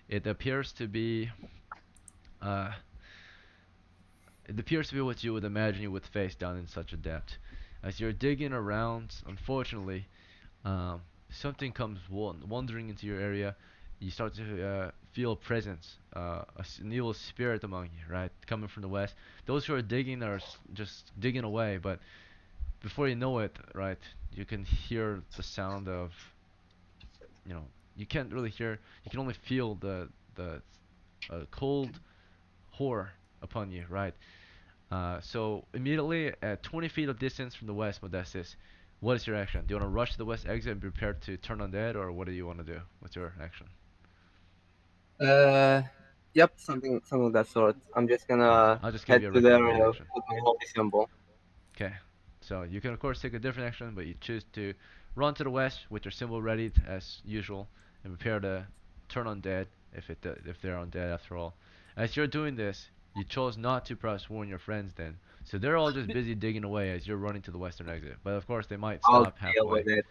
A: it appears to be, uh, it appears to be what you would imagine you would face down in such a depth. As you're digging around, unfortunately, something comes wandering into your area. You start to feel a presence, an evil spirit among you, right? Coming from the west. Those who are digging are just digging away, but before you know it, right, you can hear the sound of, you know, you can't really hear, you can only feel the cold horror upon you, right? So immediately at 20 feet of distance from the west, Modestus, what is your action? Do you want to rush to the west exit and be prepared to turn undead, or what do you want to do? What's your action?
E: Uh, yep, something of that sort. I'm just
A: Okay,
E: gonna
A: I'll just give
E: head
A: you a
E: to there
A: recommended action.
E: with my holy symbol.
A: Okay, so you can of course take a different action, but you choose to run to the west with your symbol ready as usual and prepare to turn undead if they're undead after all. As you're doing this, you chose not to perhaps warn your friends then, so they're all just busy digging away as you're running to the western exit. But of course they might
E: I'll
A: stop
E: deal
A: halfway.
E: with it.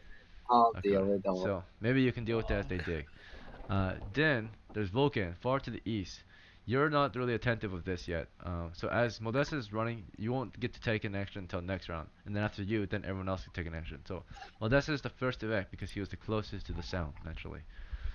E: I'll
A: Okay,
E: deal with it. Don't worry.
A: so maybe you can deal with that as they dig. Then there's Vulcan, far to the east. You're not really attentive of this yet. So as Modesta is running, you won't get to take an action until next round. And then after you, then everyone else can take an action. So Modesta is the first to act because he was the closest to the sound, naturally.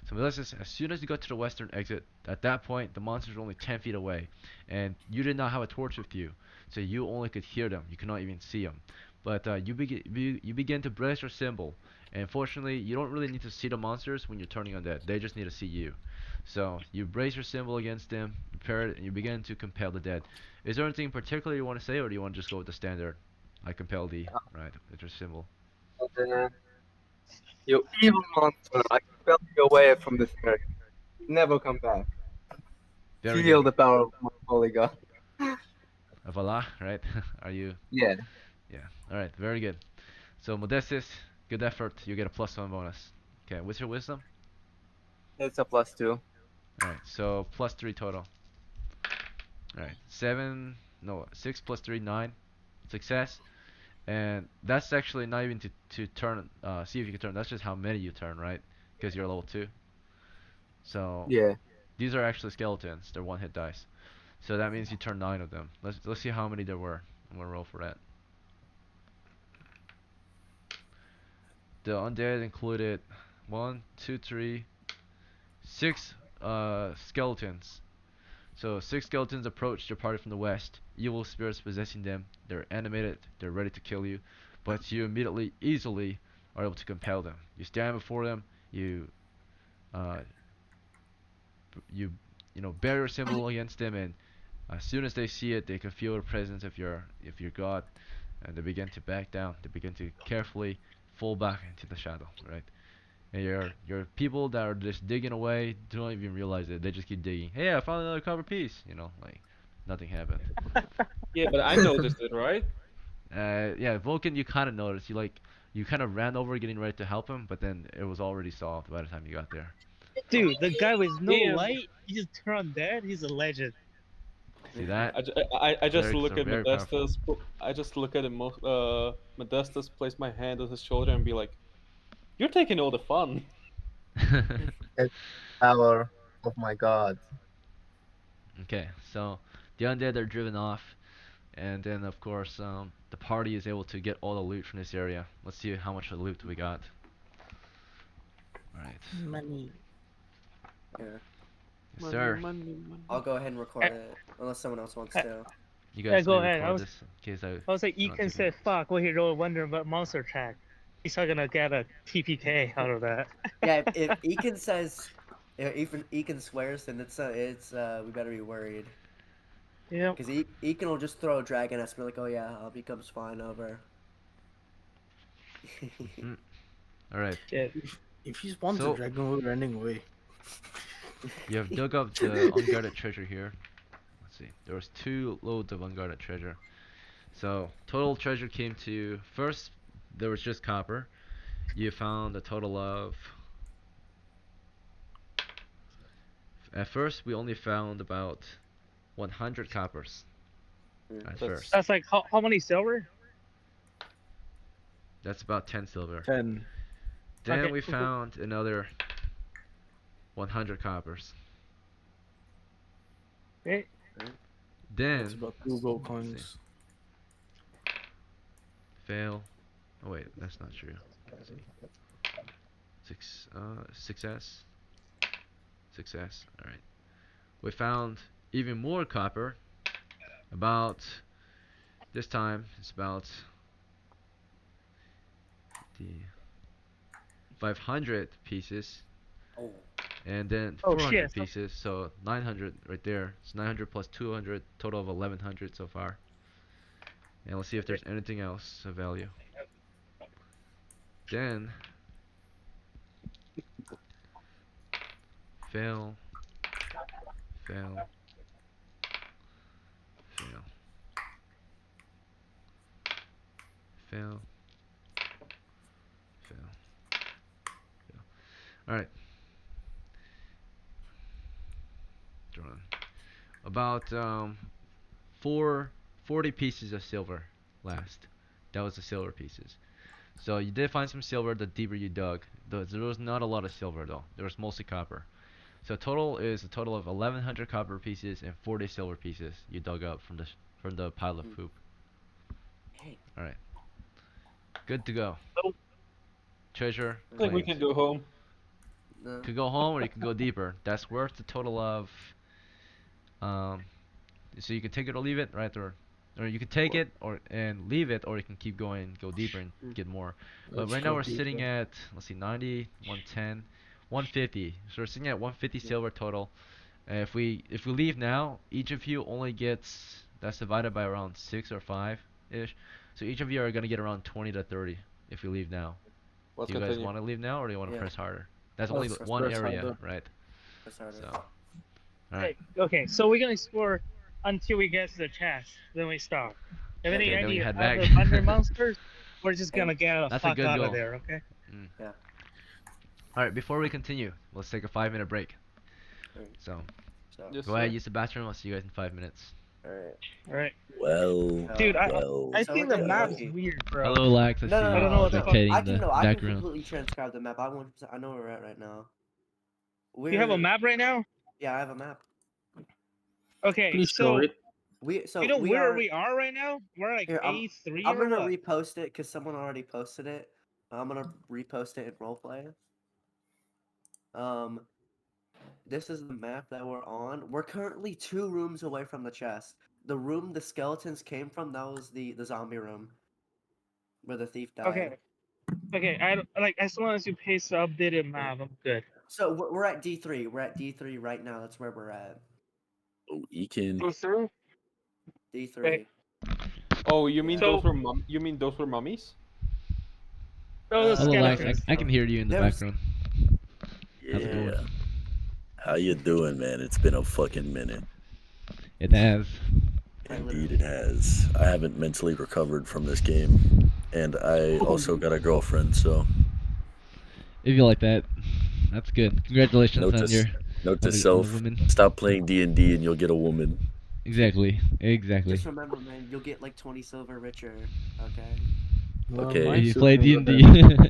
A: So Modesta, as soon as you got to the western exit, at that point, the monsters were only 10 feet away. And you did not have a torch with you. So you only could hear them. You could not even see them. But you begin to brace your symbol. And fortunately, you don't really need to see the monsters when you're turning undead. They just need to see you. So you brace your symbol against them, prepare it, and you begin to compel the dead. Is there anything in particular you want to say, or do you want to just go with the standard? I compel thee, right? With your symbol.
E: Uh, you evil monster! I compel you away from this area. Never come back.
A: Very good.
E: Feel the power of my holy god.
A: Voila, right? Are you?
E: Yeah,
A: Yeah. All right. Very good. So Modestus, good effort. You get a +1 bonus. Okay. What's your wisdom?
E: it's a +2.
A: All right. So +3 total. All right. 7. No. 6 plus 3, 9. Success. And that's actually not even to turn. See if you can turn. That's just how many you turn, right? Because you're level 2. So
E: Yeah.
A: these are actually skeletons. They're one-hit dice. So that means you turn 9 of them. Let's see how many there were. I'm gonna roll for that. The undead included 1, 2, 3, 6 skeletons. So 6 skeletons approached your party from the west. Evil spirits possessing them. They're animated. They're ready to kill you, but you immediately, easily, are able to compel them. You stand before them. Uh, you, you know, bear your symbol against them, and as soon as they see it, they can feel the presence of your god, and they begin to back down. They begin to carefully fall back into the shadow, right? And your people that are just digging away don't even realize it. They just keep digging. Hey, I found another copper piece. You know, like nothing happened.
G: Yeah, but I noticed it, right?
A: Yeah, Vulcan, you kind of noticed. You kind of ran over, getting ready to help him, but then it was already solved by the time you got there.
B: Dude, the guy with no
G: Damn.
B: light, he just turned dead. He's a legend.
A: See that?
G: I just
A: Clerics
G: look
A: are
G: at
A: very powerful.
G: I just look at Modestus, place my hand on his shoulder, and be like, "You're taking all the fun."
E: It's the power of my god.
A: Okay, so the undead are driven off, and then of course the party is able to get all the loot from this area. Let's see how much loot we got. All right,
B: Money.
C: Yeah.
A: yes,
G: Money,
A: sir.
G: money, money.
C: I'll go ahead and record it, unless someone else wants to.
A: You
B: Yeah,
A: guys
B: go
A: may
B: ahead.
A: record this in case
B: I was like,
A: I'm not
B: Ekin
A: taking
B: said,
A: notes.
B: fuck, what he really wondering about monster track. He's not gonna get a TPK out of that.
C: Yeah, if Ekin says, even Ekin swears, then we better be worried.
B: Yep.
C: Because Ekin will just throw a dragon at me like, oh yeah, becomes fine over.
A: Hmm. All right.
B: Shit.
F: If he's won the
A: So
F: dragon, we're running away.
A: you have dug up the unguarded treasure here. Let's see. There was 2 loads of unguarded treasure. So total treasure came to first. There was just copper. You found a total of. At first, we only found about 100 coppers. At
G: That's
A: first,
B: That's like how many silver?
A: that's about 10 silver.
F: 10.
A: Then
B: Okay,
A: we
B: cool, cool.
A: found another 100 coppers.
B: Okay.
F: That's
A: Then,
F: about 2 gold
A: let's see,
F: coins.
A: fail. Oh wait, that's not true. Let's see. Success. Success. All right. We found even more copper. About this time, it's about see, 500 pieces,
C: Oh.
A: and then
H: Oh
A: 400
H: shit.
A: pieces. So 900 right there. It's 900 plus 200, total of 1100 so far. And let's see if there's anything else of value. Then fail, fail, fail, fail, fail, fail. All right. Drawing. About 40 pieces of silver last. That was the silver pieces. So you did find some silver the deeper you dug. There was not a lot of silver though. There was mostly copper. So total is a total of 1100 copper pieces and 40 silver pieces you dug up from the pile of poop.
C: Hey.
A: All right. Good to go.
H: Oh.
A: Treasure
G: I think we
A: claimed.
G: can go home.
C: No.
A: Could go home or you can go deeper. That's worth a total of um so you can take it or leave it, right? Or you can take it or and leave it, or you can keep going, go deeper and get more. But
F: Let's
A: right now
F: go
A: we're sitting
F: deeper.
A: at, let's see, 90, 110, 150. So we're sitting at 150
C: Yeah.
A: silver total. If we leave now, each of you only gets, that's divided by around 6 or 5 ish. So each of you are gonna get around 20 to 30 if you leave now.
G: Let's
A: Do you guys
G: continue.
A: want to leave now or do you want to
C: Yeah.
A: press harder? That's only
F: Let's
A: one
F: press
A: area,
F: harder.
A: right?
C: That's harder.
A: So, all right.
H: Okay, so we're gonna explore until we get to the chest, then we stop. Have
C: Okay,
A: Then we
H: any
A: head back.
H: other under monsters? We're just gonna get the
A: That's a
H: fuck
A: good
H: out
A: goal.
H: of there, okay?
A: Mm.
C: Yeah.
A: All right. Before we continue, let's take a 5-minute break.
C: Alright.
A: So
C: So.
G: Yes,
A: go ahead,
G: sir.
A: use the bathroom. I'll see you guys in 5 minutes.
C: Alright.
H: Alright.
I: Well,
H: Dude,
I: well,
H: I
C: So
H: think
C: we're
H: the
C: taking
H: map's
C: Lucky.
H: weird, bro.
A: Hello, Lax. I
C: No,
A: see
C: no,
H: I
C: no,
H: don't know
C: no,
H: what the
C: no.
H: fuck.
A: spectating
C: I
A: the
C: can no. I can
A: background.
C: completely transcribe the map. I know where we're at right now.
H: You have a
C: We're
H: map right now?
C: Yeah, I have a map.
H: Okay,
F: Please show
H: so
F: it.
H: you know
C: We
H: where
C: are
H: we are right now? We're like
C: here.
H: A3
C: I'm
H: or
C: gonna
H: what?
C: repost it because someone already posted it. I'm gonna repost it in roleplay. Um, this is the map that we're on. We're currently 2 rooms away from the chest. The room the skeletons came from, that was the zombie room where the thief died.
H: Okay. Okay, I don't, like as long as you paste the updated map, I'm good.
C: So we're at D3. We're at D3 right now. That's where we're at.
I: oh, he can.
H: Go through?
C: D3.
G: Oh, you mean
C: Yeah.
G: those
H: So-
G: were you mean those were mummies?
H: Those
A: Hello, Lax.
H: skeletons.
A: I can hear you in the
C: There's-
A: background. How's it
I: Yeah.
A: going?
I: How you doing, man? It's been a fucking minute.
A: It has.
I: Indeed, it has. I haven't mentally recovered from this game, and I also got a girlfriend. So,
A: If you like that, that's good. Congratulations
I: note
A: on
I: to,
A: your
I: note
A: on
I: to
A: the
I: self:
A: woman.
I: stop playing D&D, and you'll get a woman.
A: Exactly. Exactly.
C: Just remember, man, you'll get like 20 silver richer. Okay.
I: Okay.
F: my
A: If you play
F: super
A: D&D.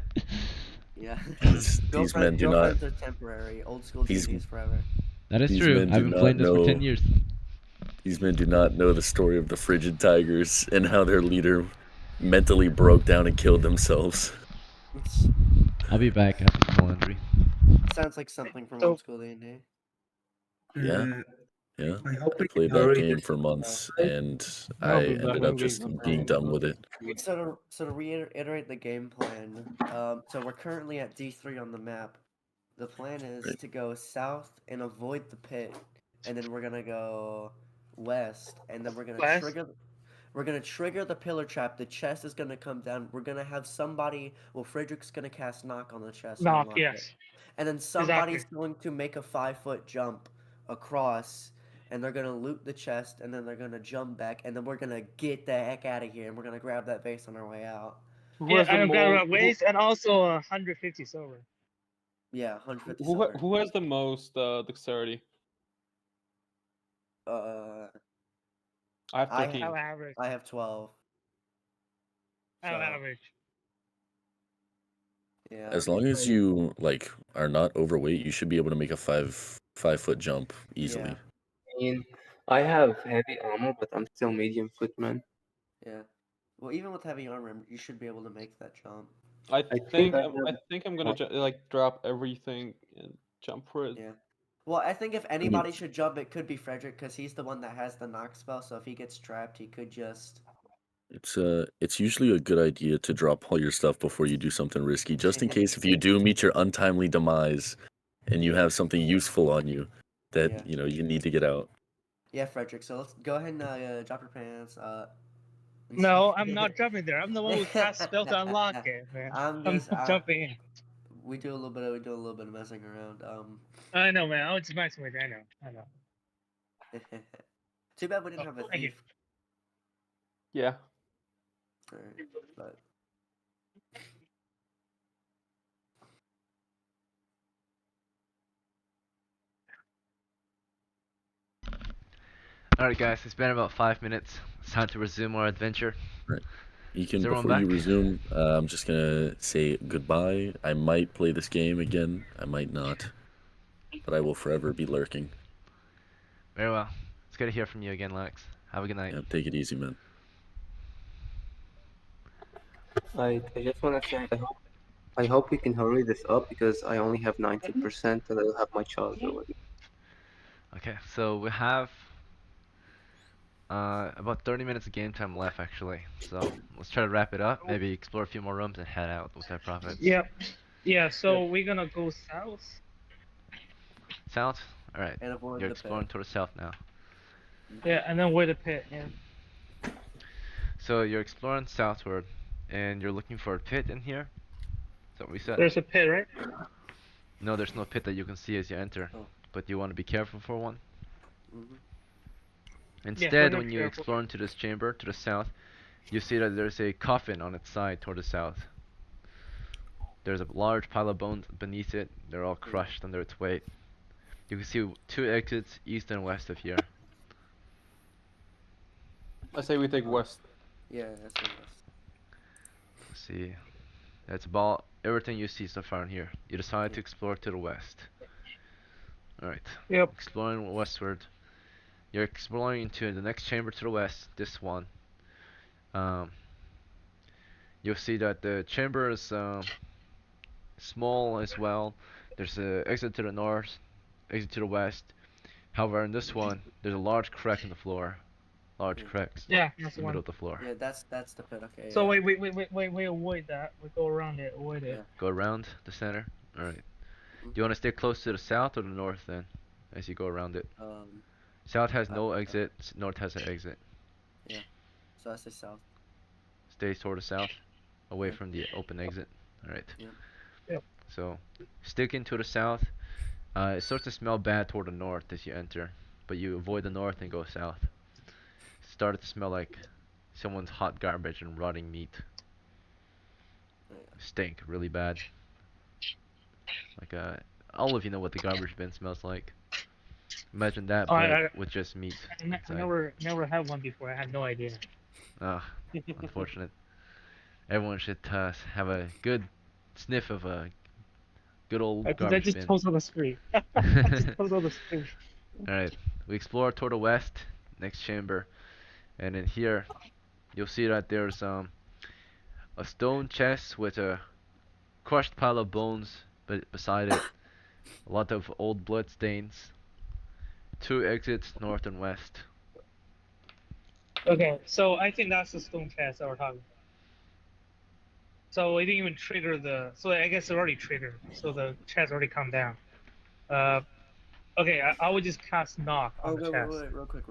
C: Yeah.
I: These men do not.
C: Girlfriends are temporary. Old school
I: These-
C: D&D is forever.
A: That is
I: These
A: true.
I: men
A: I've
I: do
A: been
I: not
A: playing this for
I: know-
A: 10 years.
I: These men do not know the story of the frigid tigers and how their leader mentally broke down and killed themselves.
A: I'll be back after some laundry.
C: Sounds like something from
H: So-
C: old school D&D.
I: Yeah. Yeah.
E: I hope
I: I
E: we
I: played
E: can
I: that
E: hurry
I: game
E: this
I: for
E: up.
I: months, and I
F: I'll be back.
I: ended up just being done with it.
C: So to reiterate the game plan, so we're currently at D3 on the map. The plan is
I: Right.
C: to go south and avoid the pit, and then we're gonna go west, and then we're gonna
H: West?
C: trigger the pillar trap. The chest is gonna come down. We're gonna have somebody. Well, Frederick's gonna cast knock on the chest. and
H: Knock,
C: unlock
H: yes.
C: it. And then somebody's going to make a 5-foot jump across, and they're gonna loot the chest, and then they're gonna jump back, and then we're gonna get the heck out of here, and we're gonna grab that base on our way out.
G: Who
H: Yeah,
G: has the
H: I got
G: most?
H: about waste and also 150 silver.
C: Yeah, 150
G: Who
C: silver.
G: who has the most dexterity? I have
C: I
G: 13.
H: How average?
C: I have 12.
H: How
C: So,
H: average?
C: yeah.
I: As long as you are not overweight, you should be able to make a 5 foot jump easily.
C: Yeah.
E: I mean, I have heavy armor, but I'm still medium foot, man.
C: Yeah. Well, even with heavy armor, you should be able to make that jump.
G: I
E: think
G: think
E: I
G: I
E: have-
G: think I'm gonna like drop everything and jump for it.
C: Yeah. Well, I think if anybody should jump, it could be Frederick because he's the one that has the knock spell. So if he gets trapped, he could just
I: It's usually a good idea to drop all your stuff before you do something risky, just in case if you do meet your untimely demise and you have something useful on you that,
C: Yeah.
I: you need to get out.
C: Yeah, Frederick. So let's go ahead and drop your pants.
H: No, I'm not jumping there. I'm the one who cast spell to unlock it, man.
C: I'm
H: I'm
C: just
H: not jumping in.
C: we do a little bit of messing around.
H: I know, man. I was just messing with you. I know.
C: Too bad we didn't
H: Oh,
C: have a
H: thank you.
C: thief.
G: Yeah.
C: Alright, but
A: Alright, guys, it's been about 5 minutes. It's time to resume our adventure.
I: Right. You
A: Is
I: can,
A: everyone
I: before you
A: back?
I: resume, I'm just gonna say goodbye. I might play this game again. I might not, but I will forever be lurking.
A: Very well. It's good to hear from you again, Lex. Have a good night.
I: Yeah, take it easy, man.
E: I just want to say I hope we can hurry this up because I only have 90% and I'll have my charger ready.
A: Okay, so we have about 30 minutes of game time left, actually. So let's try to wrap it up. Maybe explore a few more rooms and head out with our profits.
H: Yep. Yeah. So we're gonna go south.
A: South? Alright.
C: and avoid
A: You're
C: the
A: exploring
C: pit.
A: toward the south now.
H: Yeah, and then where the pit. Yeah.
A: So you're exploring southward, and you're looking for a pit in here? Is that what we said?
H: There's a pit, right?
A: No, there's no pit that you can see as you enter.
C: Oh.
A: But you want to be careful for one.
C: Mm-hmm.
A: Instead,
H: we're
A: when you
H: careful.
A: explore into this chamber to the south, you see that there's a coffin on its side toward the south. There's a large pile of bones beneath it. They're all crushed under its weight. You can see 2 exits east and west of here.
G: I say we take west.
C: Yeah, that's the best.
A: Let's see. That's about everything you see so far in here. You decide to
C: Yeah.
A: explore to the west. Alright.
H: Yep.
A: Exploring westward. You're exploring into the next chamber to the west, this one. You'll see that the chamber is small as well. There's an exit to the north, exit to the west. However, in this one, there's a large crack in the floor. Large cracks
H: Yeah,
A: in
H: that's
A: the
H: the
A: middle
H: one.
A: of the floor.
C: Yeah, that's the pit. Okay.
H: So
C: yeah.
H: we avoid that. We go around it, avoid it.
C: Yeah.
A: Go around the center. Alright.
C: Mhm.
A: Do you want to stay close to the south or the north then? As you go around it. South has no exit, north has an exit.
C: Yeah. So I say south.
A: Stay toward the south, away
C: Yeah.
A: from the open exit. Alright.
H: Yep.
A: So, sticking to the south. It starts to smell bad toward the north as you enter, but you avoid the north and go south. Started to smell like someone's hot garbage and rotting meat. Stink really bad. Like all of you know what the garbage bin smells like. Imagine that,
H: Oh,
A: but with just meat
H: I
A: inside.
H: never had one before. I had no idea.
A: Ah, unfortunate. Everyone should have a good sniff of a good old
H: I
A: garbage
H: just
A: bin.
H: told on the screen. I just told on the screen.
A: Alright, we explore toward the west, next chamber, and in here, you'll see that there's a stone chest with a crushed pile of bones beside it, a lot of old blood stains, 2 exits north and west.
H: Okay, so I think that's the stone chest that we're talking about. So it didn't even trigger the. So I guess it already triggered. So the chest already come down. Okay, I would just cast knock on the chest.
C: Wait, real quick.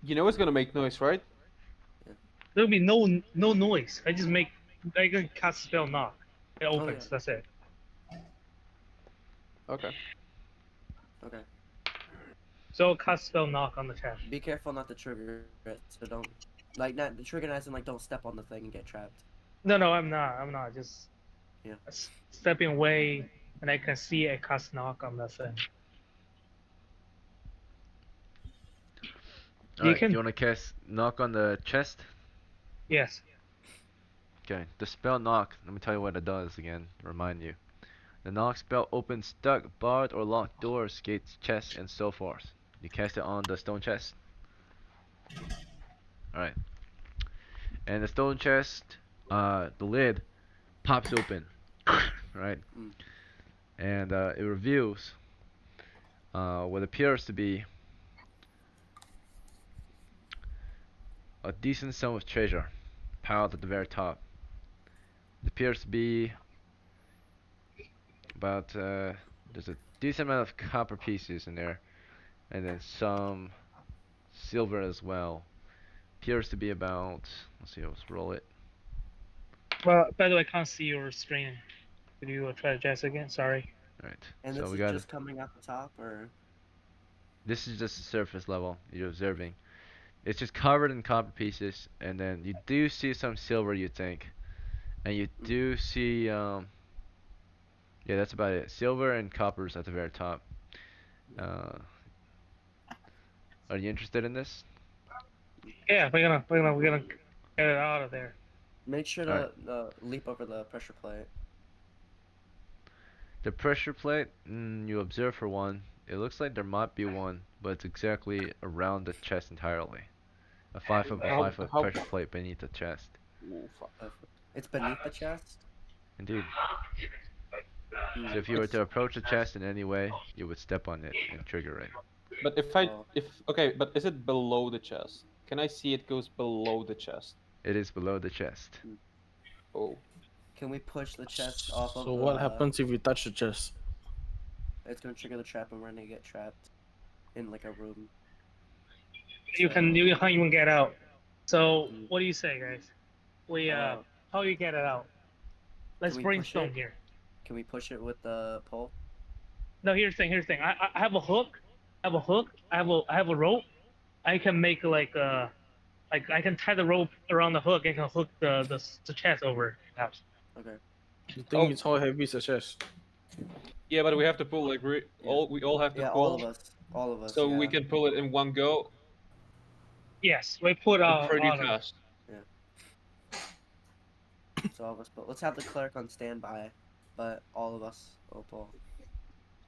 G: You know it's gonna make noise, right?
H: There'll be no noise. I can cast spell knock. It opens. That's it.
G: Okay.
C: Okay.
H: So I'll cast spell knock on the chest.
C: Be careful not to trigger it. So don't not the trigger as in like don't step on the thing and get trapped.
H: No, I'm not. Just stepping away, and I can see a cast knock on the thing.
A: Alright, you want to cast knock on the chest?
H: Yes.
A: Okay, the spell knock, let me tell you what it does again, remind you. The knock spell opens stuck, barred, or locked doors, gates, chests, and so forth. You cast it on the stone chest. Alright. And the stone chest, the lid pops open. Right? And it reveals what appears to be a decent sum of treasure piled at the very top. It appears to be about there's a decent amount of copper pieces in there, and then some silver as well. Appears to be about, let's see, let's roll it.
H: Well, by the way, I can't see your screen. Could you try to guess again? Sorry.
A: All right.
C: And
A: So
C: this
A: we
C: is
A: got
C: just coming out the top, or
A: this is just the surface level you're observing. It's just covered in copper pieces, and then you do see some silver, you think, and you do see yeah, that's about it. Silver and coppers at the very top. Uh, are you interested in this?
H: Yeah, we're gonna get it out of there.
C: make sure
A: All right.
C: to leap over the pressure plate.
A: The pressure plate, you observe for one. It looks like there might be one, but it's exactly around the chest entirely. A 5 foot by
F: How-
A: 5 foot
F: how-
A: pressure plate beneath the chest.
F: Ooh, fuck.
C: It's beneath the chest.
A: Indeed.
C: Hmm.
A: So if you were to approach the chest in any way, you would step on it and trigger it.
G: But okay, but is it below the chest? Can I see it goes below the chest?
A: It is below the chest.
G: Oh.
C: Can we push the chest off of
F: So
C: the...
F: what happens if you touch the chest?
C: It's gonna trigger the trap and we're gonna get trapped in like a room.
H: You can't even get out. So what do you say, guys? We how you get it out? Let's
C: we push
H: brainstorm
C: it?
H: here.
C: Can we push it with the pole?
H: No, here's the thing. I have a hook. I have a rope. I can make like I can tie the rope around the hook and can hook the chest over. Perhaps.
C: Okay.
F: You think it's how heavy is the chest?
G: Yeah, but we have to pull like we all have to
C: Yeah,
G: pull.
C: all of us. All of us.
G: So
C: yeah.
G: we can pull it in one go.
H: Yes, we put
G: Pretty
H: on
G: fast.
C: So all of us, but let's have the cleric on standby. But all of us will pull.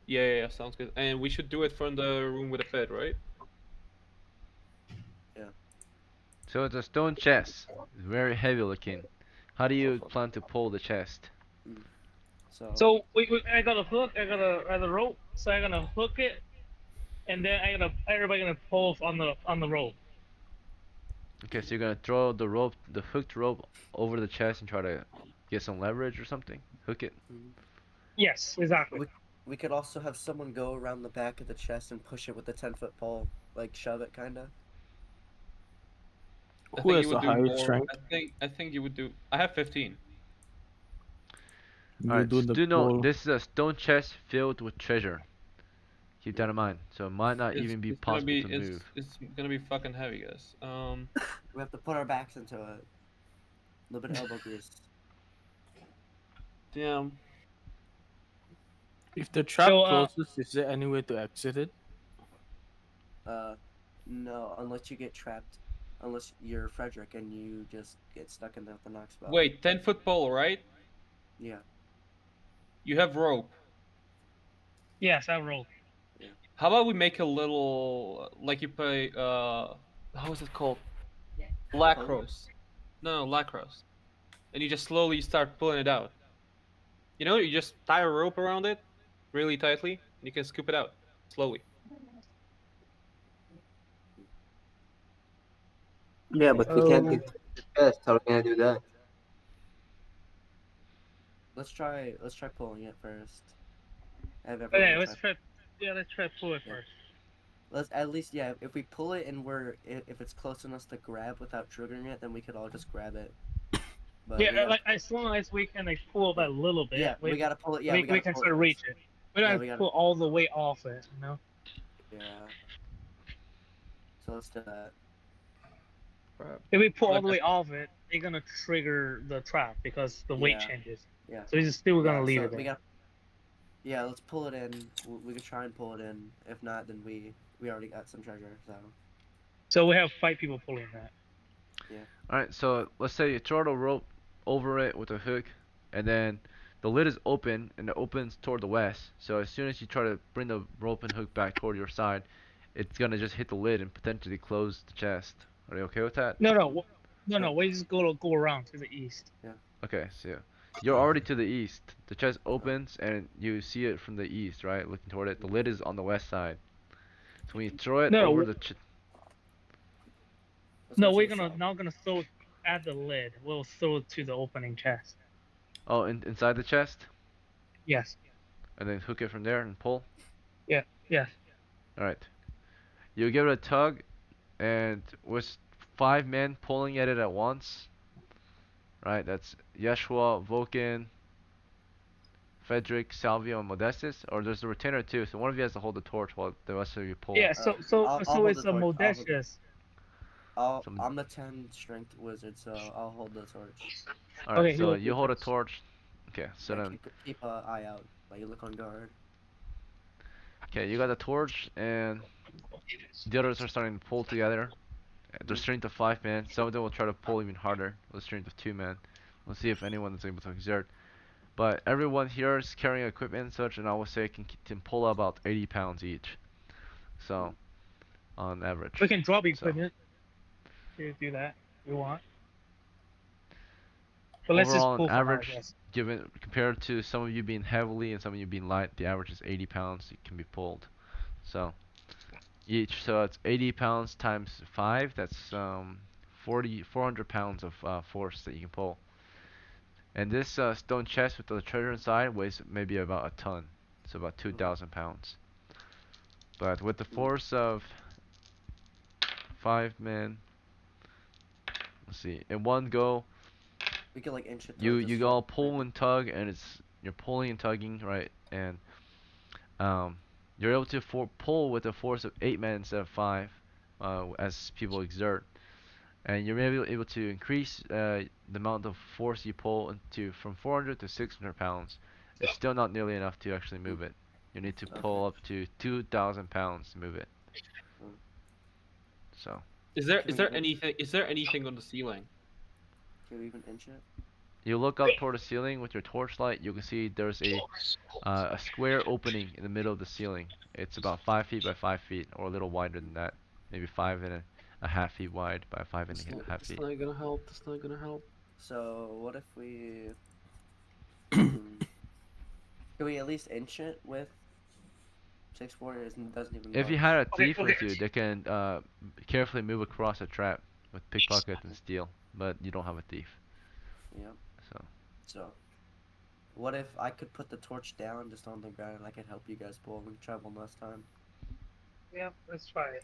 G: Yeah, sounds good. And we should do it from the room with the bed, right?
A: So it's a stone chest. It's very heavy looking. How do you plan to pull the chest?
H: So I got a hook. I got a rope. So I'm gonna hook it, and then everybody gonna pull on the rope.
A: Okay, so you're gonna throw the rope, the hooked rope, over the chest and try to get some leverage or something. Hook it.
H: Yes, exactly.
C: We could also have someone go around the back of the chest and push it with the 10-foot pole, like shove it, kinda.
F: Who has the highest strength?
G: I think you would do. I have 15.
F: You
A: Alright,
F: do the
A: do know
F: pull.
A: this is a stone chest filled with treasure. Keep that in mind. So it might not even be possible to move.
G: It's gonna be fucking heavy, guys.
C: We have to put our backs into it. A little bit of elbow grease.
G: Damn.
F: If the trap
H: So,
F: closes, is there any way to exit it?
C: No, unless you get trapped. Unless you're Frederick and you just get stuck in there with the knock spell.
G: Wait, 10-foot pole, right?
C: Yeah.
G: You have rope.
H: Yes, I roll.
G: How about we make a little like you play how is it called? Lacrosse. No, lacrosse. And you just slowly start pulling it out. You know, you just tie a rope around it really tightly and you can scoop it out slowly.
E: Yeah, but we can't get the chest. How are we gonna do that?
C: Let's try pulling it first. Have
H: Okay,
C: everyone
H: let's try. Yeah, let's try to pull it first.
C: Let's at least, yeah. If we pull it and if it's close enough to grab without triggering it, then we could all just grab it. But we
H: Yeah,
C: gotta-
H: like as long as we can like pull it a little bit.
C: yeah, we gotta pull it. Yeah,
H: we
C: gotta
H: can
C: pull
H: sort of
C: it
H: reach
C: first.
H: it. We
C: Yeah,
H: don't
C: we
H: have to
C: gotta-
H: pull all the way off it, you know.
C: Yeah. So let's do that.
H: If we pull all the way off it, it's gonna trigger the trap because the weight
C: Yeah.
H: changes.
C: Yeah.
H: So it's still gonna leave
C: so
H: it
C: we
H: there.
C: got. Yeah, let's pull it in. We could try and pull it in. If not, then we already got some treasure. So.
H: So we have 5 people pulling that.
A: Alright, so let's say you throw the rope over it with a hook, and then the lid is open, and it opens toward the west. So as soon as you try to bring the rope and hook back toward your side, it's gonna just hit the lid and potentially close the chest. Are you okay with that?
H: No. We just go around to the east.
A: Okay, so you're already to the east. The chest opens, and you see it from the east, right? Looking toward it. The lid is on the west side. So when you throw it
H: No,
A: over the
C: Let's
H: No,
C: go to
H: we're
C: the
H: gonna
C: shop.
H: not gonna throw it at the lid. We'll throw it to the opening chest.
A: Oh, inside the chest,
H: Yes.
A: and then hook it from there and pull.
H: Yeah. Yes.
A: All right. You give it a tug, and with 5 men pulling at it at once, right? That's Yeshua, Vulcan, Frederick, Salvio, and Modestus. Or there's the retainer too. So one of you has to hold the torch while the rest of you pull.
H: Yeah.
C: I'll
H: So
C: hold
H: it's
C: the
H: a
C: torch.
H: Modestius.
A: Some.
C: I'm a 10 strength wizard, so I'll hold the torch.
A: All right.
H: Okay.
A: So you hold a torch. Okay. So
C: Yeah,
A: then,
C: keep a eye out. Like you look on guard.
A: okay, you got the torch, and the others are starting to pull together. There's strength of 5 men. Some of them will try to pull even harder with strength of 2 men. We'll see if anyone is able to exert. But everyone here is carrying equipment and such, and I would say can pull about 80 pounds each. So, on average.
H: We can drop
A: So,
H: equipment to do that. If we want. But let's just
A: overall, on
H: pull for now, I
A: average,
H: guess.
A: given compared to some of you being heavily and some of you being light, the average is 80 pounds it can be pulled. So, each, so it's 80 pounds times 5. That's 400 pounds of force that you can pull. And this stone chest with the treasure inside weighs maybe about a ton, so about 2,000 pounds. But with the force of 5 men, let's see, in one go,
C: We can like inch it
A: you
C: towards the
A: you all
C: front,
A: pull
C: maybe.
A: and tug, and you're pulling and tugging, right? And you're able to pull with a force of 8 men instead of 5, as people exert. And you're maybe able to increase the amount of force you pull into from 400 to 600 pounds. It's still not nearly enough to actually move it. You need to pull up to 2,000 pounds to move it.
C: Mm.
A: So
C: Can we even
G: Is there anything on the ceiling?
C: can we even inch it?
A: you look up toward the ceiling with your torchlight. You can see there's a square opening in the middle of the ceiling. It's about 5 feet by 5 feet, or a little wider than that. Maybe 5.5 feet wide by five and a half
G: That's
A: feet.
G: not gonna help. That's not gonna help.
C: So what if we can we at least inch it with 6 warriors and doesn't even
A: If you
C: budge?
A: had a
H: Okay,
A: thief
H: okay.
A: with you, they can carefully move across a trap with pickpocket and steal, but you don't have a thief.
C: Yep.
A: So
C: So what if I could put the torch down just on the ground and I could help you guys pull and travel less time?
H: Yeah, let's try it.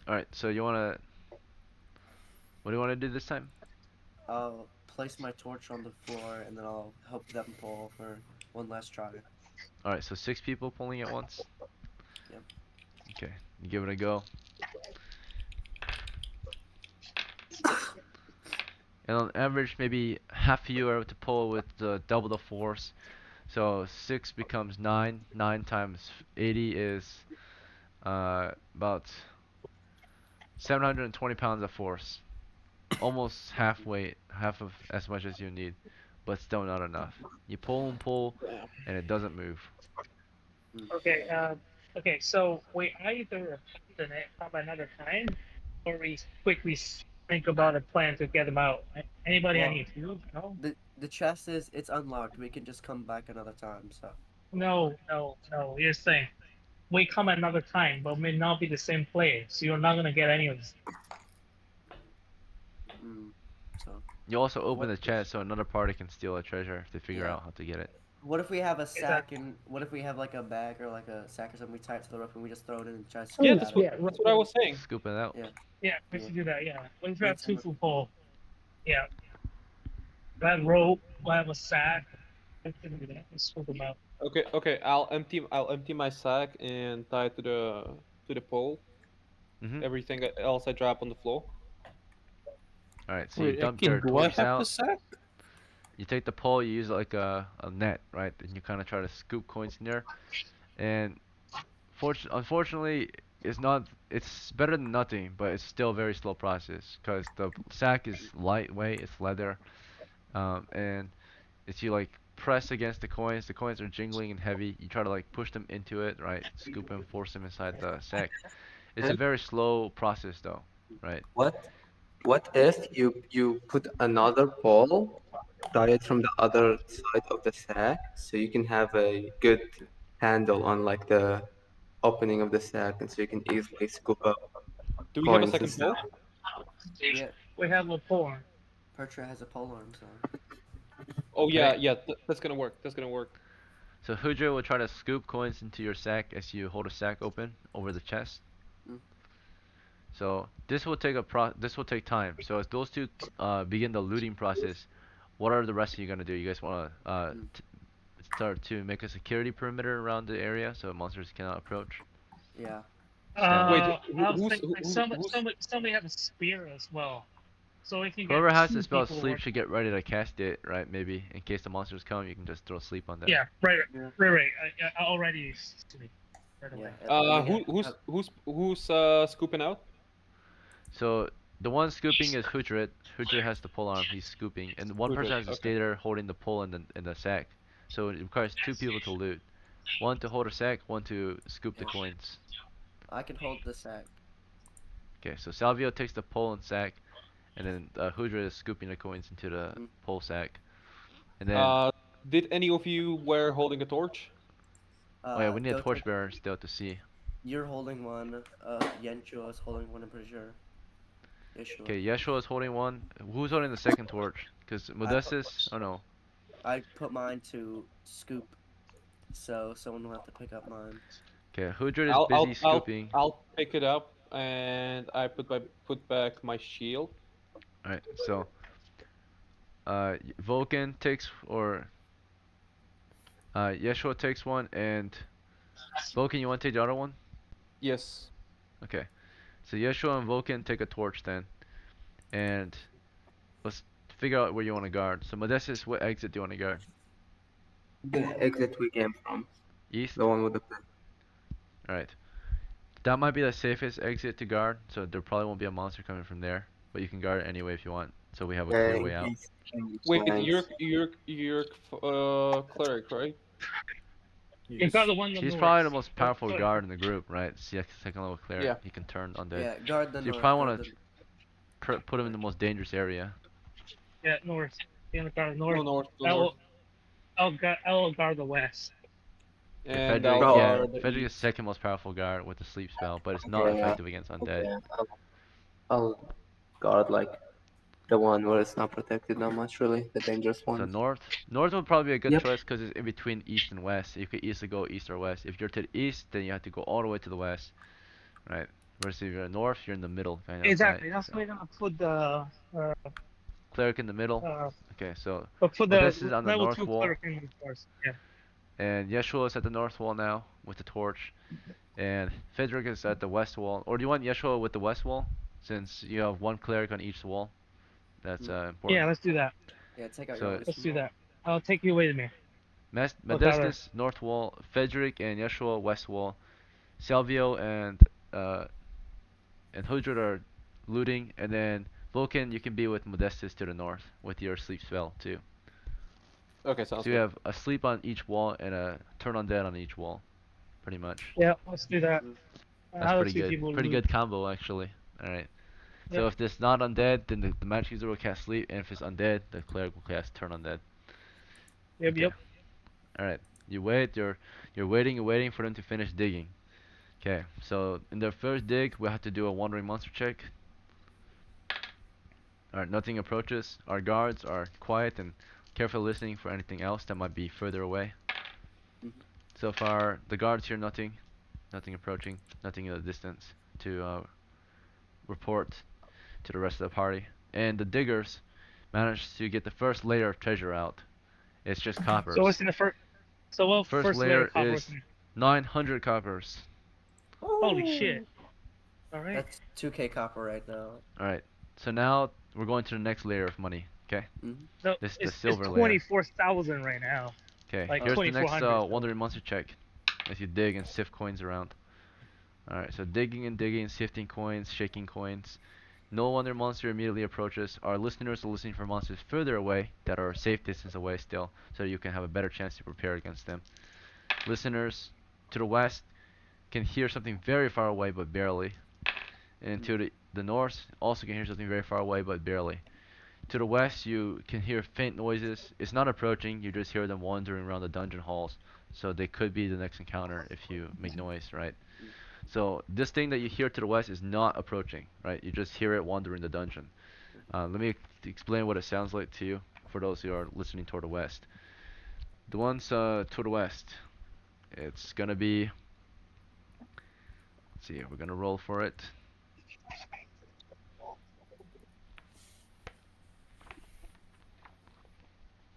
A: all right, so what do you wanna do this time?
C: I'll place my torch on the floor and then I'll help them pull for one last try.
A: All right, so 6 people pulling at once.
C: Yep.
A: Okay, you give it a go. And on average, maybe half of you are able to pull with double the force. So 6 becomes 9. 9 times 80 is about 720 pounds of force. Almost halfway, half of as much as you need, but still not enough. You pull and pull, and it doesn't move.
H: Okay. Okay. So we either abandon it come another time, or we quickly think about a plan to get them out. Anybody
C: Well,
H: any food? No.
C: The chest is it's unlocked. We can just come back another time. So
H: No. No. No. You're saying we come another time, but may not be the same player, so you're not gonna get any of this.
C: so
A: You also open
C: what
A: the chest so another party can steal a treasure if they figure
C: Yeah.
A: out how to get it.
C: what if we have a
H: Is that-
C: sack and what if we have like a bag or like a sack or something we tie it to the rope and we just throw it in and try to
H: Oh,
C: scoop
G: Yeah,
C: it
G: that's
C: out
G: what
C: of it?
G: that's what I was saying.
A: Scoop it out.
C: Yeah.
H: Yeah, we should do that. Yeah. What if you
C: Need
H: have two
C: some-
H: full pole? Yeah. We have rope. We have a sack. We can do that. Let's scoop them out.
G: Okay. I'll empty my sack and tie it to the pole.
A: Mhm.
G: Everything else I drop on the floor.
A: All right, so you
F: Wait,
A: dump
F: again,
A: your
F: do I
A: torches
F: have the
A: out.
F: sack?
A: You take the pole, you use like a net, right? And you kind of try to scoop coins in there. And unfortunately, it's not. It's better than nothing, but it's still a very slow process because the sack is lightweight, it's leather, and if you like press against the coins are jingling and heavy. You try to like push them into it, right? Scoop them, force them inside the sack. It's a
E: And
A: very slow process though, right?
E: what if you put another ball, tie it from the other side of the sack, so you can have a good handle on like the opening of the sack, and so you can easily scoop up
G: Do we have a
E: coins and
G: second
E: stuff.
G: pole?
C: Yeah,
H: We have a porn.
C: Pertra has a polearm, so
G: Oh yeah,
A: Okay.
G: yeah. That's gonna work. That's gonna work.
A: So Hudra will try to scoop coins into your sack as you hold a sack open over the chest.
C: Mm.
A: So this will take this will take time. So as those two begin the looting process, what are the rest of you gonna do? You guys wanna
C: Mm.
A: start to make a security perimeter around the area so monsters cannot approach?
C: yeah.
A: Stand
G: Wait,
A: watch.
H: I was
G: who's
H: thinking like somebody have a spear as well, so we can get
A: Whoever has the
H: two
A: spell
H: people
A: sleep
H: working.
A: should get ready to cast it, right? Maybe in case the monsters come, you can just throw sleep on them.
H: Yeah, right,
C: Yeah.
H: right. I already sleep right
C: Yeah.
H: away.
C: and we
G: who's scooping out?
A: So the one scooping is Hudrit. Hudrit has the pole arm. He's scooping, and one person
G: Hudrit,
A: has to
G: okay.
A: stay there holding the pole in the sack. So it requires two people to loot. One to hold a sack, one to scoop the
C: Yeah.
A: coins.
C: I can hold the sack.
A: Okay, so Salvio takes the pole and sack, and then Hudrit is scooping the coins into the
C: Mm.
A: pole sack. And then,
G: Uh, did any of you were holding a torch?
A: oh yeah, we need a
C: Goto,
A: torchbearer still to see.
C: you're holding one. Yencho is holding one. I'm pretty sure. Yeshua.
A: Okay, Yeshua is holding one. Who's holding the second torch? Because Modestus, oh no.
C: I put mine to scoop, so someone will have to pick up mine.
A: Okay, Hudrit is
G: I'll
A: busy
G: I'll
A: scooping.
G: I'll pick it up and I put back my shield.
A: Alright, so Vulcan takes Yeshua takes one, and Vulcan, you want to take the other one?
G: Yes.
A: Okay, so Yeshua and Vulcan take a torch then, and let's figure out where you want to guard. So Modestus, what exit do you want to guard?
E: The exit we came from,
A: East?
E: the one with the
A: Alright. That might be the safest exit to guard, so there probably won't be a monster coming from there, but you can guard it anyway if you want, so we have a clear way out.
G: Wait,
E: flanks.
G: you're cleric, right?
H: You got the one in the
A: He's
H: north.
A: probably the most
H: Oh,
A: powerful
H: sorry.
A: guard in the group, right? Second level cleric.
G: Yeah.
A: He can turn undead.
C: Yeah, guard the
A: So you
C: north.
A: probably
C: guard
A: want to put him in the most dangerous area.
H: Yeah, north. You want to guard the
G: Go
H: north.
G: north, go
H: I
G: north.
H: will guard the west.
A: Okay,
G: And
A: Frederick,
G: I'll
A: yeah,
G: guard the
A: Frederick is
G: east.
A: second most powerful guard with the sleep spell, but it's not
E: Yeah.
A: effective against undead.
E: Yeah, I'll guard like the one where it's not protected that much, really, the dangerous
A: So
E: one.
A: north would probably be a good
E: Yep.
A: choice because it's in between east and west. You could easily go east or west. If you're to the east, then you have to go all the way to the west, right? Versus if you're north, you're in the middle, kind of.
H: Exactly.
A: Right?
H: That's
A: So
H: why we're gonna put the
A: cleric in the middle.
H: uh,
A: Okay, so
H: but for
A: this is
H: the
A: on the
H: level
A: north
H: 2
A: wall,
H: cleric in first. Yeah.
A: and Yeshua is at the north wall now with the torch, and Frederick is at the west wall. Or do you want Yeshua with the west wall, since you have one cleric on each wall? That's important.
H: Yeah, let's do that.
C: Yeah, take out
A: So-
C: your
H: Let's
C: wisdom
H: do
C: roll.
H: that. I'll take you with me.
A: Modestus north wall, Frederick and Yeshua west wall, Salvio and Hudrid are looting, and then Vulcan you can be with Modestus to the north with your sleep spell too.
G: Okay, sounds
A: So you
G: good.
A: have a sleep on each wall and a turn undead on each wall, pretty much.
H: Yeah, let's do that.
A: That's
H: I'll
A: pretty
H: see
A: good.
H: people
A: Pretty
H: loot.
A: good combo actually. All right. So
H: Yep.
A: if it's not undead, then the magic user will cast sleep, and if it's undead, the cleric will cast turn undead.
H: Yep,
A: Okay.
H: yep.
A: All right. You wait. You're waiting for them to finish digging. Okay. So in their first dig, we have to do a wandering monster check. All right. Nothing approaches. Our guards are quiet and carefully listening for anything else that might be further away.
C: Mhm.
A: So far, the guards hear nothing. Nothing approaching. Nothing in the distance to report to the rest of the party. And the diggers managed to get the first layer of treasure out. It's just coppers.
H: So what's in the first? So what
A: First
H: first
A: layer
H: layer copper?
A: is 900 coppers.
H: Holy shit! All right.
C: That's 2k copper right now.
A: Alright, so now we're going to the next layer of money, okay?
H: No,
A: This is the
H: it's
A: silver layer.
H: 24,000 right now.
A: Okay,
H: Like
A: here's the next
H: 2400.
A: wandering monster check as you dig and sift coins around. Alright, so digging and digging, sifting coins, shaking coins. No wonder monster immediately approaches. Our listeners are listening for monsters further away that are a safe distance away still, so you can have a better chance to prepare against them. Listeners to the west can hear something very far away but barely. And to the north also can hear something very far away but barely. To the west you can hear faint noises. It's not approaching, you just hear them wandering around the dungeon halls. So they could be the next encounter if you make noise, right? So this thing that you hear to the west is not approaching, right? You just hear it wandering the dungeon. Let me explain what it sounds like to you for those who are listening toward the west. The ones to the west, it's gonna be. Let's see, we're gonna roll for it.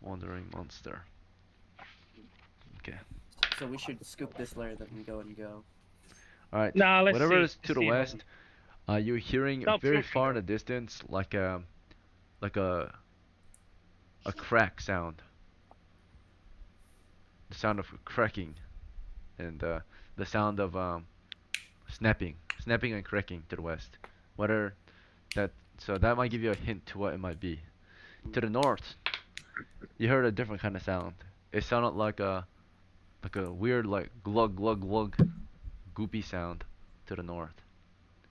A: Wandering monster. Okay.
C: So we should scoop this layer then and go.
A: All right.
H: Nah, let's
A: Whatever
H: see.
A: is to the west, you're hearing
H: Stop
A: very
H: talking,
A: far in
H: though.
A: the distance, like a crack sound. The sound of cracking, and the sound of snapping and cracking to the west. Whether that, so that might give you a hint to what it might be. To the north, you heard a different kind of sound. It sounded like a weird like glug glug glug goopy sound to the north,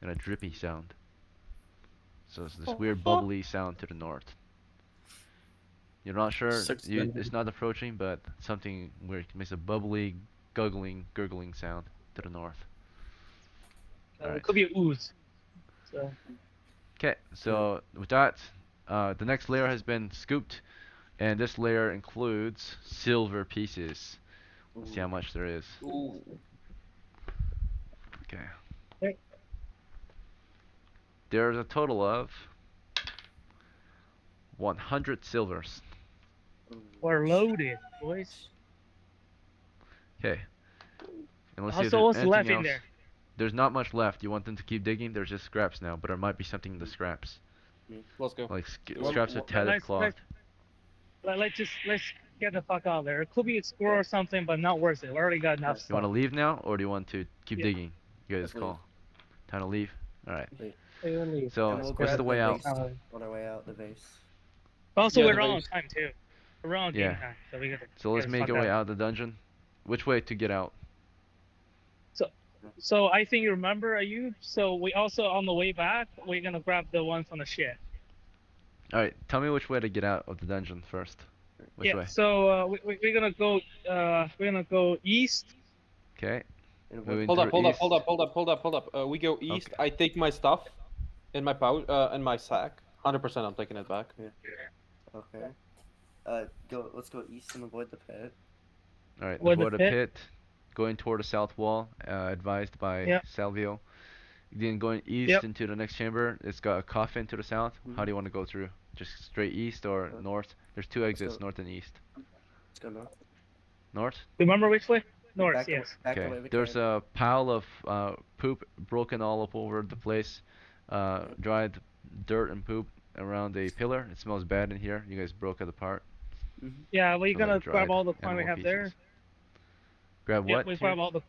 A: and a drippy sound. So it's this weird bubbly sound to the north. You're not sure. It's not approaching, but something weird makes a bubbly, gurgling sound to the north. All
H: It
A: right.
H: could be an ooze. So.
A: Okay. So with that, the next layer has been scooped, and this layer includes silver pieces. Let's see how much there is.
G: Ooh.
A: Okay.
H: Okay.
A: There's a total of 100 silvers.
H: We're loaded, boys.
A: Okay. And let's see if
H: So
A: there's
H: what's
A: anything
H: left in
A: else.
H: there?
A: There's not much left. You want them to keep digging? There's just scraps now, but there might be something in the scraps.
G: Let's go.
A: Like
G: Well,
A: scraps of tattered
H: let's-
A: cloth.
H: Let's get the fuck out of there. It could be a squirrel or something, but not worth it. We already got enough
A: You want to
H: stuff.
A: leave now, or do you want to keep
H: Yeah.
A: digging? You guys
C: Let's
A: call. Time to leave? Alright.
H: Leave.
A: So,
C: And we'll
A: what's
C: grab
A: the way out?
C: vase on our way out, the vase.
H: Also,
G: Yeah,
H: we're
G: the
H: on
G: vase.
H: time too. We're on game
A: Yeah.
H: time, so we gotta.
A: So let's
H: get the
A: make
H: fuck
A: our way
H: out.
A: out of the dungeon. Which way to get out?
H: So I think you remember you. So we also on the way back, we're gonna grab the one from the ship.
A: Alright, tell me which way to get out of the dungeon first. Which way?
H: So we're gonna go. We're gonna go east.
A: Okay.
C: And
A: Moving
G: Hold up,
A: through
G: hold up. We go east.
A: Okay.
G: I take my stuff in my pouch, in my sack. 100%, I'm taking it back.
C: Okay. Let's go east and avoid the pit.
A: Alright,
H: Avoid the
A: avoid a
H: pit.
A: pit. Going toward the south wall, advised by
H: Yep.
A: Salvio. Then going east
H: Yep.
A: into the next chamber, it's got a coffin to the south. How do you want to go through? Just straight east or north? There's two exits,
C: go-
A: north and east.
C: Let's go north.
A: North?
H: Remember which way? North.
C: Back
H: Yes.
C: the way
A: Okay.
C: we
A: There's
C: came.
A: a pile of poop broken all up over the place. Dried dirt and poop around a pillar. It smells bad in here. You guys broke it apart.
H: Yeah, we're
A: So,
H: gonna
A: like,
H: grab
A: dried
H: all the coin we
A: animal
H: have there.
A: feces. Grab
H: Yeah,
A: what?
H: we
A: here?
H: grab all the.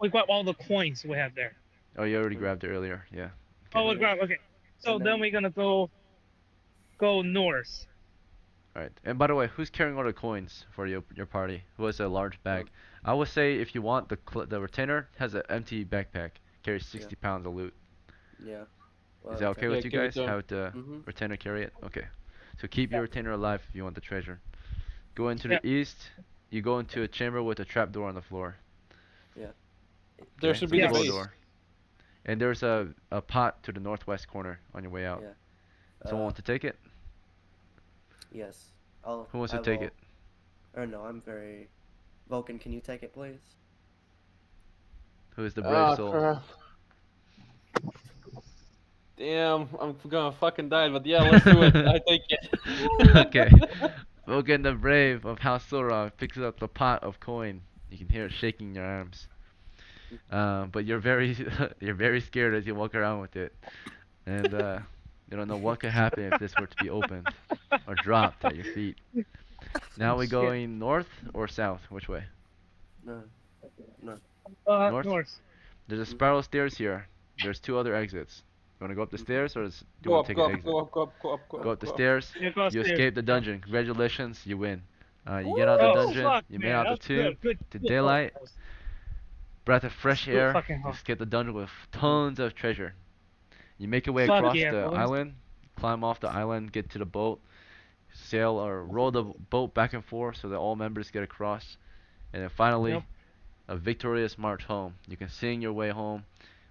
H: We grab all the coins we have there.
A: Oh, you already grabbed it earlier. Yeah.
H: Oh, we grab. Okay. So
C: And
H: then
C: then-
H: we're gonna go north.
A: Alright. And by the way, who's carrying all the coins for your party? Who has a large bag? I would say if you want, the retainer has an empty backpack. Carries 60 pounds of loot.
C: Yeah.
A: Is that okay
G: Yeah,
A: with you
G: give it
A: guys?
G: to him.
A: Have the
C: Mhm.
A: retainer carry it? Okay. So keep your retainer alive if you want the treasure. Go into
H: Yeah.
A: the east. You go into a chamber with a trapdoor on the floor.
G: There
A: Okay,
G: should
A: it's
G: be
A: a
G: the
A: double
G: base.
A: door. And there's a pot to the northwest corner on your way out.
C: Yeah.
A: Someone want to take it?
C: Yes.
A: Who wants to
C: I
A: take
C: will-
A: it?
C: Or no, I'm very. Vulcan, can you take it, please?
A: Who is the brave
G: Ah,
A: soul?
G: crap. Damn, I'm gonna fucking die, but yeah, let's do it. I take it.
A: Okay. Logan the Brave of House Sora picks up the pot of coin. You can hear it shaking in your arms. But you're very you're very scared as you walk around with it. And you don't know what could happen if this were to be opened or dropped at your feet. Now we going north or south? Which way?
C: No.
A: North?
H: North.
A: There's a spiral stairs here. There's two other exits. You want to go up the stairs, or do you
G: Go
A: want
G: up,
A: to take
G: go
A: an
G: up,
A: exit?
G: go up, go up, go up, go
A: Go up the
G: up.
A: stairs.
H: Yeah, go
A: You
H: upstairs.
A: escape the dungeon. Congratulations, you win. You get out of the
H: Oh,
A: dungeon.
H: fuck,
A: You made
H: man,
A: out the
H: that's
A: tomb.
H: good,
A: To
H: good.
A: daylight. Breath of fresh
H: good
A: air.
H: fucking
A: You
H: hell.
A: escape the dungeon with tons of treasure. You make your way
H: Fuck
A: across
H: yeah,
A: the
H: boys.
A: island. Climb off the island. Get to the boat. Sail or row the boat back and forth so that all members get across. And then finally,
H: Yep.
A: a victorious march home. You can sing your way home,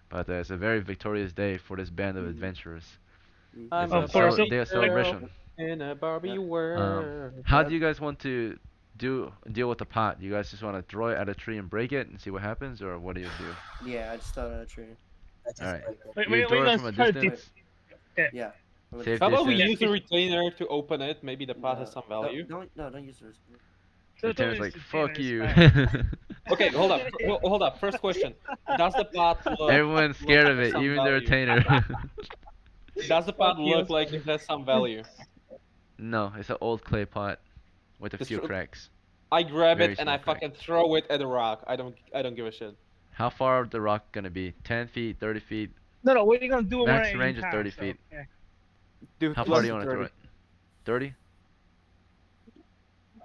A: but it's a very victorious day for this band of adventurers.
G: I'm
A: It's
H: Oh,
A: a
G: a
H: for
A: cel-
H: so
G: Barbie
A: day of
H: like
G: girl
A: celebration.
G: in a Barbie
C: Yeah.
G: world.
A: How do you guys want to deal with the pot? You guys just want to throw it at a tree and break it and see what happens, or what do you do?
C: Yeah, I just thought of a tree.
A: All right,
H: wait,
A: you
H: wait,
A: throw
H: wait,
A: it
H: let's
A: from a
H: try to do.
A: distance.
C: Yeah. I'm gonna
A: Safe
G: How about we
A: distance.
G: use a retainer to open it? Maybe the pot has
C: No,
G: some value.
C: don't use yours.
A: The
H: Don't
A: tenant's
H: use
A: like,
H: the
A: fuck
H: trainers,
A: you.
H: fine.
G: Okay, hold up. Hold up. First question: Does the pot
A: Everyone's
G: look
A: scared of
G: like
A: it,
G: some
A: even the
G: value?
A: retainer.
G: Does the pot look like it has some value?
A: No, it's an old clay pot with a
G: Just
A: few
G: throw-
A: cracks.
G: I grab
A: Very
G: it and I
A: small crack.
G: fucking throw it at a rock. I don't give a shit.
A: How far the rock gonna be? 10 feet, 30 feet?
H: No, we're gonna do it one
A: Max
H: at a
A: range is
H: time.
A: 30
H: So,
A: feet.
H: yeah.
G: Dude,
A: How far do you want to throw it? 30?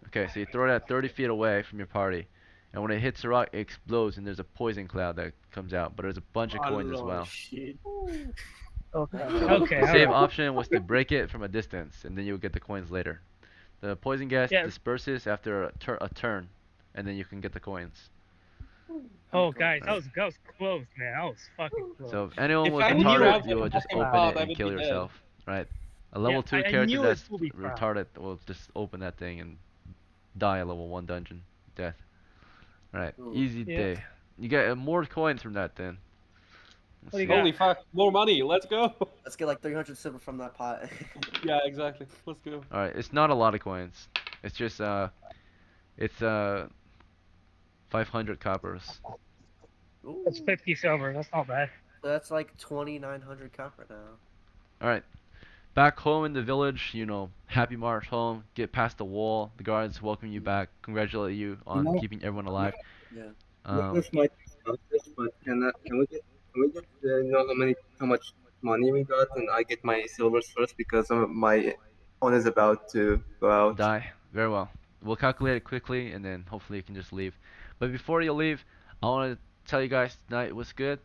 A: Okay, so you throw it at 30 feet away from your party. And when it hits the rock, it explodes and there's a poison cloud that comes out. But there's a bunch of coins as well.
F: Shit.
H: Okay.
A: So
H: Okay.
A: the safe
H: Alright.
A: option was to break it from a distance, and then you would get the coins later. The poison gas
H: Yeah.
A: disperses after a turn, and then you can get the coins.
H: Oh, guys,
A: Alright.
H: that was close, man. That was fucking close.
A: So if anyone
G: If
A: was
G: I
H: knew
A: retarded,
H: it.
A: you would just
G: fucking
A: open
G: pot,
A: it
G: I
A: and
G: would
A: kill
G: be dead.
A: yourself. Right? A level 2
H: I
A: character
H: knew
A: that's
H: it would be proud.
A: retarded will just open that thing and die a level 1 dungeon. Death. Right.
C: Ooh.
A: Easy
H: Yeah.
A: day. You get more coins from that then. Let's
H: What do you
A: see.
H: got?
G: Holy fuck! More money. Let's go.
C: Let's get like 300 silver from that pot.
G: Yeah, exactly. Let's go.
A: Alright, it's not a lot of coins. It's just it's 500 coppers.
C: Ooh.
H: That's 50 silver. That's not bad.
C: That's like 2,900 copper now.
A: Alright. Back home in the village, you know, happy march home, get past the wall, the guards welcome you back, congratulate you on
E: know-
A: keeping everyone alive.
C: Yeah.
E: This might be selfish, but can we get know how much money we got, and I get my silvers first because my phone is about to go out.
A: Die. Very well. We'll calculate it quickly and then hopefully you can just leave. But before you leave, I want to tell you guys tonight was good.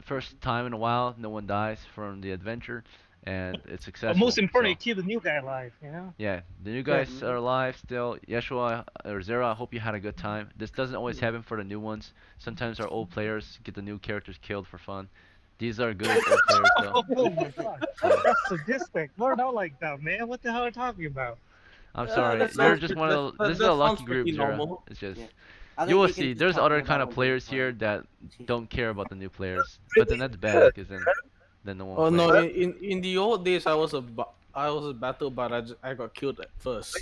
A: First time in a while, no one dies from the adventure, and it's
H: But
A: successful.
H: most importantly,
A: so,
H: keep the new guy alive, you know?
A: yeah, the new guys are alive still. Yeshua or Zera, I hope you had a good time. This doesn't always happen for the new ones. Sometimes our old players get the new characters killed for fun. These are good old players though.
H: Oh my god. That's sadistic. We're not like that, man. What the hell are you talking about?
A: I'm sorry,
F: that
A: you're
F: sounds
A: just
F: pre-
A: one of
F: that-
A: the,
F: that-
A: this is
F: that
A: a lucky
F: sounds
A: group,
F: pretty
A: Zera.
F: normal.
A: It's just
C: Yeah. I think
A: you will
C: can
A: see.
C: just
A: There's
C: talk
A: other
C: about
A: kind of
C: when
A: players
C: they're
A: here
C: playing.
A: that don't care about the new players, but then that's bad because then no one
F: Oh
A: plays.
F: no! In the old days, I was a battle, but I got killed at first.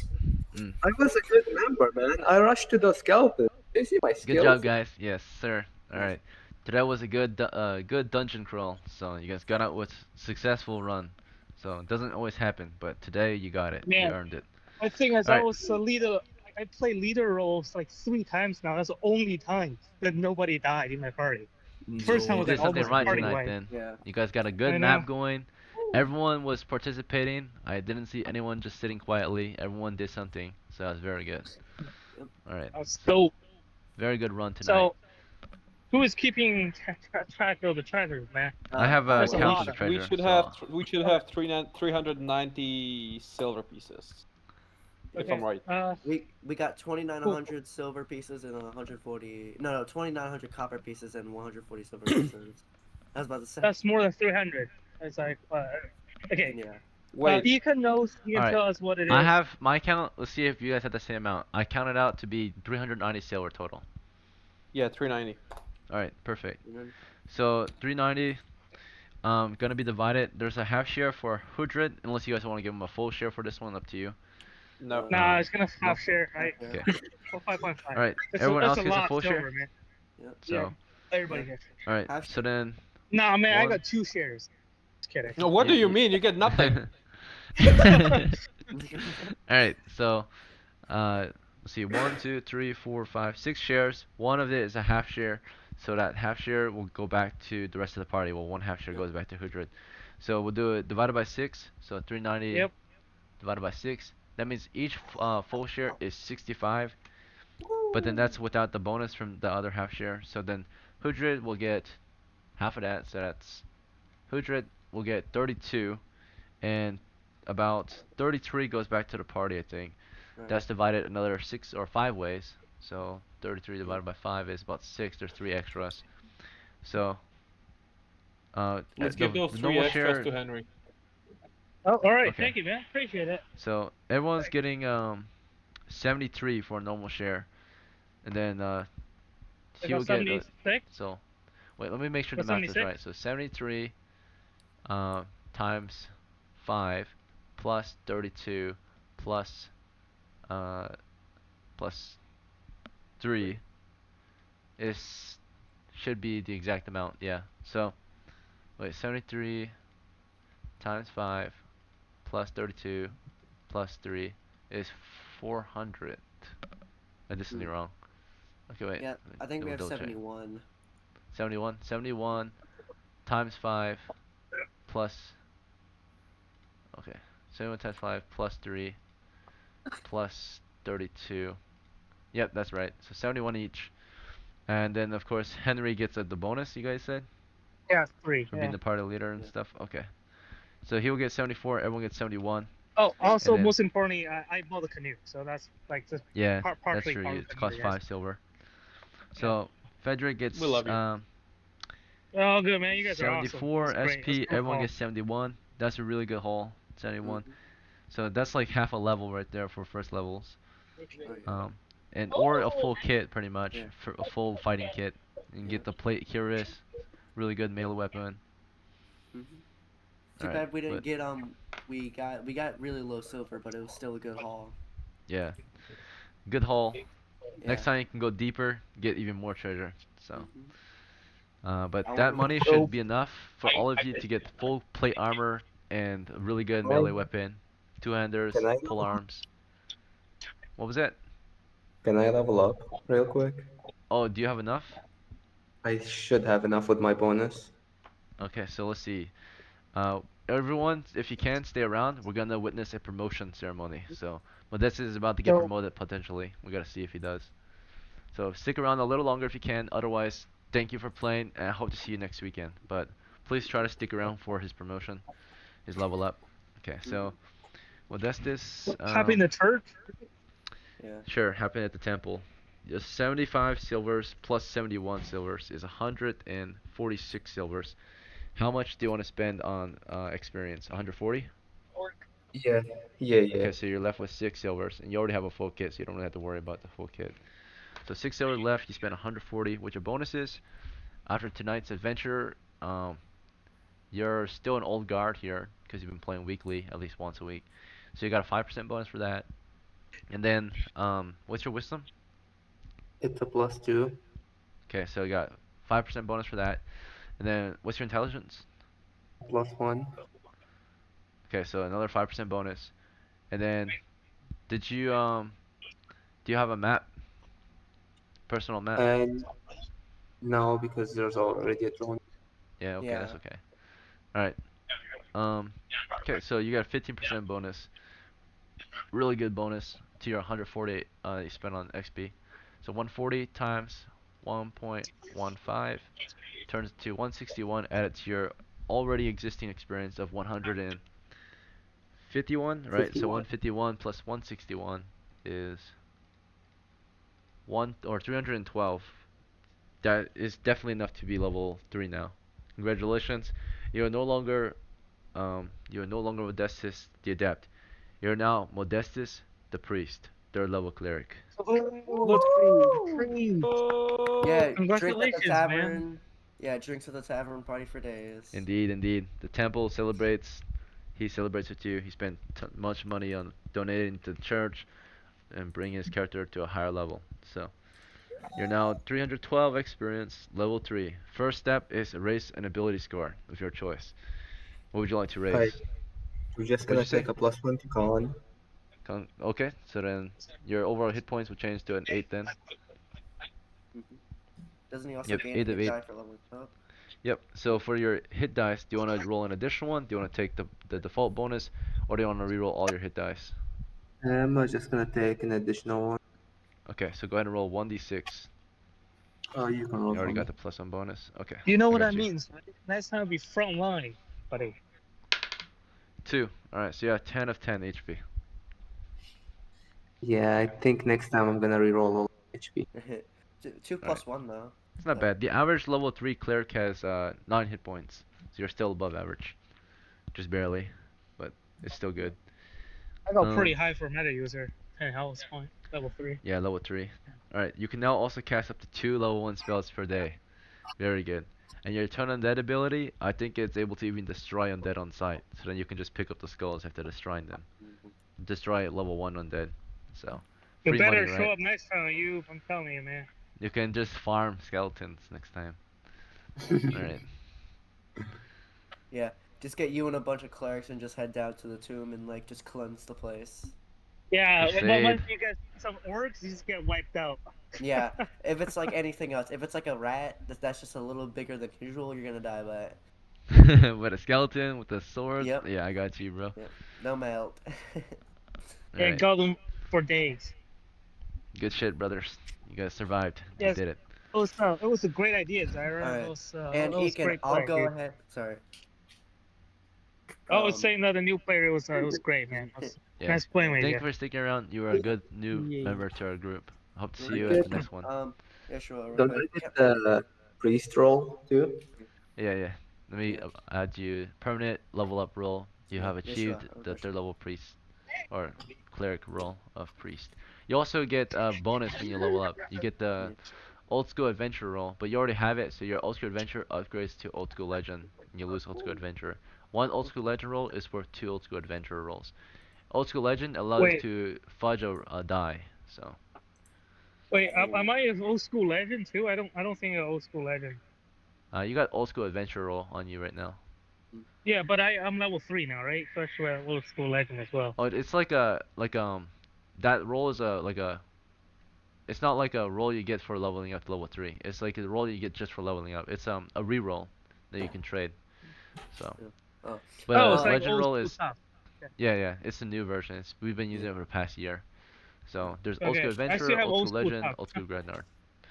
E: I was a good member, man. I rushed to the skeletons. You see my skills?
A: Good job, guys. Yes, sir. All right. Today was a good dungeon crawl. So you guys got out with successful run. So it doesn't always happen, but today you got it. You
H: Man.
A: earned it.
H: My thing is,
A: Alright.
H: I was a leader. I played leader roles like 3 times now. That's the only time that nobody died in my party. First time
A: You
H: was
A: did
H: like
A: something
H: almost
A: right
H: party
A: tonight
H: wide.
A: then.
C: Yeah.
A: You guys got a
H: I
A: good
H: know.
A: map going. Everyone was participating. I didn't see anyone just sitting quietly. Everyone did something. So that was very good. All right.
H: That's dope.
A: Very good run tonight.
H: So, who is keeping track of the treasures, man?
A: I have
H: There's a
A: count
H: lot
A: for the
H: of-
A: treasure.
G: We should have 390 silver pieces. If I'm right.
C: We got 2,900 silver pieces and 140. No, 2,900 copper pieces and 140 silver pieces. I was about to say.
H: That's more than 300. It's like, okay.
C: Yeah.
G: Wait.
H: Deacon knows. You can
A: Alright.
H: tell us what it is.
A: I have my count. Let's see if you guys have the same amount. I counted out to be 390 silver total.
G: Yeah, 390.
A: All right, perfect.
C: Mhm.
A: So 390, gonna be divided. There's a half share for 100, unless you guys want to give them a full share for this one. Up to you.
G: No.
H: Nah, it's gonna half share, right?
A: Okay.
H: Oh, 5.5.
A: All right.
H: That's
A: Everyone
H: a,
A: else
H: that's a
A: gets a
H: lot
A: full
H: of silver,
A: share.
H: man.
A: So,
H: Yeah. Everybody gets it.
A: all right.
C: Half
A: So then.
H: Nah, man, I
A: One.
H: got 2 shares. Just kidding.
G: No, what do you mean? You get nothing.
A: All right. So, let's see. 1, 2, 3, 4, 5, 6 shares. One of it is a half share. So that half share will go back to the rest of the party. Well, one half share goes back to 100. So we'll do it divided by 6. So 390
H: Yep.
A: divided by 6. That means each full share is 65. But then that's without the bonus from the other half share. So then 100 will get half of that. So that's 100 will get 32. And about 33 goes back to the party, I think.
C: Right.
A: That's divided another 6 or 5 ways. So 33 divided by 5 is about 6. There's 3 extras. So,
G: Let's give those
A: the
G: 3
A: normal
G: extras
A: share.
G: to Henry.
H: Oh, all right.
A: Okay.
H: Thank you, man. Appreciate it.
A: So everyone's getting 73 for a normal share, and then
H: I
A: he'll
H: got
A: get
H: 76.
A: so wait, let me make sure the
H: Got
A: math is
H: 76.
A: right. So 73 times 5 plus 32 plus uh plus 3 is should be the exact amount. Yeah. So wait, 73 times 5 plus 32 plus 3 is 400. This is wrong. Okay, wait.
C: Yeah, I think we have
A: double check.
C: 71.
A: 71. 71 times 5 plus. Okay. 71 times 5 plus 3 plus 32. Yep, that's right. So 71 each. And then, of course, Henry gets the bonus, you guys said?
H: Yeah, 3.
A: For
H: Yeah.
A: being the party leader and
C: Yeah.
A: stuff? Okay. So he'll get 74, everyone gets 71.
H: Oh, also,
A: And then,
H: most importantly, I bought a canoe, so that's like just
A: yeah, that's
H: partially
A: true.
H: part of
A: It
H: the
A: costs
H: canoe,
A: 5 silver. So, Frederick gets
G: We love you.
H: Oh, good, man. You guys are awesome.
A: 74
H: That's great. That's
A: SP,
H: cool
A: everyone
H: haul.
A: gets 71. That's a really good haul. 71.
C: Mhm.
A: So that's like half a level right there for first levels.
C: Oh, yeah.
A: And or a full kit pretty much
C: Yeah.
A: for a full fighting kit. And
C: Yeah.
A: get the plate curious, really good melee weapon.
C: Too
A: Alright,
C: bad we didn't
A: but
C: get we got really low silver, but it was still a good haul.
A: yeah, good haul.
C: Yeah.
A: Next time you can go deeper, get even more treasure. So, but
C: I
A: that
C: want-
A: money should be enough for all of you to get full plate armor and a really good melee weapon, two-handers,
E: Can I
A: pole arms. What was that?
E: can I level up real quick?
A: Oh, do you have enough?
E: I should have enough with my bonus.
A: Okay, so let's see. Everyone, if you can, stay around. We're gonna witness a promotion ceremony. So, Modestus is about to get
H: So-
A: promoted potentially. We gotta see if he does. So stick around a little longer if you can. Otherwise, thank you for playing, and I hope to see you next weekend. But please try to stick around for his promotion, his level up. Okay, so Modestus,
H: Having the church.
C: Yeah.
A: sure, happened at the temple. Just 75 silvers plus 71 silvers is 146 silvers. How much do you want to spend on experience? 140?
E: Yeah, yeah, yeah.
A: Okay, so you're left with 6 silvers, and you already have a full kit, so you don't really have to worry about the full kit. So 6 silver left, you spend 140, with your bonuses. After tonight's adventure, you're still an old guard here, because you've been playing weekly, at least once a week. So you got a 5% bonus for that. And then, what's your wisdom?
E: It's a +2.
A: Okay, so you got 5% bonus for that. And then, what's your intelligence?
E: +1.
A: Okay, so another 5% bonus. And then, did you, do you have a map? Personal map?
E: And no, because there's already a drone.
A: Yeah, okay,
C: Yeah.
A: that's okay. Alright. Okay, so you got a 15% bonus. Really good bonus to your 140 you spent on XP. So 140 times 1.15 turns to 161 added to your already existing experience of 151, right? So 151 plus 161 is 312. That is definitely enough to be level 3 now. Congratulations. You're no longer Modestus the Adept. You're now Modestus the Priest, 3rd level cleric.
C: Yeah, drink at the
H: Congratulations, man.
C: tavern. Yeah, drinks at the tavern, party for days.
A: Indeed, indeed. The temple celebrates. He celebrates with you. He spent much money on donating to the church and bringing his character to a higher level. So, you're now 312 experience, level 3. First step is raise an ability score of your choice. What would you like to
E: Hi.
A: raise?
E: We're just
A: What'd
E: gonna
A: you say?
E: take a +1 to con.
A: Okay, so then your overall hit points will change to an 8 then.
C: Doesn't he also
A: Yep,
C: gain a
A: 8 of
C: hit
A: 8.
C: die for leveling up?
A: Yep, so for your hit dice, do you want to roll an additional one? Do you want to take the default bonus? Or do you want to reroll all your hit dice?
E: I'm just gonna take an additional one.
A: Okay, so go ahead and roll 1d6.
E: Oh, you can roll
A: You already
E: for me.
A: got the +1 bonus. Okay.
H: You know
A: I
H: what
A: got
H: that
A: you.
H: means, right? Next time will be front line, buddy.
A: 2. Alright, so you have 10 of 10 HP.
E: Yeah, I think next time I'm gonna reroll all HP.
C: Two plus one though.
A: It's not bad. The average level 3 cleric has 9 hit points, so you're still above average, just barely, but it's still good.
H: I go pretty high for meta user. 10 health point, level 3.
A: Yeah, level 3. Alright, you can now also cast up to 2 level 1 spells per day. Very good. And your turn undead ability, I think it's able to even destroy undead on sight. So then you can just pick up the skulls after destroying them. Destroy level 1 undead. So,
H: You
A: free
H: better
A: money,
H: show
A: right?
H: up next time, you. I'm telling you, man.
A: You can just farm skeletons next time. Alright.
C: Yeah, just get you and a bunch of clerics and just head down to the tomb and like just cleanse the place.
H: Yeah, but
A: Crusade.
H: once you get some orcs, you just get wiped out.
C: Yeah, if it's like anything else, if it's like a rat that's just a little bigger than usual, you're gonna die by it.
A: With a skeleton, with a sword.
C: Yep.
A: Yeah, I got you, bro.
C: Yep. No melt.
H: Yeah,
A: Alright.
H: got them for days.
A: Good shit, brothers. You guys survived. You
H: Yes.
A: did it.
H: It was a great idea, Zyra.
C: Alright.
H: It was,
C: And
H: it was
C: Ekin,
H: great
C: I'll
H: play,
C: go
H: dude.
C: ahead. Sorry.
H: I was saying that the new player was great, man. It was
A: Yeah.
H: nice playing with
A: Thank
H: you.
A: you for sticking around. You were a good new
D: Yeah.
A: member to our group. I hope to see
E: Very
A: you
E: good.
A: at the next one.
C: Yeah, sure. real
E: Don't I
C: quick.
E: get the priest roll too?
A: Yeah, yeah. Let me
C: Yeah.
A: add you permanent level up role. You
C: Yeah,
A: have
C: yeah, sure.
A: achieved
C: Oh,
A: the
C: sure.
A: 3rd level priest or cleric role of priest. You also get a bonus when you level up. You get the old school adventure role, but you already have it, so your old school adventure upgrades to old school legend, and you lose old school adventure. One old school legend roll is worth 2 old school adventure rolls. Old school legend allows
H: Wait.
A: to fudge a die, so.
H: Wait, am I an old school legend too? I don't think I'm an old school legend.
A: You got old school adventure roll on you right now.
H: Yeah, but I'm level 3 now, right? So I should have old school legend as well.
A: Oh, it's like that roll is it's not like a roll you get for leveling up to level 3. It's like a roll you get just for leveling up. It's a reroll that you can trade. So.
C: Oh.
A: But
H: Oh, it's like
A: legend
H: old
A: roll
H: school
A: is
H: stuff.
A: yeah, it's a new version. We've been using it for the past year. So there's old school
H: Okay, I
A: adventure,
H: still have
A: old school legend,
H: tough.
A: old school graveyard.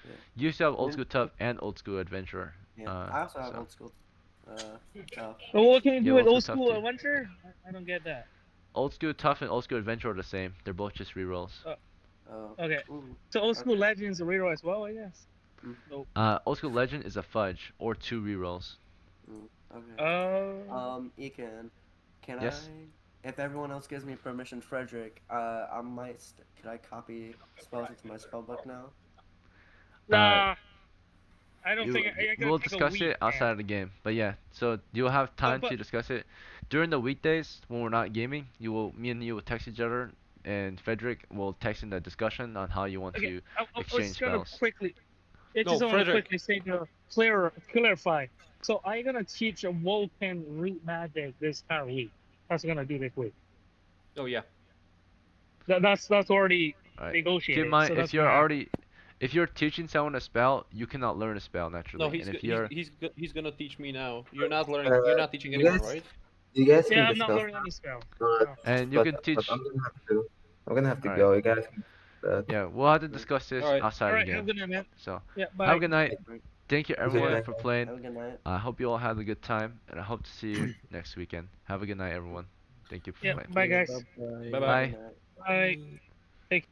C: Yeah.
A: You used to have old school tough and old school adventure.
C: Yeah. I also have
A: so.
C: old school. Tough.
H: But what can you do
A: Yeah,
H: with
A: old
H: old
A: school
H: school
A: tough too.
H: adventure? I don't get that.
A: Old school tough and old school adventure are the same. They're both just rerolls.
C: Oh.
H: Okay.
C: Ooh.
H: So old school
C: Okay.
H: legends a reroll as well, I guess.
A: Old school legend is a fudge or 2 rerolls.
C: Okay. Ekin, can
A: Yes?
C: if everyone else gives me permission, Frederick, I might. Could I copy spells into my spellbook now?
H: Nah. I don't think I
A: We'll
H: take a
A: discuss
H: week,
A: it outside
H: man.
A: of the game. But yeah, so you'll have time
H: but-
A: to discuss it during the weekdays when we're not gaming. Me and you will text each other, and Frederick will text in the discussion on how you want
H: Okay,
A: to
H: I
A: exchange
H: was gonna
A: spells.
H: quickly. I
G: No,
H: just want to
G: Frederick.
H: quickly say to clarify. So I'm gonna teach a Vulcan root magic this entire week. That's what I'm gonna do this week.
G: Oh yeah.
H: That's already
A: Alright.
H: negotiated.
A: Keep in mind,
H: so that's
A: if you're
H: gonna happen.
A: already, if you're teaching someone a spell, you cannot learn a spell naturally.
G: No, he's
A: and if
G: go-
A: you're,
G: he's gonna teach me now. You're not learning. You're not teaching
E: you
G: anyone,
E: guys-
G: right?
E: You guys
H: Yeah,
E: can
H: I'm not
E: discuss
H: learning any spell.
E: that,
H: No.
A: and you
E: but,
A: can
E: but
A: teach.
E: I'm gonna have to. I'm gonna have to
A: Alright.
E: go. You guys can.
A: Yeah, we'll have to discuss this
G: Alright.
A: outside
H: All
A: of
H: right,
A: the
H: have a
A: game.
H: good night, man.
A: So
H: Yeah, bye.
A: have a good night.
C: Right.
A: Thank you
E: Have a good
A: everyone
E: night.
A: for
C: Have
A: playing.
C: a good night.
A: I hope you all had a good time, and I hope to see you next weekend. Have a good night, everyone. Thank you for
H: Yeah,
A: playing.
H: bye guys.
G: Bye
A: Bye.
G: bye.
C: Good night.
H: Bye.